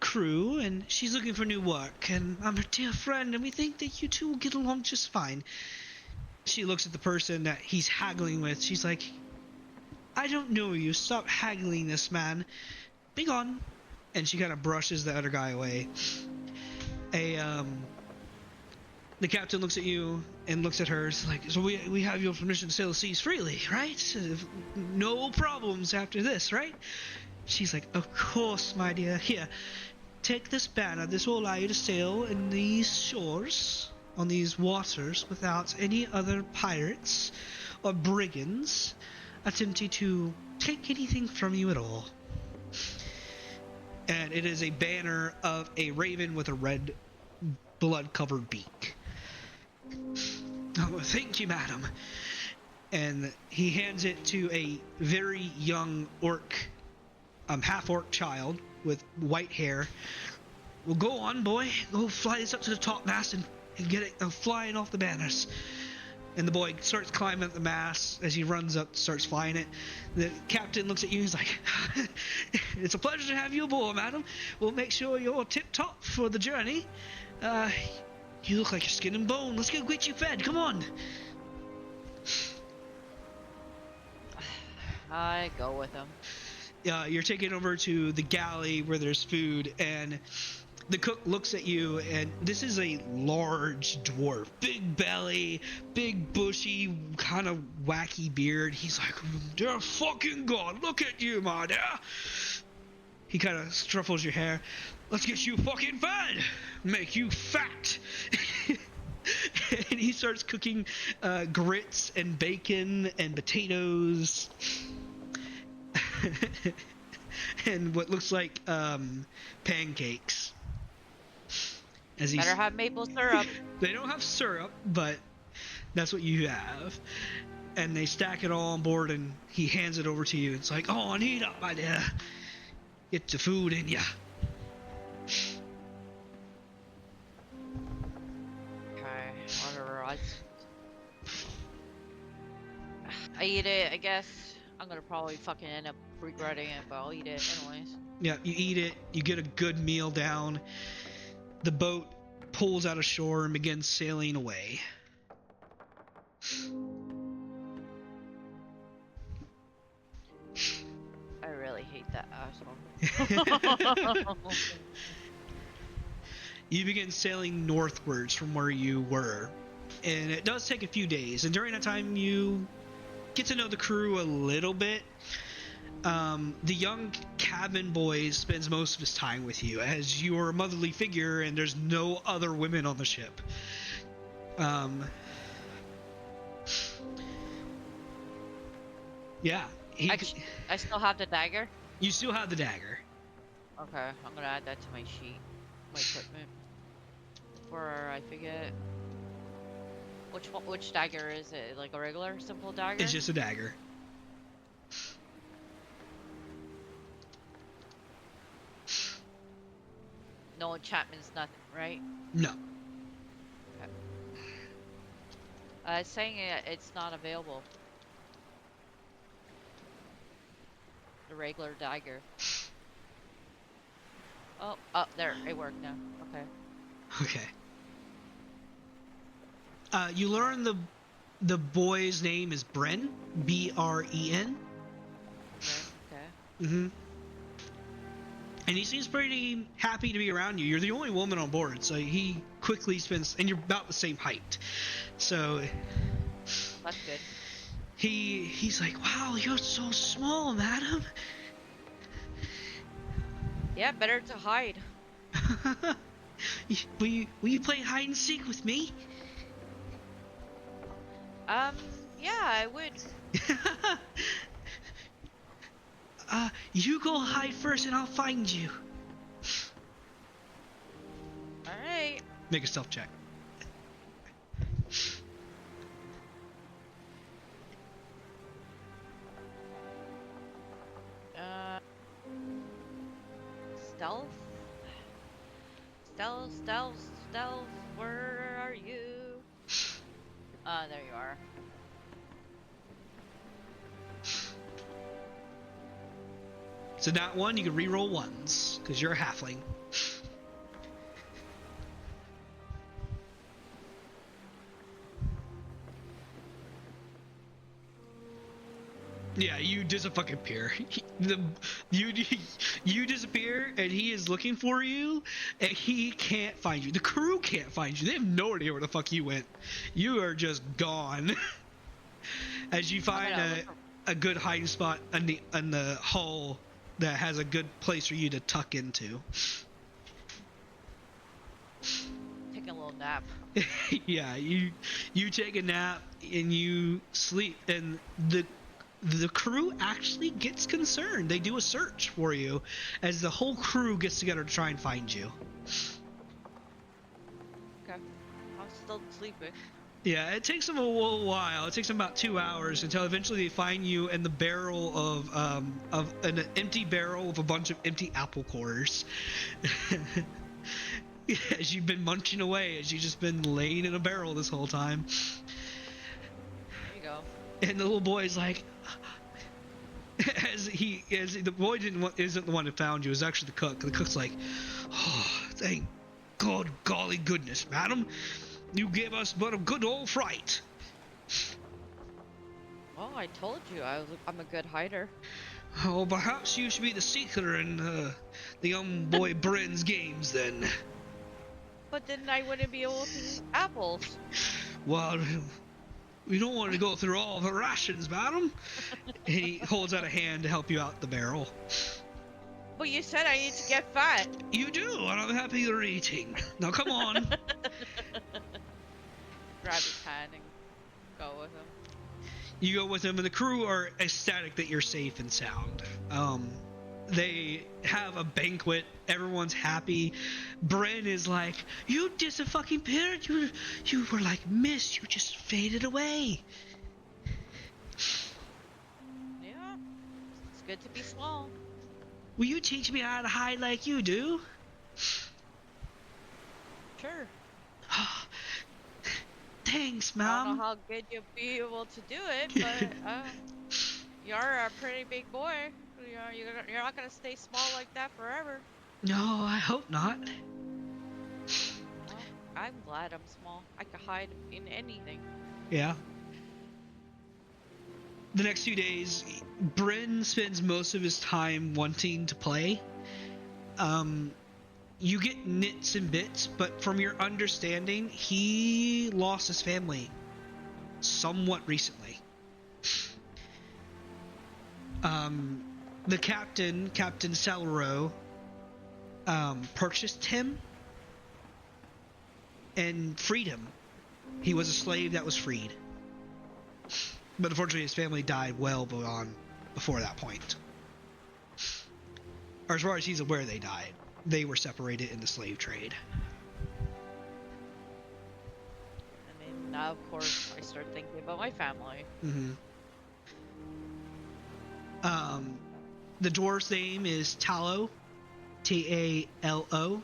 crew, and she's looking for new work. And I'm her dear friend, and we think that you two will get along just fine. She looks at the person that he's haggling with. She's like, I don't know you. Stop haggling this man. Be gone. And she kind of brushes the other guy away. The captain looks at you and looks at her. It's like, so we have your permission to sail the seas freely, right? No problems after this, right? She's like, of course, my dear. Here, take this banner. This will allow you to sail in these shores, on these waters, without any other pirates or brigands attempting to take anything from you at all. And it is a banner of a raven with a red blood-covered beak. Oh, thank you, madam. And he hands it to a very young half-orc child with white hair. Well, go on, boy. Go fly this up to the topmast and get it flying off the banners. And the boy starts climbing up the mast. As he runs up, starts flying it. The captain looks at you and he's like, it's a pleasure to have you aboard, madam. We'll make sure you're tip-top for the journey. You look like you're skin and bone. Let's go get you fed. Come on. I go with him. You're taken over to the galley where there's food, and The cook looks at you, and this is a large dwarf. Big belly, big bushy, kind of wacky beard. He's like, dear fucking God, look at you, my dear. He kind of struffles your hair. Let's get you fucking fed. Make you fat. And he starts cooking grits and bacon and potatoes. And what looks like pancakes. As Better have maple syrup. They don't have syrup, but that's what you have. And they stack it all on board, and he hands it over to you. It's like, oh, eat up, my dear. Get the food in ya. Okay, whatever. I eat it, I guess. I'm gonna probably fucking end up regretting it, but I'll eat it anyways. Yeah, you eat it. You get a good meal down. The boat pulls out of shore and begins sailing away. I really hate that asshole. You begin sailing northwards from where you were, and it does take a few days. And during that time, you get to know the crew a little bit. The young cabin boy spends most of his time with you, as you're a motherly figure, and there's no other women on the ship. Yeah. I still have the dagger. You still have the dagger. Okay, I'm gonna add that to my sheet, my equipment. Before I forget, which dagger is it? Like a regular simple dagger? It's just a dagger. No enchantments, nothing, right? No. Okay. It's saying it's not available. The regular dagger. Oh, there, it worked now. Okay. Okay. You learn the boy's name is Bren, B-R-E-N. Okay. Mm-hmm. And he seems pretty happy to be around you. You're the only woman on board, so he quickly spends, and you're about the same height. So that's good. He's like, wow, you're so small, madam. Yeah, better to hide. Will you play hide and seek with me? Yeah, I would. You go hide first and I'll find you. Alright. Make a stealth check. Stealth, where are you? There you are. So that one, you can re-roll ones, because you're a halfling. Yeah, you disappear. You disappear, and he is looking for you, and he can't find you. The crew can't find you. They have no idea where the fuck you went. You are just gone. As you find a good hiding spot in the hull that has a good place for you to tuck into. Take a little nap. Yeah, you take a nap and you sleep, and the crew actually gets concerned. They do a search for you as the whole crew gets together to try and find you. Okay. I'm still sleeping. Yeah, it takes them a little while. It takes them about 2 hours until eventually they find you in the barrel of an empty barrel with a bunch of empty apple cores. As you've been munching away, as you've just been laying in a barrel this whole time. There you go. And the little boy's like, as the boy isn't the one who found you, it's actually the cook. The cook's like, oh, thank God, golly goodness, madam, you gave us but a good old fright. Well, I told you I'm a good hider. Oh, perhaps you should be the seeker in the young boy Bryn's games then. But then I wouldn't be able to eat apples. Well, we don't want to go through all the rations, madam. And he holds out a hand to help you out the barrel. But you said I need to get fat. You do, and I'm happy you're eating. Now come on. Grab his hand and go with him. You go with him, and the crew are ecstatic that you're safe and sound. They have a banquet. Everyone's happy. Bryn is like, "You disappeared. You were like mist. You just faded away." Yeah, it's good to be small. Will you teach me how to hide like you do? Sure. Thanks, I don't Mom. know how good you'll be able to do it, but you're a pretty big boy. You're not gonna stay small like that forever. No, I hope not. Well, I'm glad I'm small. I can hide in anything. Yeah. The next few days, Bryn spends most of his time wanting to play. You get nits and bits, but from your understanding, he lost his family somewhat recently. The Captain Salero, purchased him and freed him. He was a slave that was freed. But unfortunately, his family died well before that point. Or as far as he's aware, they died. They were separated in the slave trade. And then now, of course, I start thinking about my family. Mm-hmm. The dwarf's name is Talo, Talo,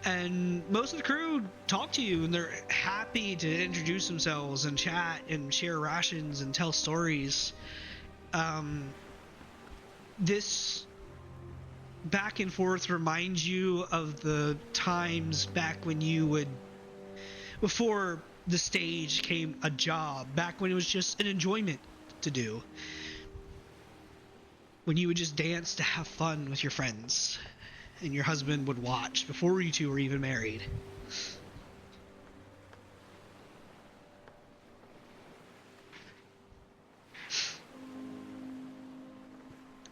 and most of the crew talk to you, and they're happy to introduce themselves and chat and share rations and tell stories. This back and forth reminds you of the times back when you would, before the stage came a job, back when it was just an enjoyment to do. When you would just dance to have fun with your friends, and your husband would watch before you two were even married.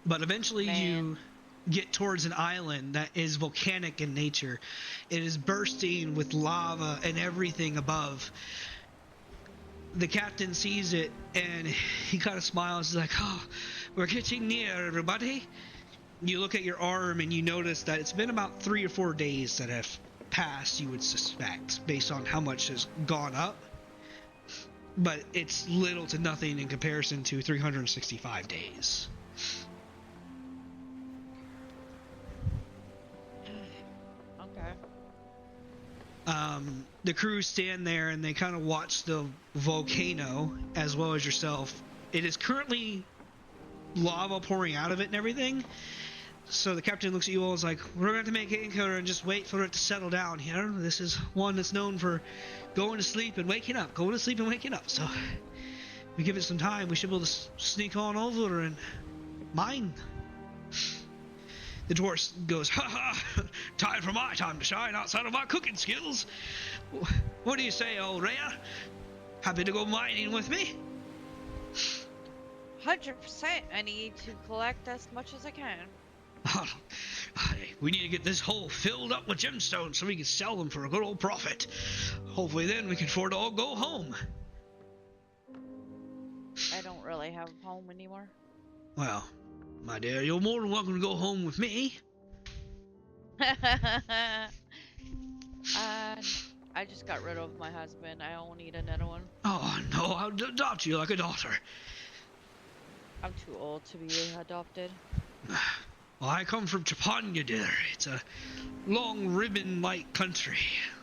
But eventually you get towards an island that is volcanic in nature. It is bursting with lava and everything above. The captain sees it and he kind of smiles. He's like, "Oh, we're getting near, everybody." You look at your arm and you notice that it's been about 3 or 4 days that have passed, you would suspect, based on how much has gone up. But it's little to nothing in comparison to 365 days. Okay. The crew stand there and they kind of watch the volcano as well as yourself. It is currently lava pouring out of it and everything. So the captain looks at you all and is like, "We're going to make anchor and just wait for it to settle down here. This is one that's known for going to sleep and waking up, going to sleep and waking up. So we give it some time, we should be able to sneak on over and mine." The dwarf goes, "Ha ha, time for my time to shine outside of my cooking skills. What do you say, old Rhea? Happy to go mining with me?" 100%. I need to collect as much as I can. We need to get this hole filled up with gemstones so we can sell them for a good old profit. Hopefully then we can afford to all go home. I don't really have a home anymore. Well, my dear, you're more than welcome to go home with me. I just got rid of my husband. I don't need another one. Oh, no, I'll adopt you like a daughter. I'm too old to be adopted. Well, I come from Chapanya, dear. It's a long ribbon-like country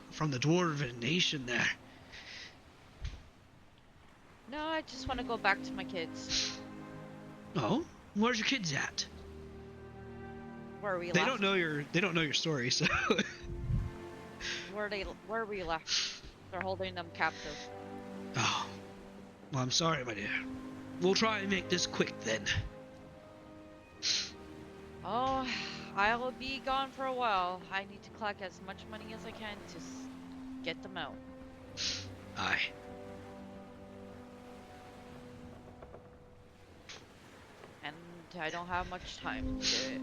from the dwarven nation there. No, I just want to go back to my kids. Oh, where's your kids at? Where we They left. don't know your story, so. Where we left. They're holding them captive. Oh, well, I'm sorry, my dear. We'll try and make this quick then. Oh, I'll be gone for a while. I need to collect as much money as I can to get them out. Aye. And I don't have much time to do it.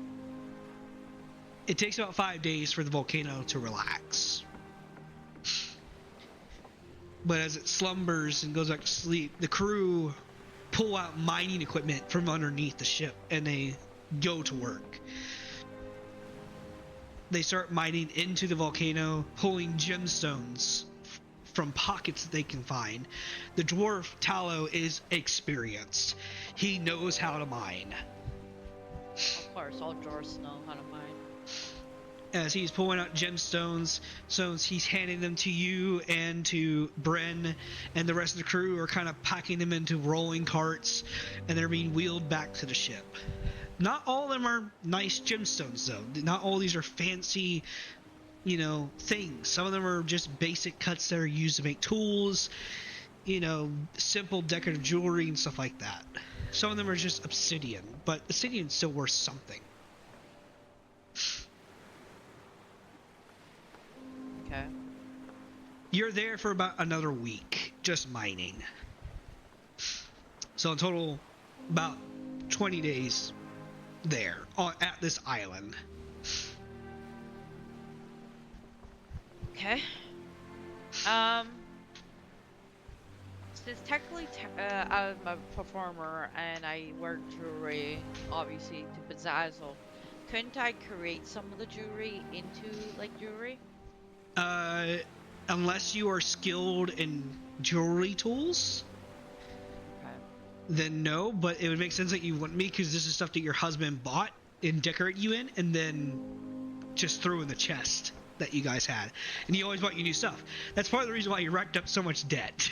It takes about 5 days for the volcano to relax. But as it slumbers and goes back to sleep, the crew pull out mining equipment from underneath the ship and they go to work. They start mining into the volcano, pulling gemstones from pockets that they can find. The dwarf Tallow is experienced. He knows how to mine. Of course, all dwarves know how to mine. As he's pulling out gemstones, he's handing them to you and to Bren, and the rest of the crew are kind of packing them into rolling carts, and they're being wheeled back to the ship. Not all of them are nice gemstones, though. Not all these are fancy, things. Some of them are just basic cuts that are used to make tools, simple decorative jewelry and stuff like that. Some of them are just obsidian, but obsidian's still worth something. Okay. You're there for about another week, just mining. So in total, about 20 days there at this island. Okay. Since technically I'm a performer and I wear jewelry, obviously to bedazzle, couldn't I create some of the jewelry into like jewelry? Unless you are skilled in jewelry tools, Okay. then no, but it would make sense that you wouldn't be, because this is stuff that your husband bought and decorated you in and then just threw in the chest that you guys had. And he always bought you new stuff. That's part of the reason why you racked up so much debt.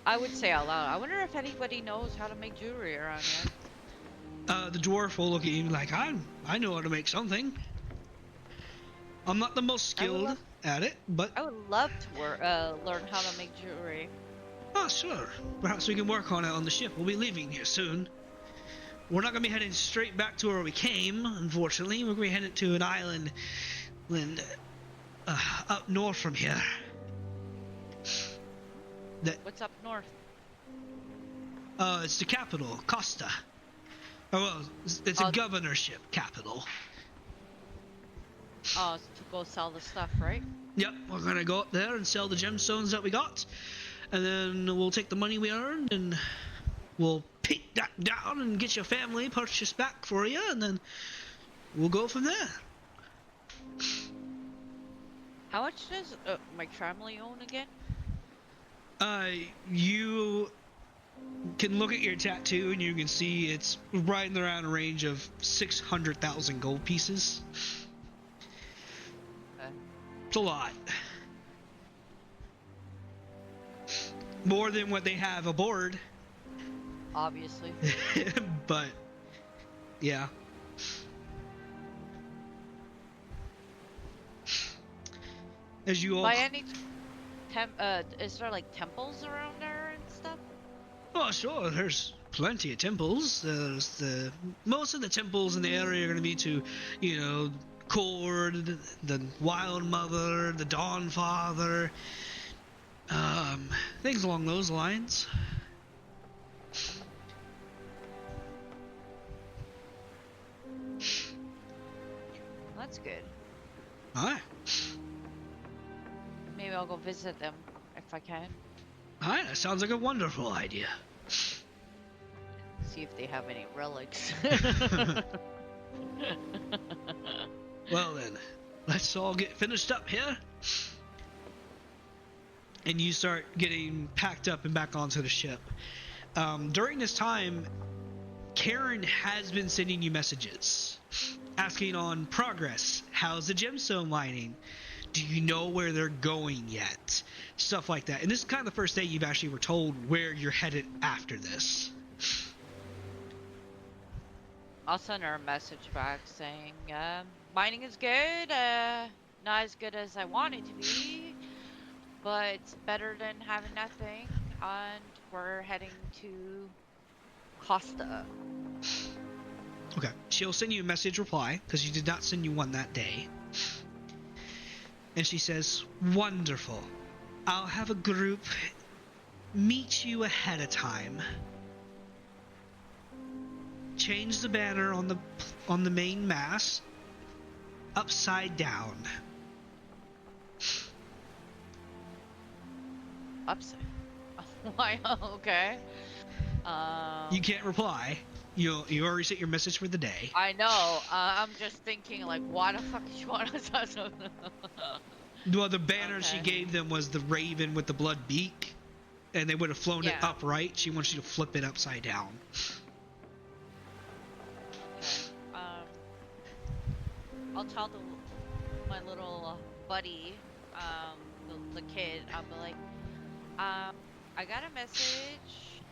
I would say out loud, I wonder if anybody knows how to make jewelry around here. The dwarf will look at you like, I know how to make something. I'm not the most skilled at it, but... I would love to learn how to make jewelry. Oh, sure. Perhaps we can work on it on the ship. We'll be leaving here soon. We're not going to be heading straight back to where we came, unfortunately. We're going to be headed to an island up north from here. What's up north? It's the capital, Costa. Oh, well, it's a governorship capital. Oh, to go sell the stuff, right? Yep, we're going to go up there and sell the gemstones that we got. And then we'll take the money we earned and we'll pay that down and get your family purchased back for you. And then we'll go from there. How much does my family own again? You can look at your tattoo and you can see it's right in around a range of 600,000 gold pieces. Okay. It's a lot. More than what they have aboard. Obviously. But, yeah. As you all... By any is there like temples around there and stuff? Oh, sure. There's plenty of temples. There's most of the temples in the area are going to be to, Cord, the Wild Mother, the Dawn Father, things along those lines. That's good. Aye. Maybe I'll go visit them if I can. Aye, that sounds like a wonderful idea. See if they have any relics. Well then, let's all get finished up here. And you start getting packed up and back onto the ship. During this time, Karen has been sending you messages asking on progress. How's the gemstone mining? Do you know where they're going yet? Stuff like that. And this is kind of the first day you've actually were told where you're headed after this. I'll send her a message back saying, mining is good, not as good as I want it to be, but it's better than having nothing. And we're heading to Costa. Okay. She'll send you a message reply because she did not send you one that day. And she says, "Wonderful. I'll have a group meet you ahead of time. Change the banner on the main mast upside down." Upside. Why? Okay. You can't reply. You already sent your message for the day. I know. I'm just thinking, like, why the fuck did you want us to something? Well, the banner she gave them was the raven with the blood beak, and they would have flown it upright. She wants you to flip it upside down. Okay. I'll tell my little buddy, the kid. I'll be like, I got a message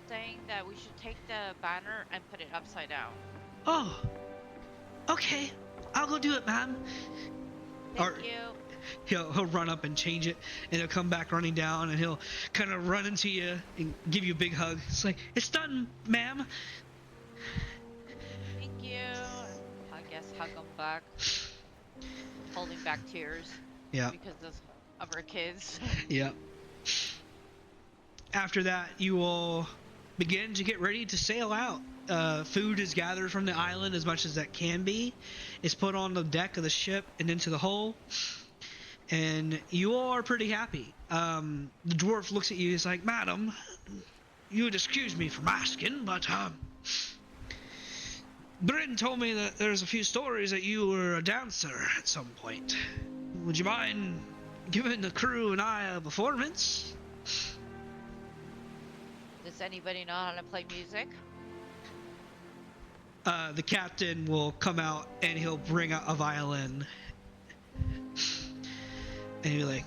saying that we should take the banner and put it upside down. Oh, okay. I'll go do it, ma'am. Thank you. He'll run up and change it, and he'll come back running down, and he'll kind of run into you and give you a big hug. It's like, "It's done, ma'am." Thank you. I guess hug him back, holding back tears. Yeah. Because of our kids. Yeah. After that, you will begin to get ready to sail out. Food is gathered from the island as much as that can be. It's put on the deck of the ship and into the hull. And you all are pretty happy. The dwarf looks at you. He's like, "Madam, you would excuse me from asking, but Bryn told me that there's a few stories that you were a dancer at some point. Would you mind giving the crew and I a performance?" Does anybody know how to play music? The captain will come out and he'll bring out a violin. And he'll be like,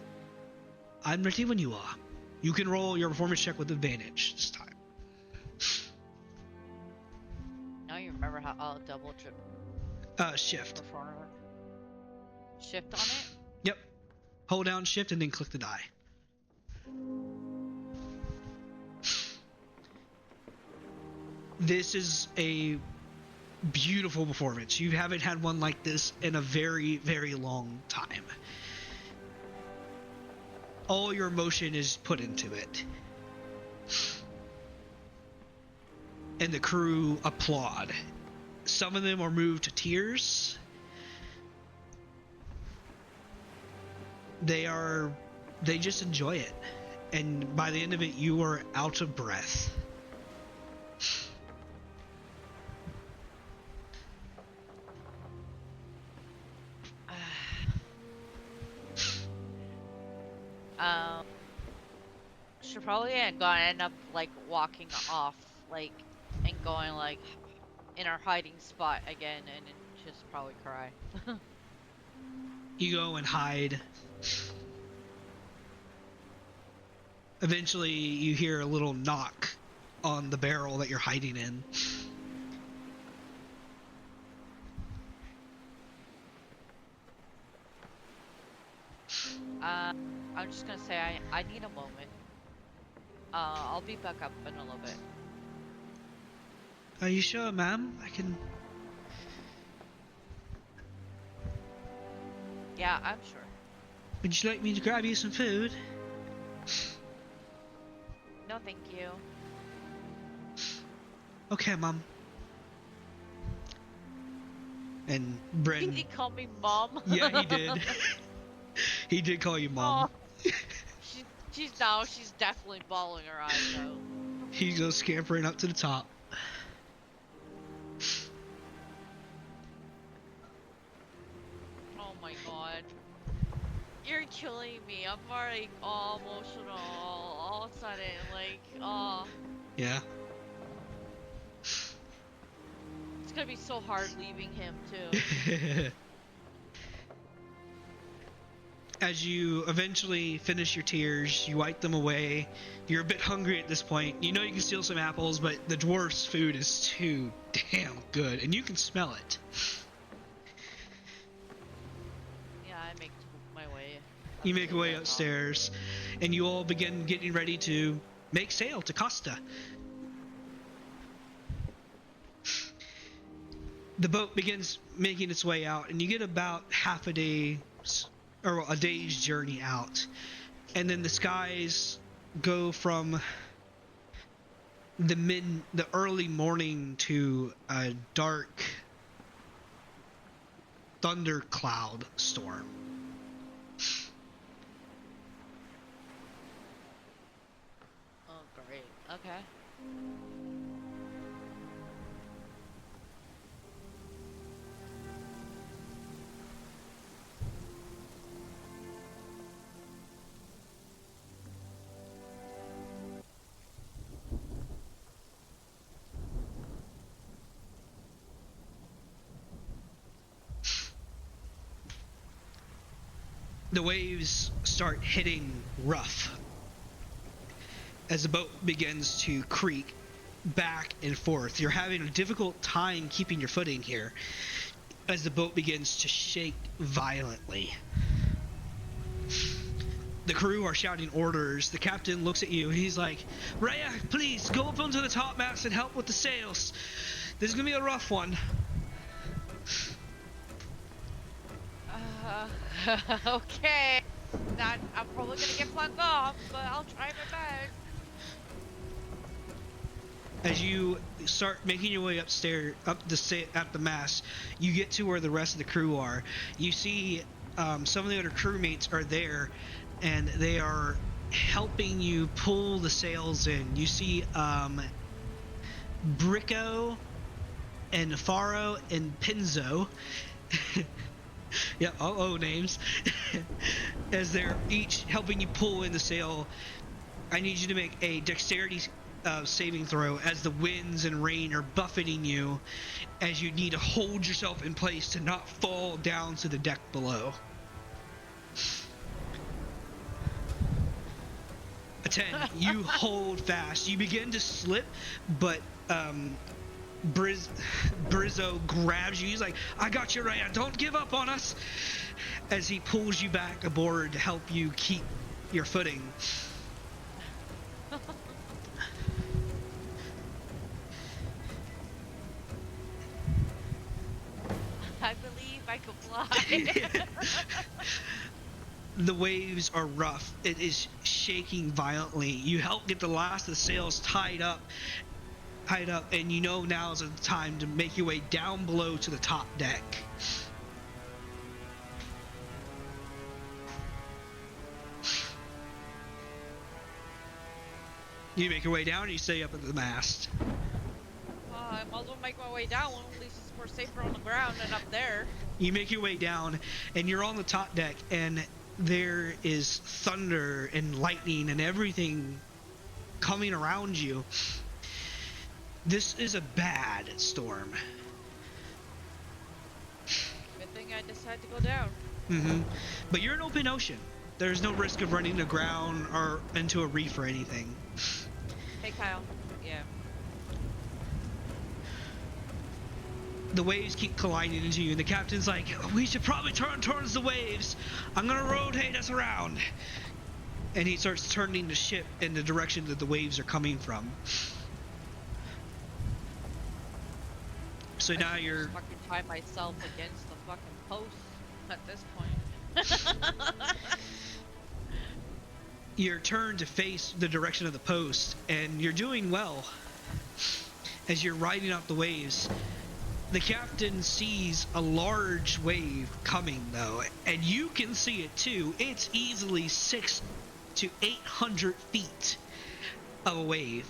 "I'm ready when you are. You can roll your performance check with advantage this time." Now you remember how I'll double trip Shift. performer. Shift on it? Yep. Hold down shift and then click the die. This is a beautiful performance. You haven't had one like this in a very, very long time. All your emotion is put into it. And the crew applaud. Some of them are moved to tears. They just enjoy it. And by the end of it, you are out of breath. Should probably end up like walking off, like, and going like in our hiding spot again, and just probably cry. You go and hide. Eventually, you hear a little knock on the barrel that you're hiding in. I'm just gonna say I need a moment. I'll be back up in a little bit. Are you sure, ma'am? I can... Yeah, I'm sure. Would you like me to grab you some food? No, thank you. Okay, mom. And Bryn... Did he call me mom? Yeah, he did. He did call you mom. Oh, she's definitely bawling her eyes out. He goes scampering up to the top. Oh my god. You're killing me. I'm already all emotional all of a sudden, like, oh. Yeah. It's gonna be so hard leaving him too. As you eventually finish your tears, you wipe them away. You're a bit hungry at this point. You know you can steal some apples, but the dwarf's food is too damn good, and you can smell it. Yeah, I make my way You make your way upstairs, and you all begin getting ready to make sail to Costa. The boat begins making its way out, and you get about half a day, or a day's journey out. And then the skies go from the early morning to a dark thundercloud storm. Oh, great. Okay. The waves start hitting rough as the boat begins to creak back and forth. You're having a difficult time keeping your footing here as the boat begins to shake violently. The crew are shouting orders. The captain looks at you and he's like, Rhea, please go up onto the topmast and help with the sails. This is gonna be a rough one. Okay. I'm probably gonna get flung off, but I'll try my best. As you start making your way upstairs, at the mast, you get to where the rest of the crew are. You see some of the other crewmates are there, and they are helping you pull the sails in. You see Bricco and Faro and Pinzo. Yeah, oh names. As they're each helping you pull in the sail, I need you to make a dexterity saving throw as the winds and rain are buffeting you, as you need to hold yourself in place to not fall down to the deck below. A 10. You hold fast. You begin to slip, but Brizzo grabs you. He's like, I got you, Rhea. Don't give up on us. As he pulls you back aboard to help you keep your footing. I believe I can fly. The waves are rough. It is shaking violently. You help get the last of the sails tied up, and you know now is the time to make your way down below to the top deck. You make your way down and you stay up at the mast. I might as well make my way down. At least it's more safer on the ground than up there. You make your way down and you're on the top deck, and there is thunder and lightning and everything coming around you. This is a bad storm. Good thing I decided to go down. But you're in open ocean. There's no risk of running aground or into a reef or anything. Hey, Kyle. Yeah. The waves keep colliding into you, and the captain's like, we should probably turn towards the waves. I'm gonna rotate us around. And he starts turning the ship in the direction that the waves are coming from. So now you're fucking tie myself against the fucking post at this point. You're turned to face the direction of the post, and you're doing well. As you're riding up the waves, the captain sees a large wave coming, though, and you can see it too. It's easily 600 to 800 feet of a wave.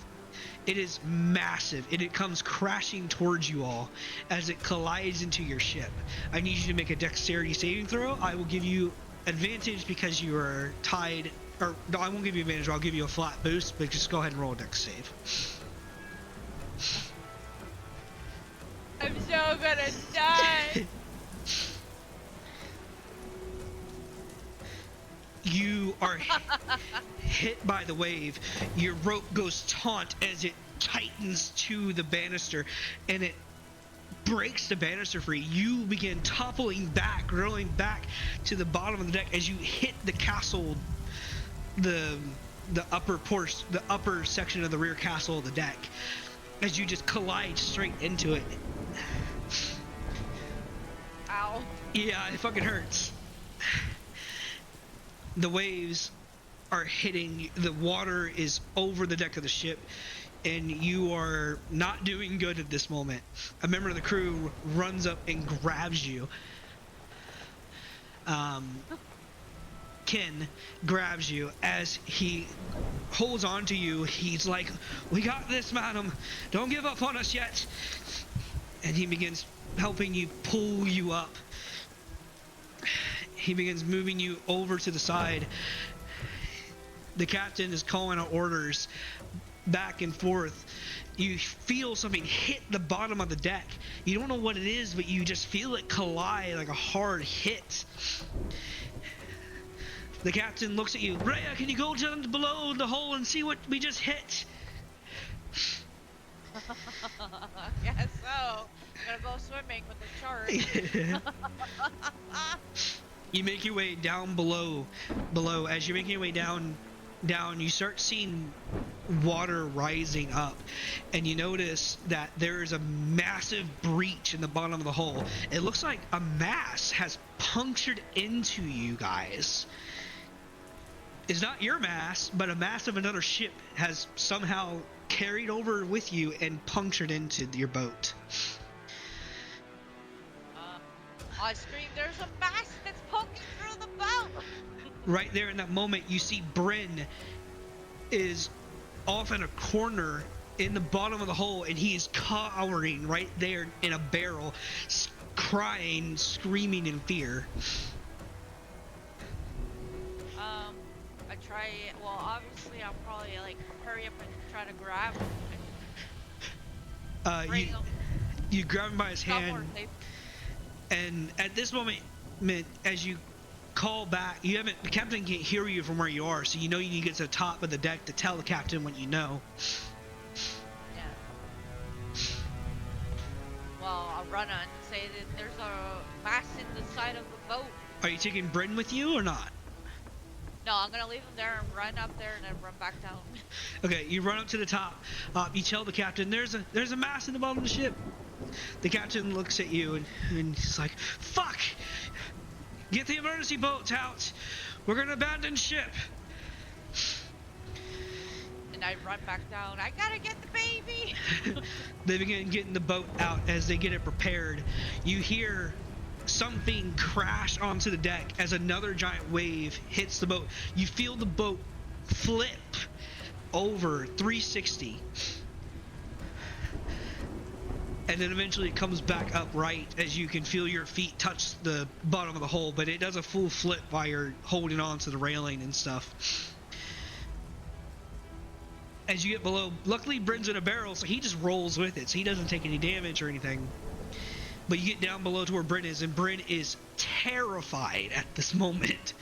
It is massive, and it comes crashing towards you all as it collides into your ship. I need you to make a dexterity saving throw. I will give you advantage because you are tied, or no, I won't give you advantage. I'll give you a flat boost, but just go ahead and roll a dex save. I'm so gonna die. You are hit by the wave. Your rope goes taut as it tightens to the banister, and it breaks the banister free. You begin toppling back, rolling back to the bottom of the deck as you hit the castle, the upper section of the rear castle of the deck, as you just collide straight into it. Ow. Yeah, it fucking hurts. The waves are hitting, the water is over the deck of the ship, and you are not doing good at this moment. A member of the crew runs up and grabs you. Ken grabs you. As he holds on to you, he's like, "We got this, madam. Don't give up on us yet." And he begins helping you, pull you up. He begins moving you over to the side. The captain is calling out orders back and forth. You feel something hit the bottom of the deck. You don't know what it is, but you just feel it collide like a hard hit. The captain looks at you. "Rhea, can you go down below the hole and see what we just hit?" Guess so. Gonna go swimming with the shark. You make your way down below. As you're making your way down, you start seeing water rising up, and you notice that there is a massive breach in the bottom of the hole. It looks like a mass has punctured into you guys. It's not your mass, but a mass of another ship has somehow carried over with you and punctured into your boat. I scream, "There's a mass that's poking through the boat!" Right there in that moment, you see Bryn is off in a corner in the bottom of the hole, and he is cowering right there in a barrel, crying, screaming in fear. Well, obviously, I'll probably like hurry up and try to grab him. Bring him. You grab him by his hand, and at this moment, as you call back, the captain can't hear you from where you are, so you know you need to get to the top of the deck to tell the captain what you know. Yeah. Well, I'll run on and say that there's a mass in the side of the boat. Are you taking Bryn with you or not? No, I'm gonna leave him there and run up there and then run back down. Okay, you run up to the top. You tell the captain, there's a mass in the bottom of the ship. The captain looks at you and he's like, "Fuck! Get the emergency boats out! We're gonna abandon ship!" And I run back down. "I gotta get the baby!" They begin getting the boat out. As they get it prepared, you hear something crash onto the deck as another giant wave hits the boat. You feel the boat flip over 360. And then eventually it comes back upright as you can feel your feet touch the bottom of the hole, but it does a full flip while you're holding on to the railing and stuff. As you get below, luckily Bryn's in a barrel, so he just rolls with it, so he doesn't take any damage or anything. But you get down below to where Bryn is, and Bryn is terrified at this moment.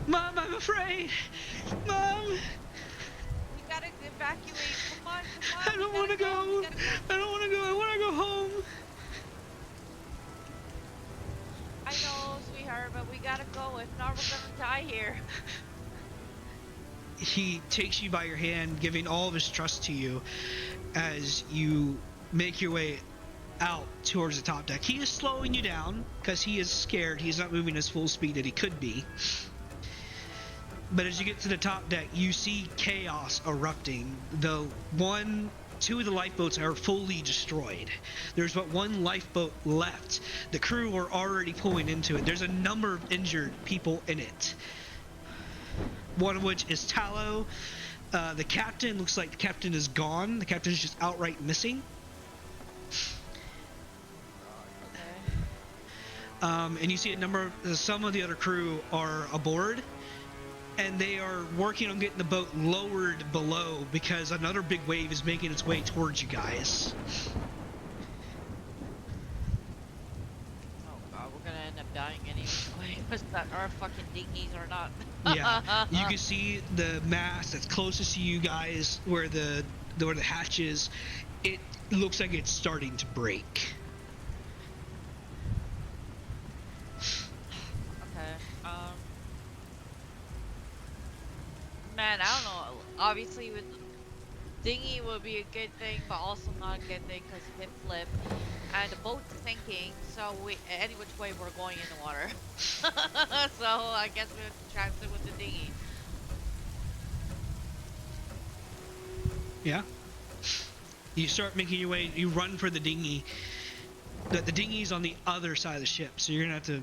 "Mom, I'm afraid! Mom! We gotta evacuate. Come on. I don't want to go! I don't want to go! I want to go home!" I know, sweetheart, but we gotta go. If not, we're gonna die here. He takes you by your hand, giving all of his trust to you as you make your way out towards the top deck. He is slowing you down because he is scared. He's not moving as full speed that he could be. But as you get to the top deck, you see chaos erupting. Two of the lifeboats are fully destroyed. There's but one lifeboat left. The crew are already pulling into it. There's a number of injured people in it. One of which is Tallow. The captain, looks like the captain is gone. The captain is just outright missing. And you see some of the other crew are aboard, and they are working on getting the boat lowered below because another big wave is making its way towards you guys. Oh god, we're gonna end up dying anyway. Because our fucking dinghies are not. Yeah, you can see the mast that's closest to you guys, where the hatch is. It looks like it's starting to break. Okay. Man, I don't know. Obviously, with dinghy would be a good thing, but also not a good thing because it can flip, and the boat's sinking. So any which way, we're going in the water. So I guess we have to chance it with the dinghy. Yeah. You start making your way. You run for the dinghy. The dinghy's on the other side of the ship, so you're gonna have to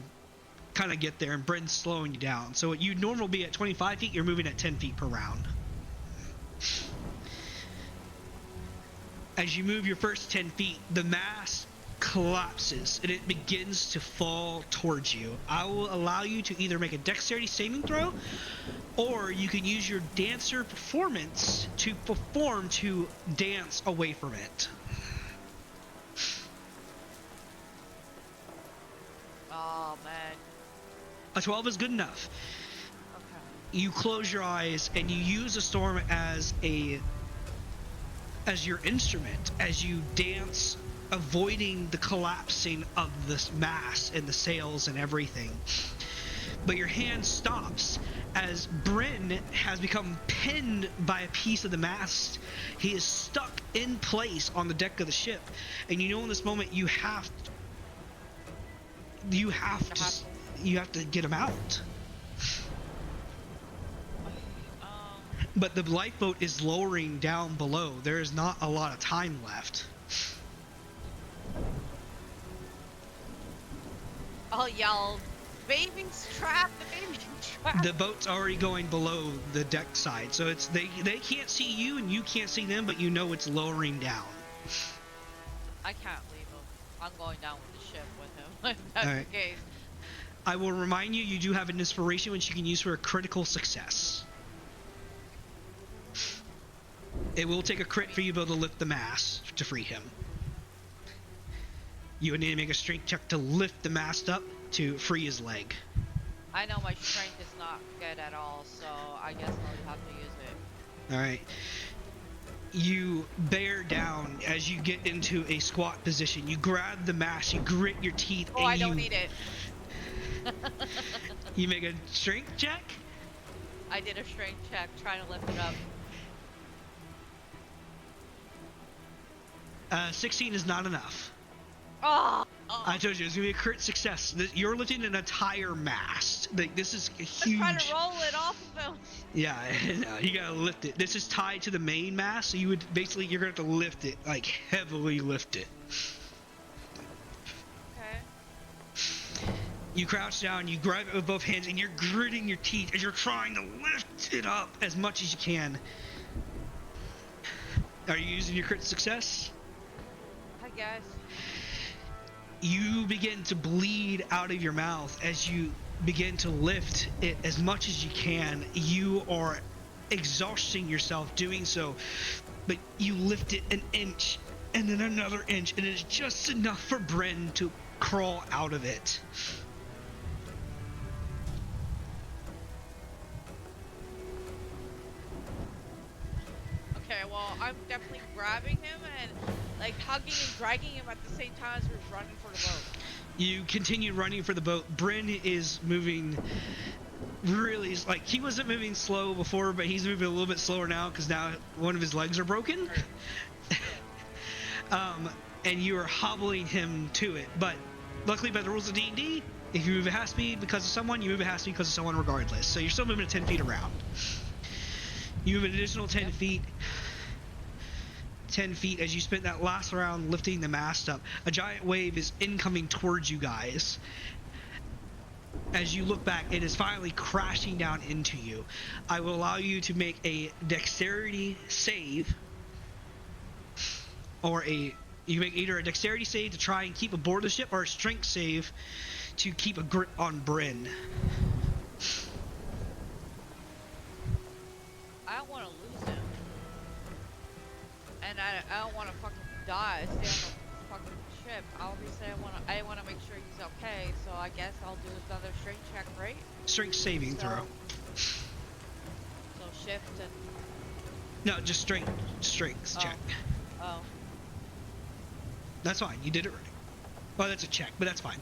kind of get there, and Bryn's slowing you down. So you'd normally be at 25 feet, you're moving at 10 feet per round. As you move your first 10 feet, the mast collapses and it begins to fall towards you. I will allow you to either make a dexterity saving throw, or you can use your dancer performance to dance away from it. Oh man. A 12 is good enough. Okay. You close your eyes and you use the storm as your instrument as you dance, avoiding the collapsing of this mast and the sails and everything. But your hand stops as Bryn has become pinned by a piece of the mast. He is stuck in place on the deck of the ship, and you know in this moment you have to get him out. But the lifeboat is lowering down below. There is not a lot of time left. I'll yell, "Baby's trapped! The baby's trapped!" The boat's already going below the deck side, so it's they can't see you and you can't see them, but you know it's lowering down. I can't leave him. I'm going down with the ship with him. If that's Alright. the case. I will remind you, you do have an inspiration which you can use for a critical success. It will take a crit for you to be able to lift the mast to free him. You would need to make a strength check to lift the mast up to free his leg. I know my strength is not good at all, so I guess I'll have to use it. Alright. You bear down as you get into a squat position. You grab the mast, you grit your teeth, Oh, and I don't need it. You make a strength check? I did a strength check trying to lift it up. 16 is not enough. Oh! I told you, it's going to be a crit success. You're lifting an entire mast. Like, this is huge. I'm trying to roll it off of him. Yeah, no, you got to lift it. This is tied to the main mast, so you're going to have to lift it, like, heavily lift it. Okay. You crouch down, you grab it with both hands, and you're gritting your teeth as you're trying to lift it up as much as you can. Are you using your crit success? I guess. You begin to bleed out of your mouth as you begin to lift it as much as you can. You are exhausting yourself doing so, but you lift it an inch and then another inch, and it's just enough for Bryn to crawl out of it. Okay, well, I'm definitely grabbing him and, like, hugging and dragging him at the same time as we're running for the boat. You continue running for the boat. Bryn is moving really, like, he wasn't moving slow before, but he's moving a little bit slower now because now one of his legs are broken. And you are hobbling him to it. But luckily, by the rules of D&D, if you move at half speed because of someone, you move at half speed because of someone regardless. So you're still moving at 10 feet around. You move an additional 10 feet. 10 feet as you spent that last round lifting the mast up. A giant wave is incoming towards you guys. As you look back, it is finally crashing down into you. I will allow you to make a dexterity save, or you make either a dexterity save to try and keep aboard the ship, or a strength save to keep a grip on Bryn. I don't want to lose him. And I don't want to fucking die, stay on the fucking ship. Obviously, I want to make sure he's okay, so I guess I'll do another strength check, right? Strength saving throw. So shift and... No, just strength check. Oh. That's fine. You did it right. Well, that's a check, but that's fine.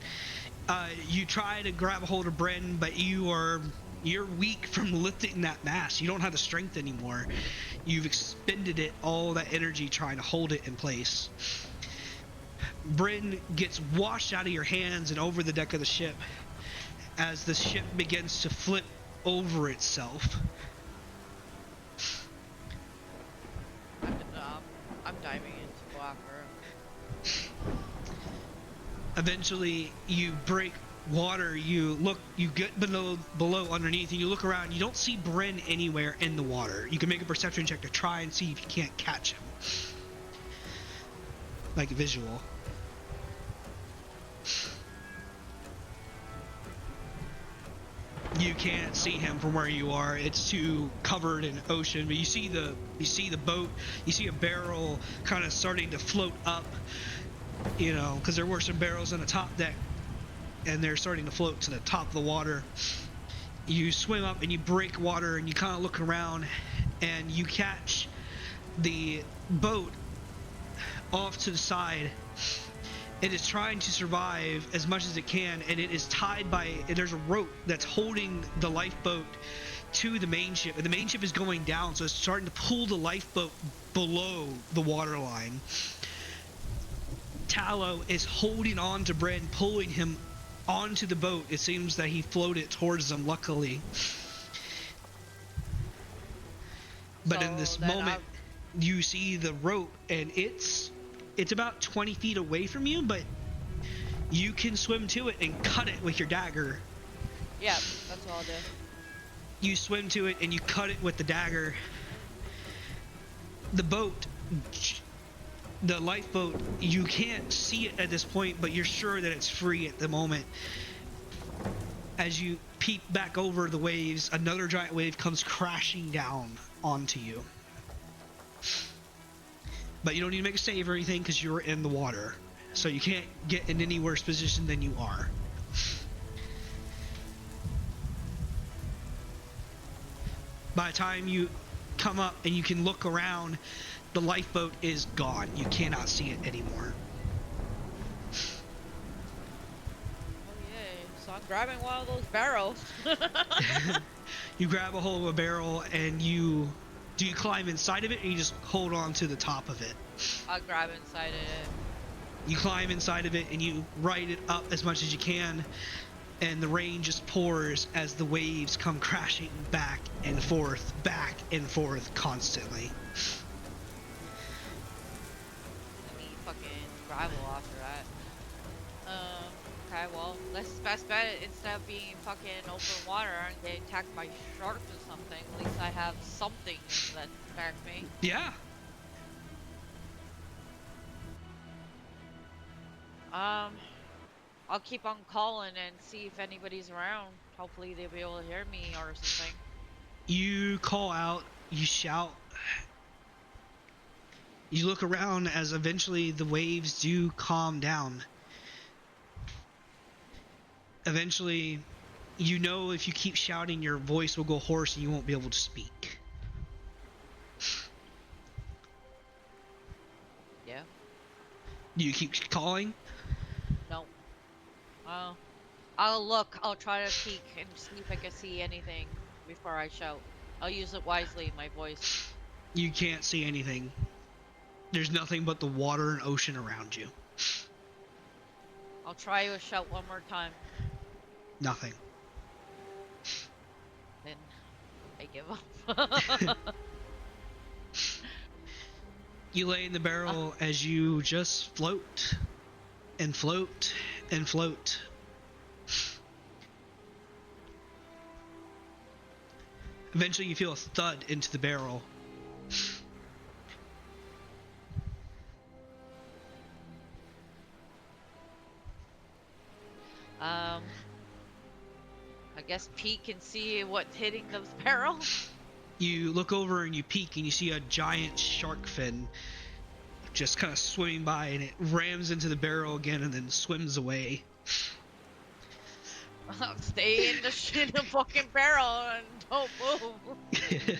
You try to grab a hold of Bryn, but you're weak from lifting that mass. You don't have the strength anymore. You've expended it, all that energy trying to hold it in place. Bryn gets washed out of your hands and over the deck of the ship as the ship begins to flip over itself. I'm diving in to go after him. Eventually, you break water. You get below underneath, and you look around. You don't see Bryn anywhere in the water. You can make a perception check to try and see if you can't catch him, like visual. You can't see him from where you are. It's too covered in ocean. But you see the boat. You see a barrel kind of starting to float up. You know, because there were some barrels on the top deck, and they're starting to float to the top of the water. You swim up and you break water, and you kind of look around, and you catch the boat off to the side. It is trying to survive as much as it can, and it is tied by, there's a rope that's holding the lifeboat to the main ship, and the main ship is going down, so it's starting to pull the lifeboat below the waterline. Tallow is holding on to Bryn, pulling him onto the boat. It seems that he floated towards them, luckily. But in this moment, you see the rope, and it's about 20 feet away from you, but you can swim to it and cut it with your dagger. Yeah, that's all I'll do. You swim to it and you cut it with the dagger. The boat, the lifeboat, you can't see it at this point, but you're sure that it's free at the moment. As you peep back over the waves, another giant wave comes crashing down onto you. But you don't need to make a save or anything because you're in the water. So you can't get in any worse position than you are. By the time you come up and you can look around, the lifeboat is gone. You cannot see it anymore. Oh yay, so I'm grabbing one of those barrels. You grab a hold of a barrel and do you climb inside of it, or you just hold on to the top of it? I'll grab inside of it. You climb inside of it and you ride it up as much as you can, and the rain just pours as the waves come crashing back and forth constantly. Let me fucking gravel after that. Okay, well, let's best bet it instead of being fucking open water and getting attacked by sharks or something. At least I have something that attacks me. Yeah. I'll keep on calling and see if anybody's around. Hopefully they'll be able to hear me or something. You call out, you shout. You look around as eventually the waves do calm down. Eventually, you know if you keep shouting, your voice will go hoarse and you won't be able to speak. Yeah. Do you keep calling? No. I'll look. I'll try to peek and see if I can see anything before I shout. I'll use it wisely, my voice. You can't see anything. There's nothing but the water and ocean around you. I'll try to shout one more time. Nothing. Then I give up. You lay in the barrel as you just float and float and float. Eventually you feel a thud into the barrel. I guess peek and see what's hitting those barrels. You look over and you peek and you see a giant shark fin just kind of swimming by, and it rams into the barrel again and then swims away. Stay in the fucking barrel and don't move.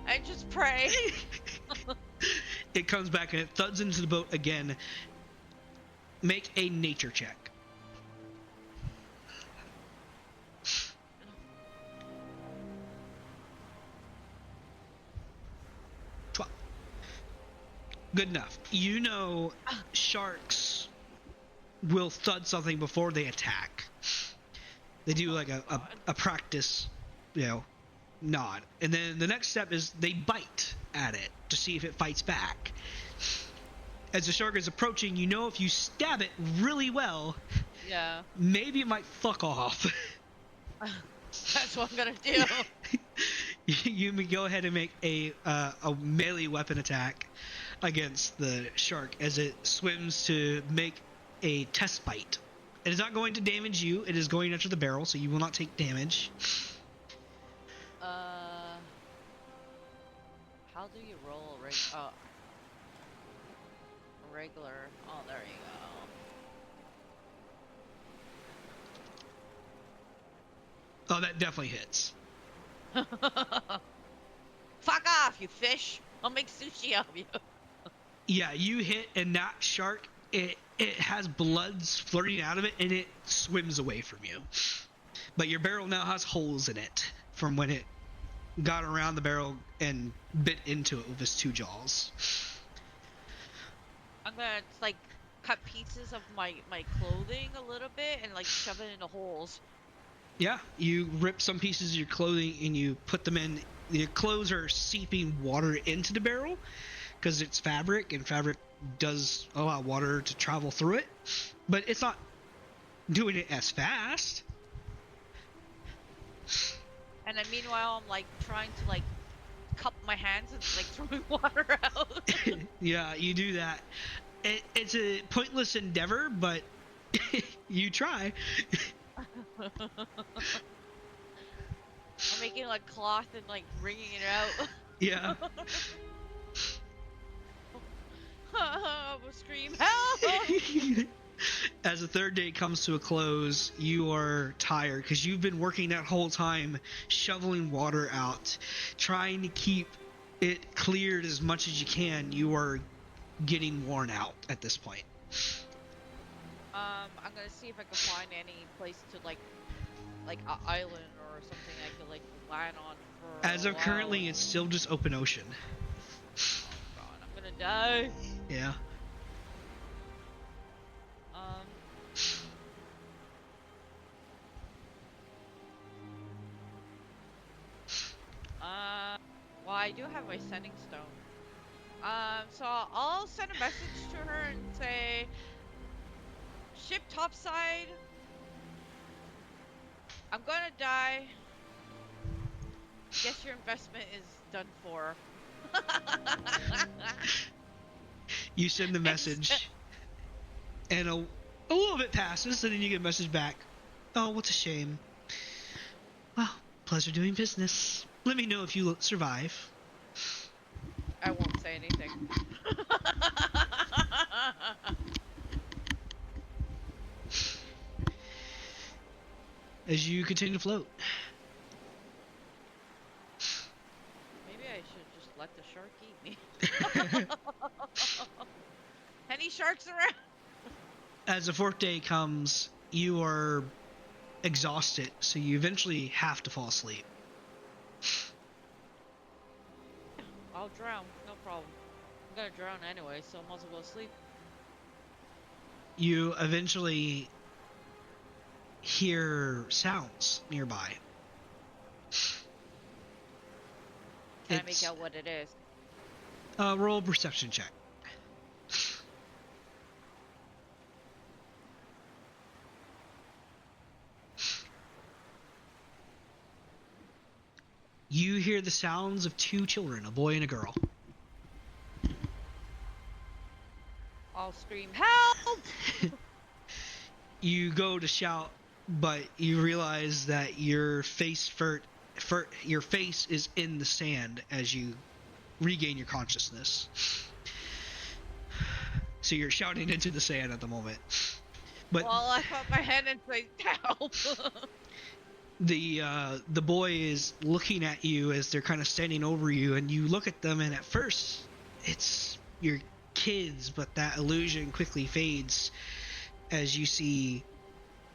And just pray. It comes back and it thuds into the boat again. Make a nature check. Good enough. You know sharks will thud something before they attack. They do like a practice, nod. And then the next step is they bite at it to see if it fights back. As the shark is approaching, you know if you stab it really well, maybe it might fuck off. That's what I'm gonna do. You may go ahead and make a melee weapon attack against the shark as it swims to make a test bite. It is not going to damage you. It is going after the barrel, so you will not take damage. How do you roll a regular? Oh, there you go. Oh, that definitely hits. Fuck off, you fish! I'll make sushi of you. Yeah, you hit, and that shark, it has blood flirting out of it, and it swims away from you. But your barrel now has holes in it from when it got around the barrel and bit into it with its two jaws. I'm gonna like cut pieces of my clothing a little bit and like shove it into holes. Yeah, you rip some pieces of your clothing and you put them in. Your clothes are seeping water into the barrel because it's fabric, and fabric does allow water to travel through it, but it's not doing it as fast. And then meanwhile, I'm like trying to like cup my hands and like throwing water out. Yeah, you do that. It's a pointless endeavor, but you try. I'm making like cloth and like wringing it out. Yeah. I will scream, help! As the third day comes to a close, you are tired because you've been working that whole time shoveling water out, trying to keep it cleared as much as you can. You are getting worn out at this point. I'm gonna see if I can find any place to like an island or something I could like land on for. As of currently, it's still just open ocean. Oh god, I'm gonna die. Yeah. Well, I do have my sending stone. So I'll send a message to her and say, ship topside. I'm gonna die. Guess your investment is done for. You send the message, and a little bit passes, and then you get a message back. Oh, what's a shame. Well, pleasure doing business. Let me know if you survive. I won't say anything. As you continue to float. Maybe I should just let the shark eat me. Any sharks around? As the fourth day comes, you are exhausted, so you eventually have to fall asleep. I'll drown, no problem. I'm gonna drown anyway, so I might as well sleep. You eventually hear sounds nearby. Can I make out what it is? Roll a perception check. You hear the sounds of two children, a boy and a girl. I'll scream, help! You go to shout, but you realize that your face is in the sand as you regain your consciousness. So you're shouting into the sand at the moment. But well, I put my head and say, help! The boy is looking at you as they're kind of standing over you, and you look at them, and at first it's your kids, but that illusion quickly fades as you see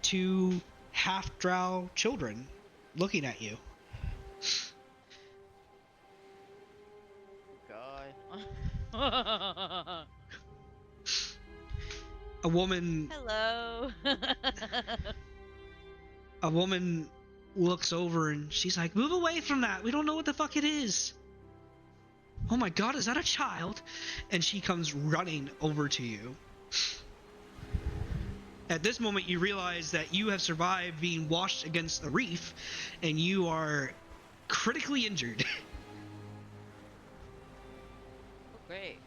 two half-drow children looking at you. God. A woman Hello. a woman looks over and she's like, "Move away from that. We don't know what the fuck it is." "Oh my god, is that a child?" And she comes running over to you. At this moment, you realize that you have survived being washed against the reef, and you are critically injured. Oh, great.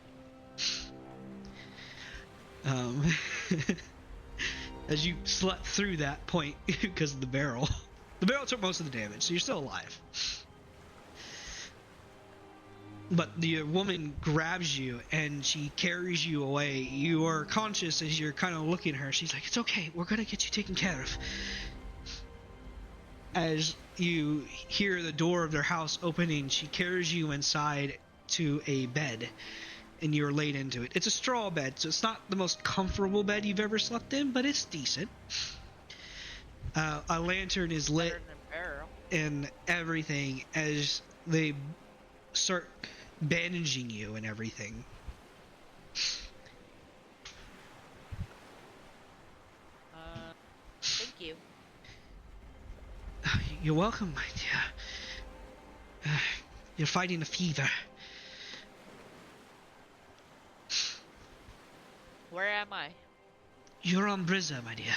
As you slept through that point because of the barrel. The barrel took most of the damage, so you're still alive. But the woman grabs you and she carries you away. You are conscious as you're kind of looking at her. She's like, "It's okay, we're gonna get you taken care of." As you hear the door of their house opening, she carries you inside to a bed, and you're laid into it. It's a straw bed, so it's not the most comfortable bed you've ever slept in, but it's decent. A lantern is lit and everything as they start bandaging you and everything. Thank you. You're welcome, my dear. You're fighting a fever. Where am I? You're on Brizza, my dear.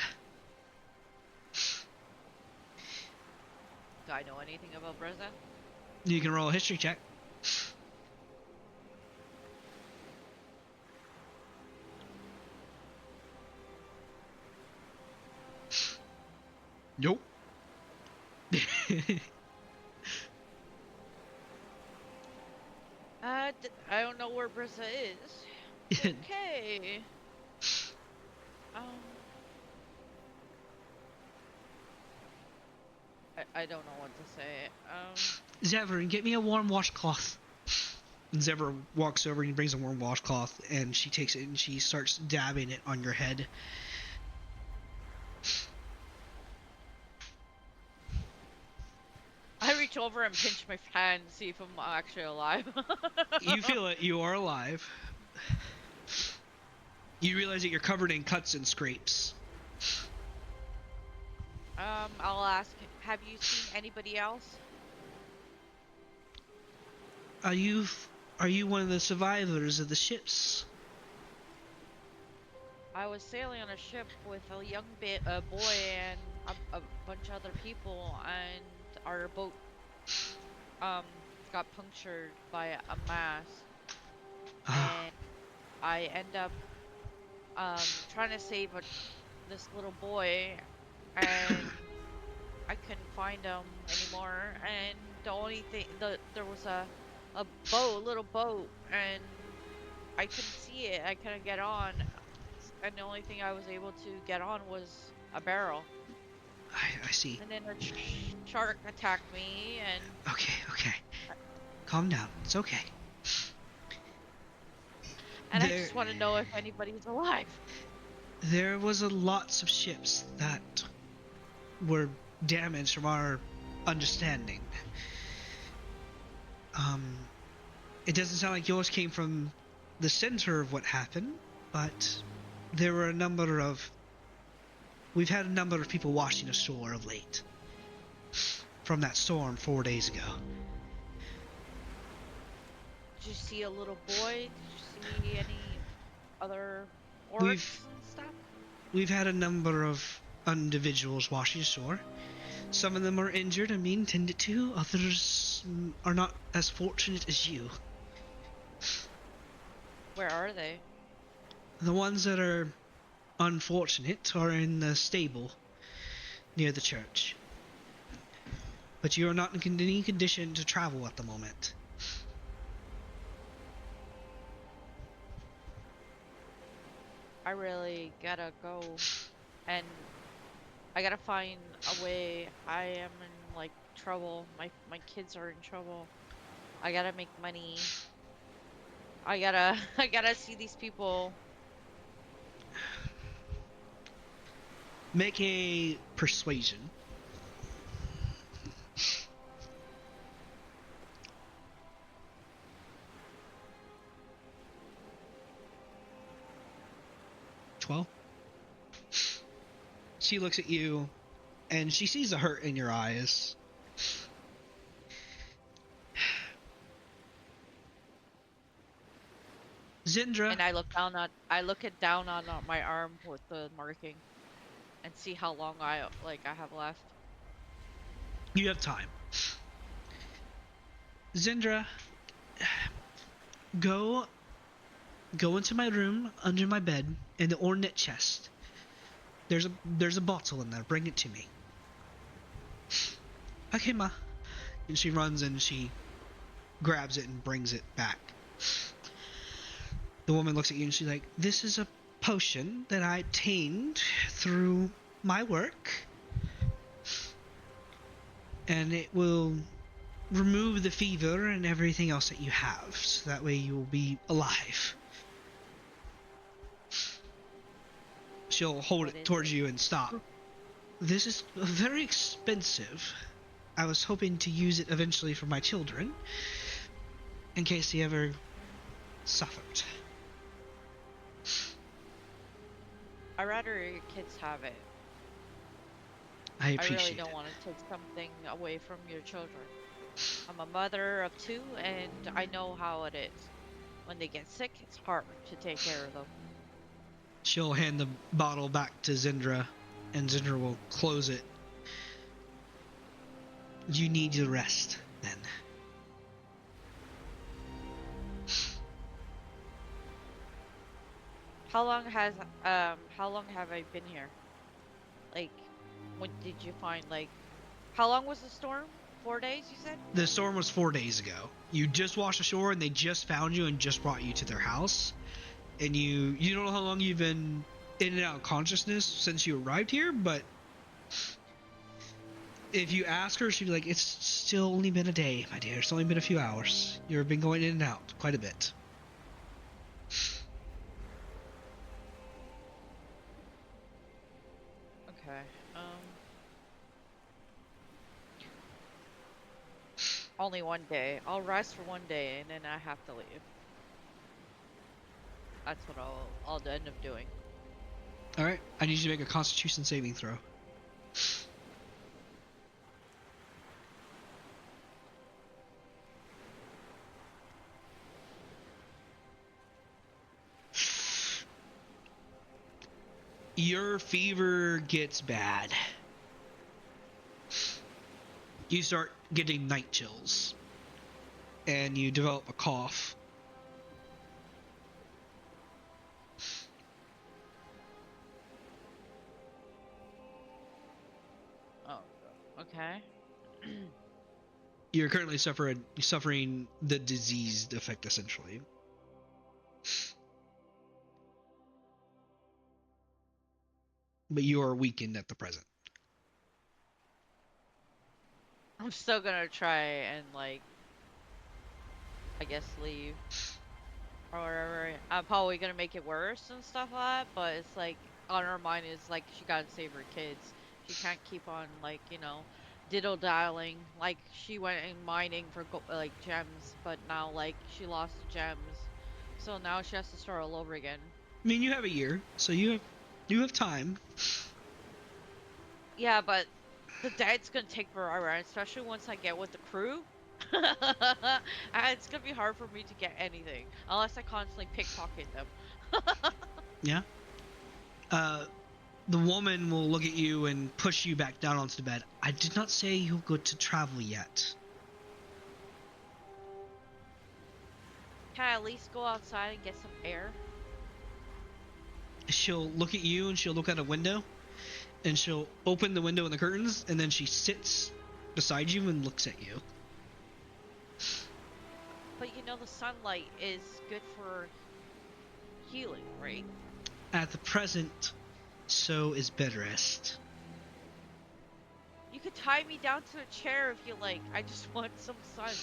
Do I know anything about Breza? You can roll a history check. Nope. I don't know where Breza is. Okay. I don't know what to say. Zevran, get me a warm washcloth. And Zevran walks over and he brings a warm washcloth, and she takes it and she starts dabbing it on your head. I reach over and pinch my hand to see if I'm actually alive. You feel it. You are alive. You realize that you're covered in cuts and scrapes. I'll ask, have you seen anybody else? Are you one of the survivors of the ships? I was sailing on a ship with a young boy and a bunch of other people, and our boat got punctured by a mast, and I end up trying to save this little boy, and I couldn't find him anymore. And the only thing, there was a little boat, and I couldn't see it. I couldn't get on, and the only thing I was able to get on was a barrel. I see. And then a shark attacked me, and... Okay. Calm down. It's okay. And I just want to know if anybody's alive. There was lots of ships that were damaged from our understanding. It doesn't sound like yours came from the center of what happened, but there were we've had a number of people washing ashore of late from that storm 4 days ago. Did you see a little boy? Did you see any other orcs and stuff? We've had a number of individuals washing ashore. Some of them are injured and being tended to. Others are not as fortunate as you. Where are they? The ones that are unfortunate are in the stable near the church. But you are not in any condition to travel at the moment. I really gotta go, and I gotta find a way. I am in like trouble. My kids are in trouble. I gotta make money. I gotta, I gotta see these people. Make a persuasion. $12. She looks at you, and she sees the hurt in your eyes. Zindra. And I look it down on my arm with the marking, and see how long I have left. You have time. Zindra, go into my room under my bed in the ornate chest. There's a bottle in there. Bring it to me. Okay, ma. And she runs and she grabs it and brings it back. The woman looks at you and she's like, "This is a potion that I obtained through my work, and it will remove the fever and everything else that you have, so that way you will be alive." She'll hold it towards you and stop. "This is very expensive. I was hoping to use it eventually for my children, in case they ever suffered." I'd rather your kids have it. I I appreciate really don't it. want to take something away from your children. I'm a mother of 2, and I know how it is. When they get sick, it's hard to take care of them. She'll hand the bottle back to Zindra, and Zindra will close it. "You need to rest, then." How long have I been here? Like, when did you find, how long was the storm? 4 days, you said? The storm was 4 days ago. You just washed ashore, and they just found you and just brought you to their house. And you don't know how long you've been in and out of consciousness since you arrived here, but if you ask her, she'd be like, "It's still only been a day, my dear. It's only been a few hours. You've been going in and out quite a bit." Okay. Only 1 day. I'll rest for 1 day, and then I have to leave. That's what I'll end up doing. All right, I need you to make a Constitution saving throw. Your fever gets bad. You start getting night chills, and you develop a cough. Oh, okay. You're currently suffering the diseased effect, essentially. But you are weakened at the present. I'm still gonna try and, I guess leave. Or whatever. I'm probably gonna make it worse and stuff like that, but it's on her mind is she gotta save her kids. She can't keep on diddle dialing. She went in mining for gems, but now she lost the gems, so now she has to start all over again. I mean, you have a year, so you have time. Yeah, but the dad's gonna take forever, especially once I get with the crew. It's gonna be hard for me to get anything unless I constantly pickpocket them. Yeah. The woman will look at you and push you back down onto the bed. "I did not say you're good to travel yet." Can I at least go outside and get some air? She'll look at you and she'll look out a window, and she'll open the window and the curtains, and then she sits beside you and looks at you. But the sunlight is good for healing, right? At the present, so is bed rest. You could tie me down to a chair if you like. I just want some sun.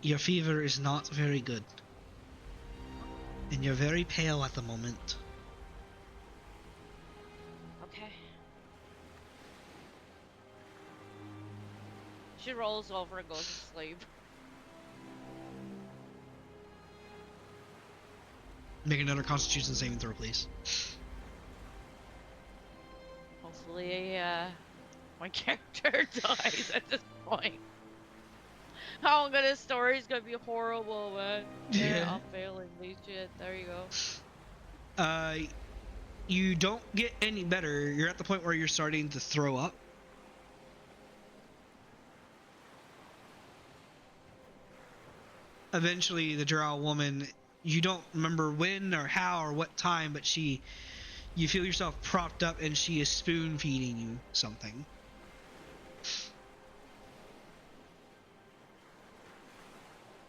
Your fever is not very good. And you're very pale at the moment. Okay. She rolls over and goes to sleep. Make another Constitution saving throw, please. Hopefully, my character dies at this point. Oh, this story's gonna be horrible, man. Yeah, I'm failing these shit. There you go. You don't get any better. You're at the point where you're starting to throw up. Eventually, the drow woman, you don't remember when or how or what time, but you feel yourself propped up and she is spoon feeding you something.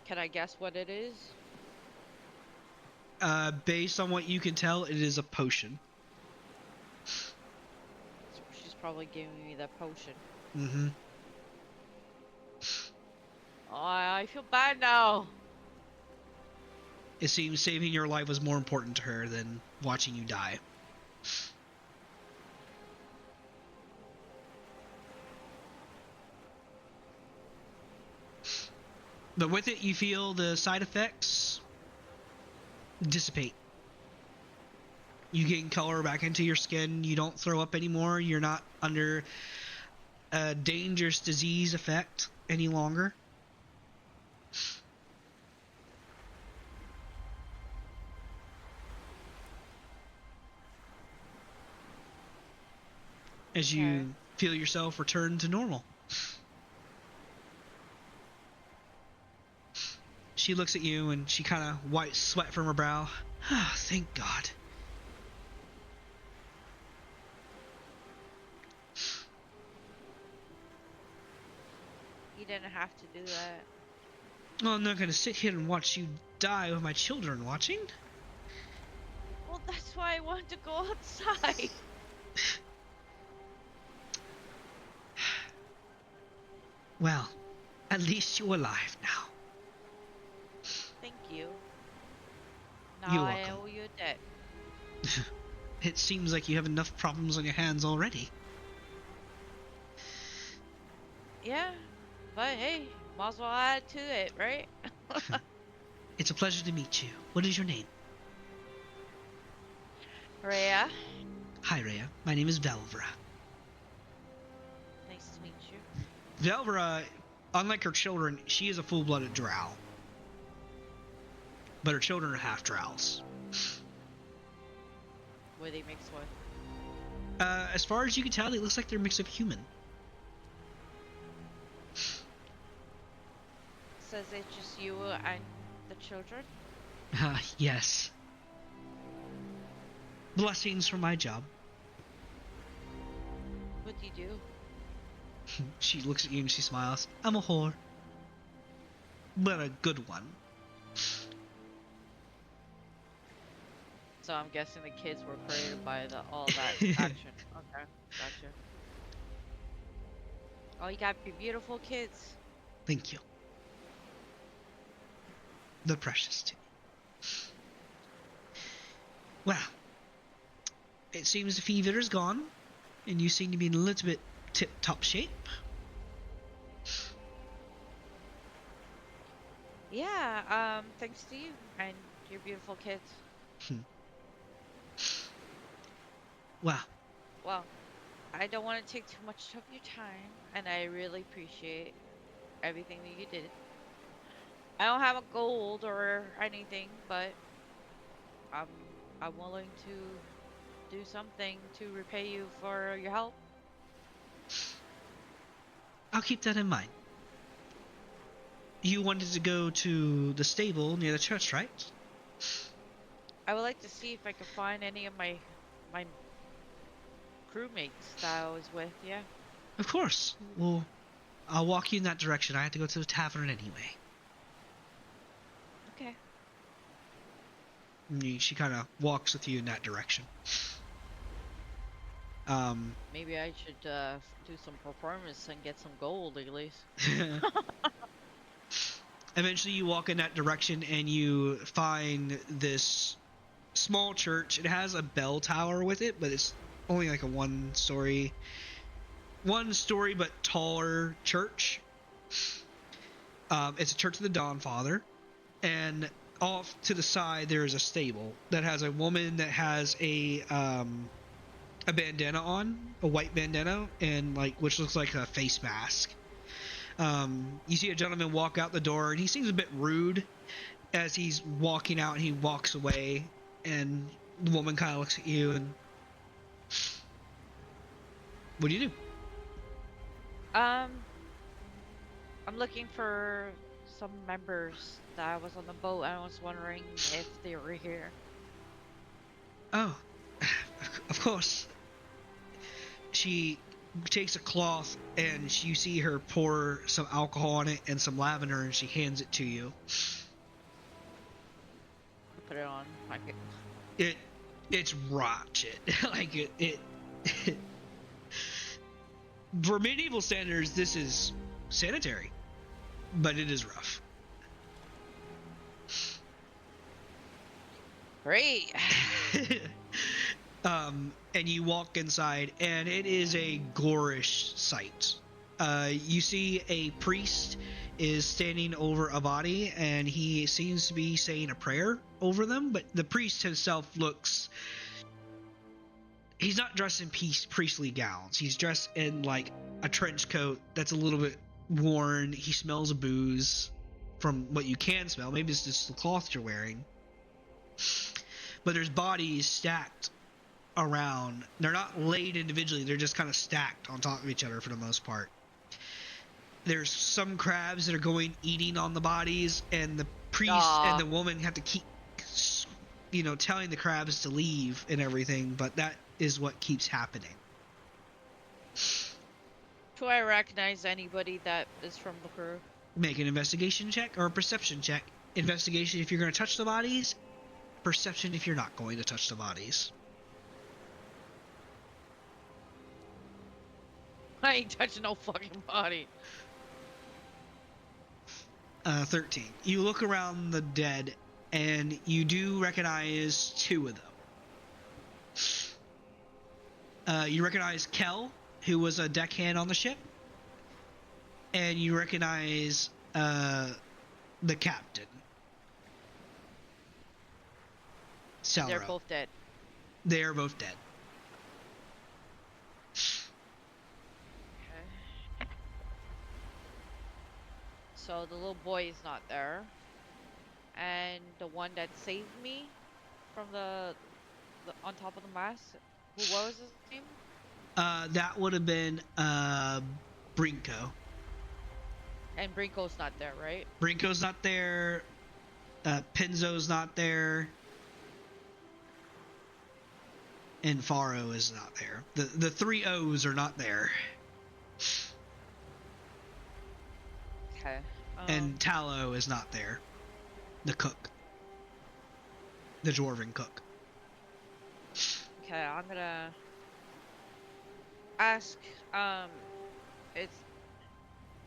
Can I guess what it is? Based on what you can tell, it is a potion. She's probably giving me that potion. Mm-hmm. Oh, I feel bad now. It seems saving your life was more important to her than watching you die. But with it, you feel the side effects dissipate. You gain color back into your skin. You don't throw up anymore. You're not under a dangerous disease effect any longer. As you feel yourself return to normal. She looks at you and she kind of wipes sweat from her brow. Ah, thank God. You didn't have to do that. Well, I'm not going to sit here and watch you die with my children watching. Well, that's why I want to go outside. Well, at least you're alive now. Thank you. Now You're I welcome. owe you a debt. It seems like you have enough problems on your hands already. Yeah, but hey, might as well add to it, right? It's a pleasure to meet you. What is your name? Rhea. Hi, Rhea. My name is Velvra. Nice to meet you. Velvra, unlike her children, she is a full-blooded drow. But her children are half drows. What do they mix with? As far as you can tell, it looks like they're a mix of human. Says it's just you and the children? Yes. Blessings for my job. What do you do? She looks at you and she smiles. I'm a whore. But a good one. So I'm guessing the kids were created by all that action. Okay, gotcha. Oh, you got beautiful kids. Thank you. They're precious to me. Well, it seems the fever is gone, and you seem to be in a little bit tip-top shape. Yeah, thanks to you and your beautiful kids. Wow. Well, I don't want to take too much of your time, and I really appreciate everything that you did. I don't have a gold or anything, but I'm willing to do something to repay you for your help. I'll keep that in mind. You wanted to go to the stable near the church, right? I would like to see if I can find any of my crewmates that I was with, yeah. Of course. Well, I'll walk you in that direction. I have to go to the tavern anyway. Okay. She kind of walks with you in that direction. Maybe I should do some performance and get some gold at least. Eventually, you walk in that direction and you find this small church. It has a bell tower with it, but it's only like a one story but taller church. It's a Church of the Dawn Father, and off to the side there is a stable that has a woman that has a bandana on, a white bandana, and which looks like a face mask. You see a gentleman walk out the door, and he seems a bit rude as he's walking out, and he walks away, and the woman kind of looks at you, and what do you do? I'm looking for some members that was on the boat. I was wondering if they were here. Oh, of course. She takes a cloth and you see her pour some alcohol on it and some lavender, and she hands it to you. Put it on. It's ratchet. Like it for medieval standards, this is sanitary, but it is rough. Great. And you walk inside, and it is a gorish sight. You see a priest is standing over a body, and he seems to be saying a prayer over them, but the priest himself looks... He's not dressed in priestly gowns. He's dressed in like a trench coat that's a little bit worn. He smells of booze from what you can smell. Maybe it's just the cloth you're wearing. But there's bodies stacked around. They're not laid individually. They're just kind of stacked on top of each other for the most part. There's some crabs that are eating on the bodies, and the priest and the woman have to keep, telling the crabs to leave and everything, but that is what keeps happening. Do I recognize anybody that is from the crew? Make an investigation check or a perception check. Investigation if you're going to touch the bodies. Perception if you're not going to touch the bodies. I ain't touching no fucking body. 13. You look around the dead, and you do recognize two of them. You recognize Kel, who was a deckhand on the ship, and you recognize the captain. Salro. They're both dead. They are both dead. Okay. So the little boy is not there, and the one that saved me from the on top of the mast. What was his name? That would have been Brinko. And Brinko's not there, right? Brinko's not there. Pinzo's not there. And Faro is not there. The three O's are not there. Okay. And Tallow is not there. The cook. The dwarven cook. Okay, I'm gonna ask, is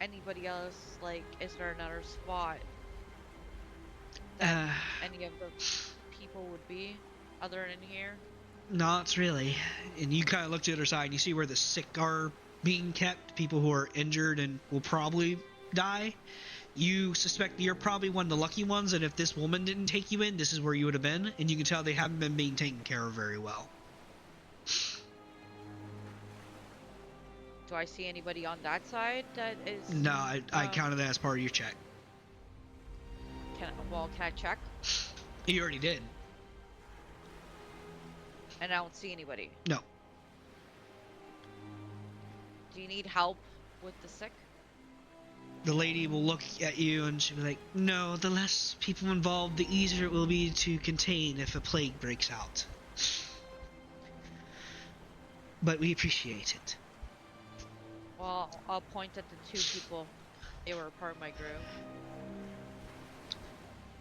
anybody else, is there another spot that any of the people would be, other than here? Not really. And you kind of look to the other side, and you see where the sick are being kept, people who are injured and will probably die. You suspect you're probably one of the lucky ones, and if this woman didn't take you in, this is where you would have been, and you can tell they haven't been being taken care of very well. Do I see anybody on that side that is... No, I counted that as part of your check. Can I check? You already did. And I don't see anybody. No. Do you need help with the sick? The lady will look at you and she'll be like, no, the less people involved, the easier it will be to contain if a plague breaks out. But we appreciate it. Well, I'll point at the two people. They were part of my group.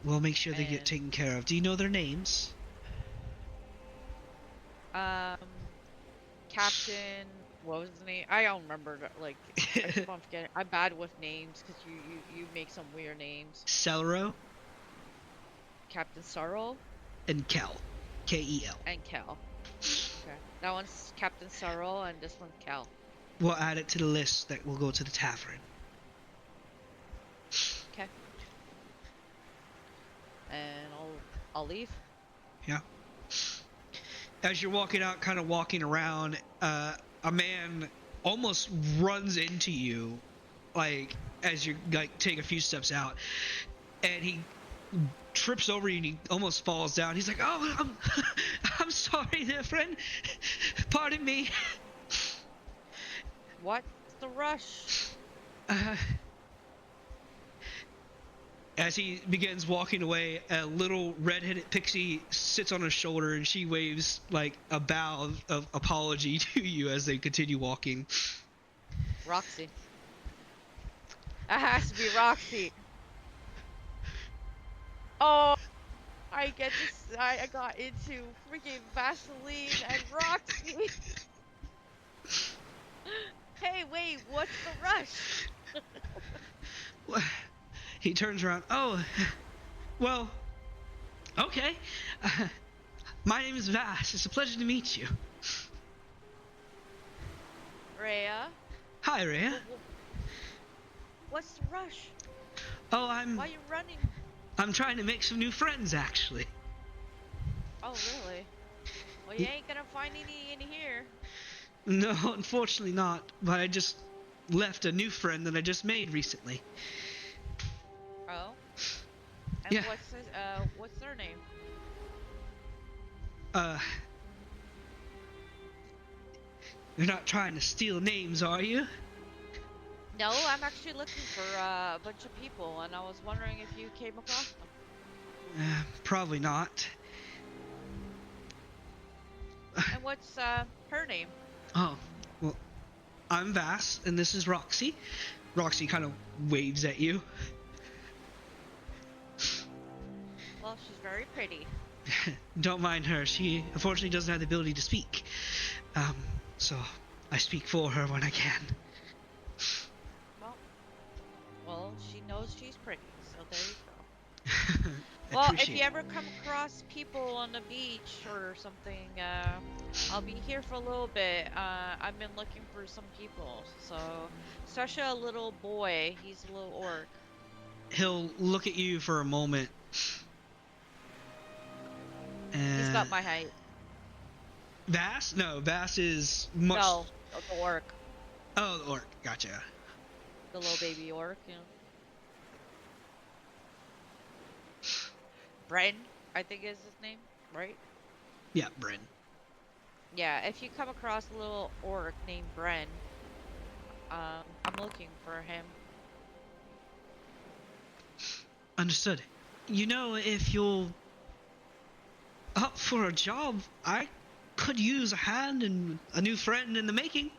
We'll make sure they get taken care of. Do you know their names? Captain What was his name? I don't remember. Like, I keep on forgetting. I'm bad with names because you make some weird names. Celro Captain Sorrel and Kel. Kel. and Kel. Okay. That one's Captain Sorrel and this one's Kel. We'll add it to the list that will go to the tavern. Okay. And I'll leave. Yeah. As you're walking out, kind of walking around, a man almost runs into you, like as you like take a few steps out, and he trips over you and he almost falls down. He's like, "Oh, I'm sorry there, friend. Pardon me." What's the rush? As he begins walking away, a little red-headed pixie sits on his shoulder and she waves like a bow of apology to you as they continue walking. Roxy. That has to be Roxy. Oh, I got into freaking Vaseline and Roxy. Hey, wait, what's the rush? He turns around. Oh, well, okay. My name is Vass. It's a pleasure to meet you. Rhea. Hi, Rhea. What's the rush? Oh, Why are you running? I'm trying to make some new friends, actually. Oh, really? Well, you ain't gonna find any in here. No, unfortunately not. But I just left a new friend that I just made recently. Oh. And Yeah. what's their name? You're not trying to steal names, are you? No, I'm actually looking for a bunch of people, and I was wondering if you came across them. Probably not. And what's her name? Oh, well, I'm Vass, and this is Roxy. Roxy kind of waves at you. Well, she's very pretty. Don't mind her. She unfortunately doesn't have the ability to speak. So I speak for her when I can. Well, she knows she's pretty, so there you go. Well, if you ever come across people on the beach or something, I'll be here for a little bit. I've been looking for some people, so especially a little boy. He's a little orc. He'll look at you for a moment. He's got my height. Vass? No, Vass is much... No, the orc. Oh, the orc. Gotcha. The little baby orc, you know. Bren, I think is his name, right? Yeah, Bryn. Yeah, if you come across a little orc named Bren, I'm looking for him. Understood. You know, if you're up for a job, I could use a hand and a new friend in the making.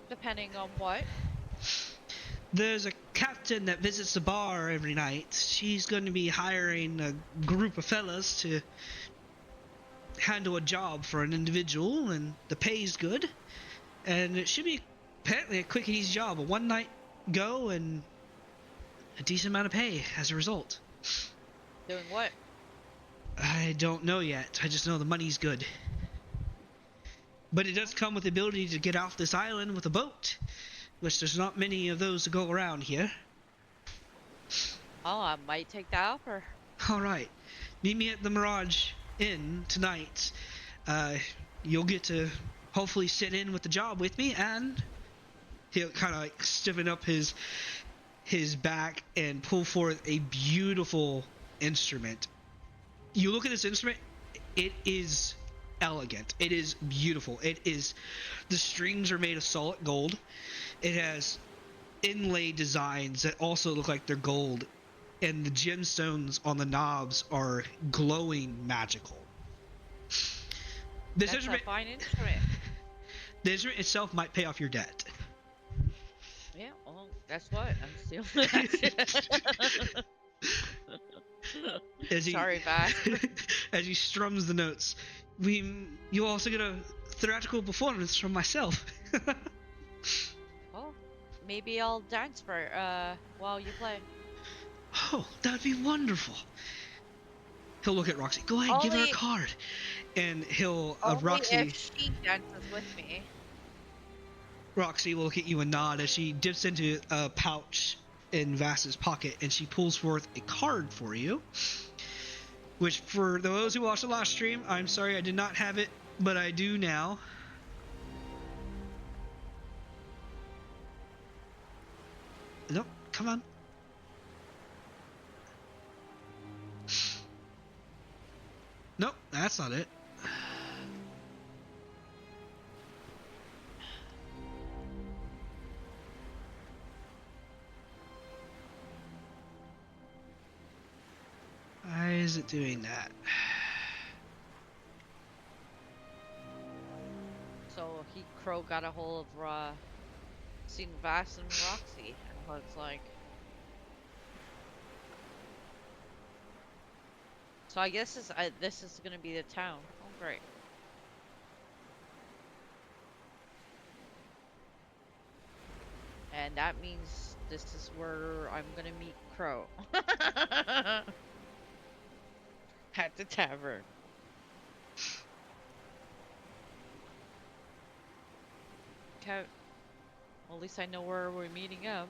Depending on what? There's a captain that visits the bar every night. She's going to be hiring a group of fellas to handle a job for an individual, and the pay's good. And it should be apparently a quick and easy job. A one-night go and a decent amount of pay as a result. Doing what? I don't know yet. I just know the money's good. But it does come with the ability to get off this island with a boat, which there's not many of those to go around here. Oh, I might take that offer. Alright. Meet me at the Mirage Inn tonight. You'll get to hopefully sit in with the job with me, and he'll kind of like stiffen up his back and pull forth a beautiful instrument. You look at this instrument, it is elegant. It is beautiful. The strings are made of solid gold. It has inlay designs that also look like they're gold, and the gemstones on the knobs are glowing magical. That's a fine instrument. The instrument itself might pay off your debt. Yeah, well, guess what? I'm still. Sorry, Vass. As he strums the notes, you also get a theatrical performance from myself. Oh, maybe I'll dance for while you play. Oh, that would be wonderful. He'll look at Roxy. Go ahead, give her a Only, card. And he'll, only if she dances with me. Roxy will look at you and nod as she dips into a pouch in Vass's pocket and she pulls forth a card for you. Which, for those who watched the last stream, I'm sorry I did not have it, but I do now. Nope, come on. Nope, that's not it. Why is it doing that? So Crow got a hold of seen Vass and Roxy, and looks like. So I guess this is gonna be the town. Oh great. And that means this is where I'm gonna meet Crow. At the tavern. Okay. Well, at least I know where we're meeting up.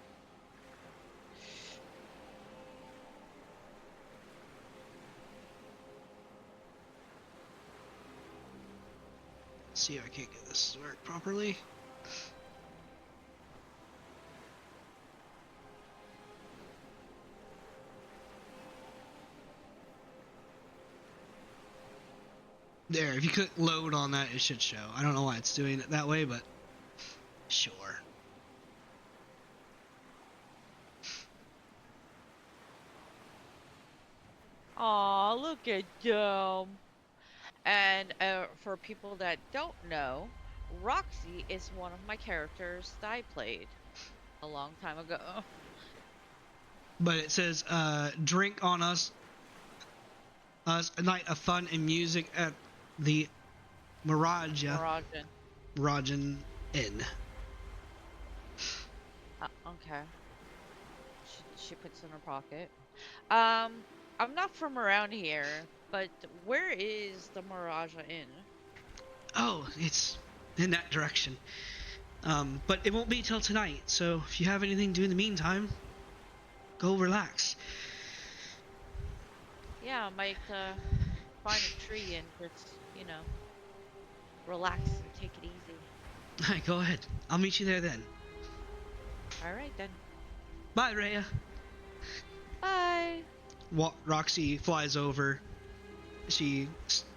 See if I can't get this to work properly. There, if you click load on that, it should show. I don't know why it's doing it that way, but sure. Aw, look at them. And for people that don't know, Roxy is one of my characters that I played a long time ago. But it says, drink on us a night of fun and music at the Mirajan Inn. Okay. She puts in her pocket. I'm not from around here, but where is the Miraja Inn? Oh, it's in that direction. But it won't be till tonight, so if you have anything to do in the meantime, go relax. Yeah, I might find a tree and just, relax and take it easy. Alright, go ahead. I'll meet you there then. Alright then. Bye, Rhea. Bye. Roxy flies over. She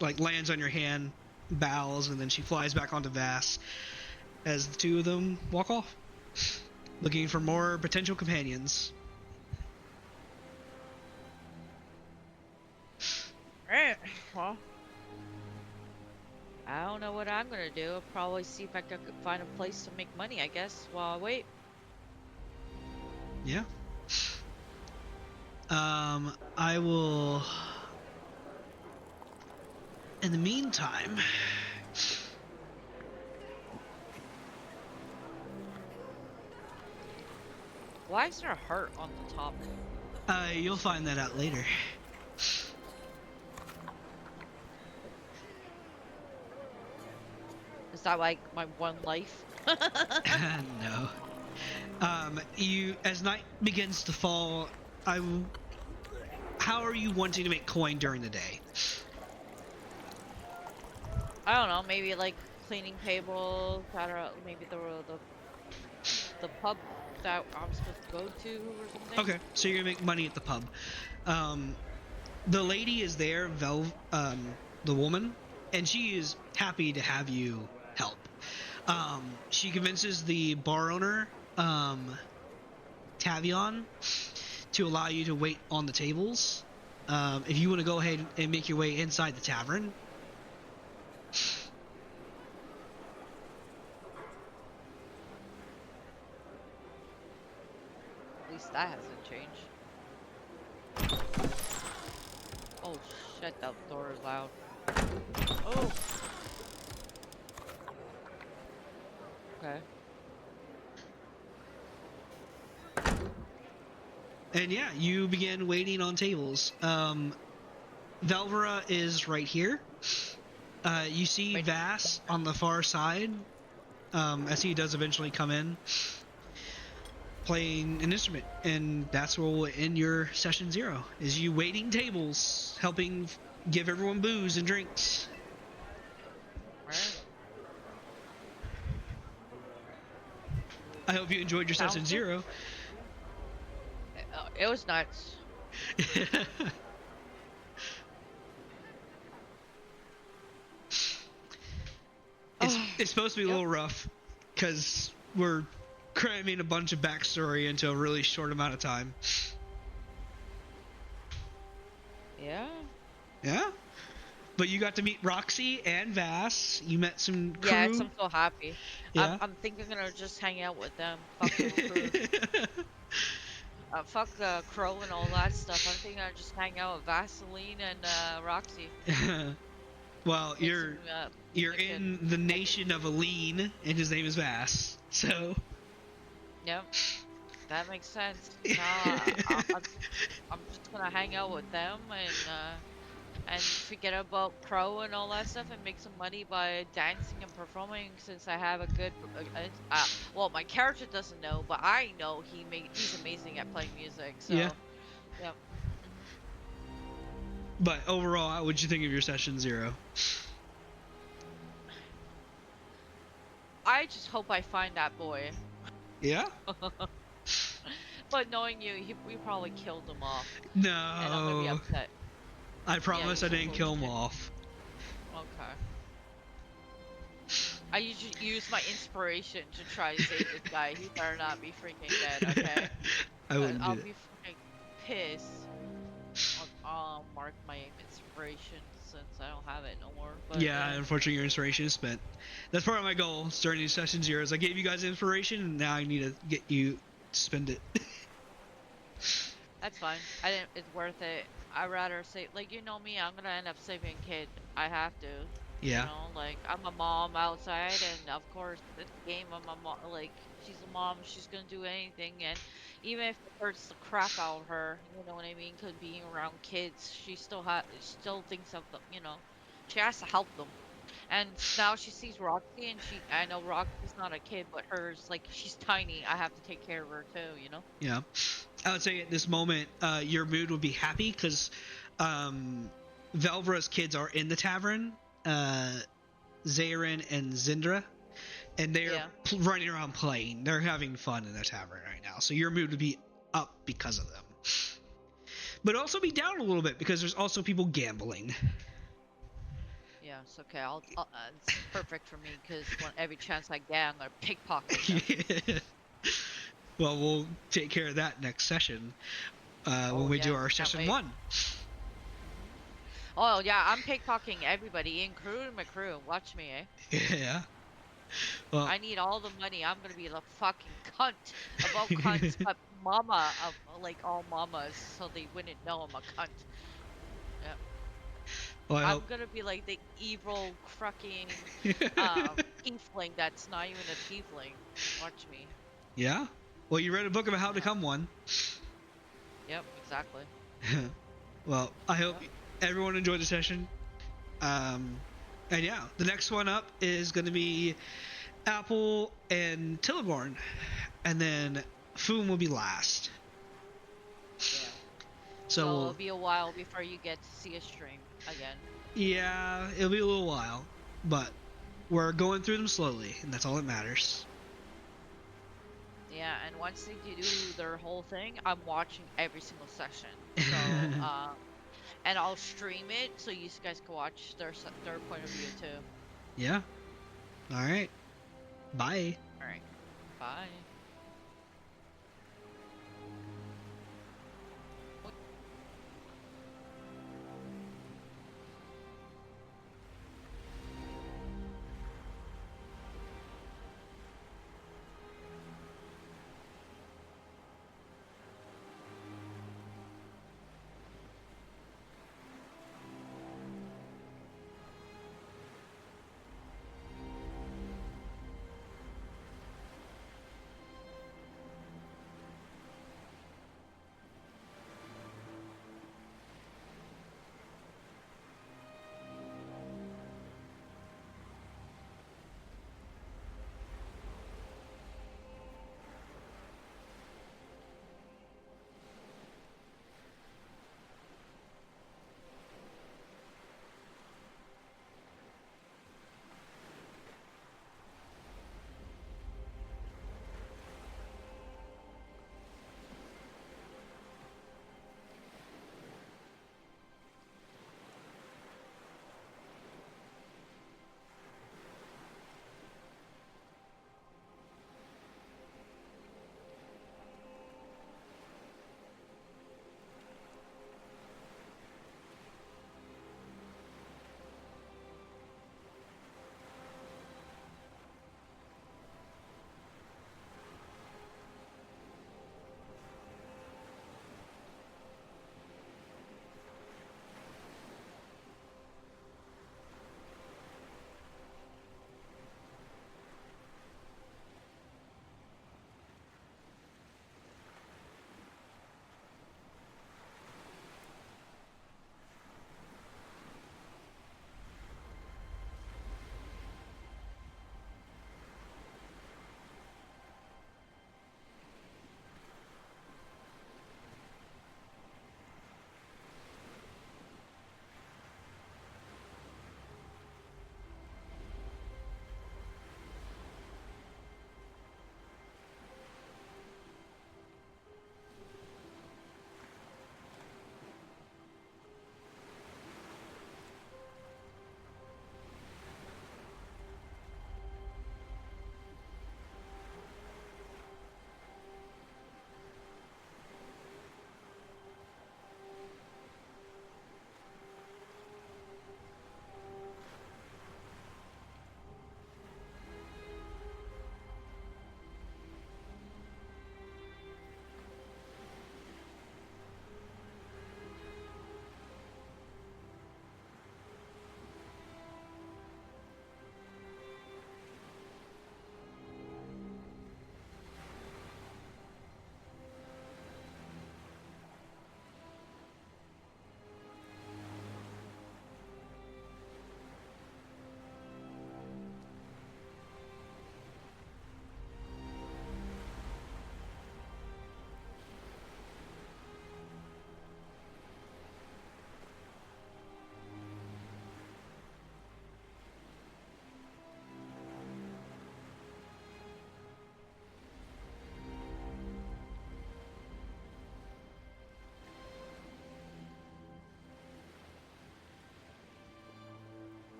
lands on your hand, bows, and then she flies back onto Vass as the two of them walk off, looking for more potential companions. Alright, well, I don't know what I'm gonna do. I'll probably see if I can find a place to make money, I guess, while I wait. Yeah. I will... In the meantime... Why is there a heart on the top? You'll find that out later. Is that like my one life? No. As night begins to fall, how are you wanting to make coin during the day? I don't know, maybe like cleaning tables, maybe the pub that I'm supposed to go to or something. Okay, so you're gonna make money at the pub. The lady is there, the woman, and she is happy to have you help. She convinces the bar owner, Tavion, to allow you to wait on the tables. If you want to go ahead and make your way inside the tavern. At least that hasn't changed. Oh shit, that door is loud. Oh! Okay. And yeah, you begin waiting on tables. Velvera is right here. You see Wait. Vass on the far side, as he does eventually come in, playing an instrument, and that's where we'll end your session 0. Is you waiting tables, helping give everyone booze and drinks. Right. I hope you enjoyed your Sounds session good. 0. It was nuts. It's supposed to be a Yep. little rough because we're cramming a bunch of backstory into a really short amount of time. Yeah. Yeah, but you got to meet Roxy and Vass. You met some Yes, crew. I'm so happy. Yeah. I'm thinking I'm gonna just hang out with them. Fuck the crew. Fuck Crow and all that stuff. I'm thinking I'll just hang out with Vaseline and Roxy. Well, Make some you're music and in the nation of Aline, and his name is Vass. So. yep, that makes sense. No, I'm just gonna hang out with them and forget about Crow and all that stuff and make some money by dancing and performing since I have a good well, my character doesn't know, but I know he's amazing at playing music. So Yeah. yep. But overall, how would you think of your session 0? I just hope I find that boy. Yeah. But knowing you, we probably killed him off, and I'm gonna be No. upset. I promise I you're didn't kill him supposed to. off. Okay. I usually use my inspiration to try to save this guy. He better not be freaking dead, okay? I wouldn't I'll do be freaking pissed. I'll mark my inspiration since I don't have it no more. that. But Yeah, unfortunately, your inspiration is spent. That's part of my goal starting session 0. Is I gave you guys inspiration, and now I need to get you to spend it. that's fine. I didn't. It's worth it. I'd rather save. Like you know me, I'm gonna end up saving kid. I have to. You Yeah. know, like I'm a mom outside, and of course, this game, I'm a mom. Like she's a mom, she's gonna do anything, and even if it hurts the crap out of her, you know what I mean? Cause being around kids, she still thinks of them. You know, she has to help them. And now she sees Roxy, and I know Roxy's not a kid, but hers, like she's tiny. I have to take care of her too. You know. Yeah. I would say at this moment, your mood would be happy because Velvera's kids are in the tavern, Zarin and Zindra, and they're Yeah. running around playing. They're having fun in the tavern right now. So your mood would be up because of them. But also be down a little bit because there's also people gambling. Yeah, it's okay. It's perfect for me because every chance I get, I'm gonna pickpocket them. Well, we'll take care of that next session when we do our session wait. 1. Oh yeah, I'm pickpocketing everybody, including my crew. Watch me, eh? Yeah. Well, I need all the money. I'm gonna be the fucking cunt about cunts, but mama of like all mamas, so they wouldn't know I'm a cunt. Yeah. well, I'm gonna be like the evil, fucking tiefling that's not even a tiefling. Watch me. Yeah. Well, you read a book about how to become one. Yep, exactly. Well, I hope everyone enjoyed the session. And yeah, the next one up is going to be Apple and Tilligorn, and then Foom will be last. Yeah. So it'll be a while before you get to see a stream again. Yeah, it'll be a little while, but we're going through them slowly, and that's all that matters. Yeah, and once they do their whole thing, I'm watching every single section. So, and I'll stream it so you guys can watch their point of view too. Yeah. All right. Bye. All right. Bye.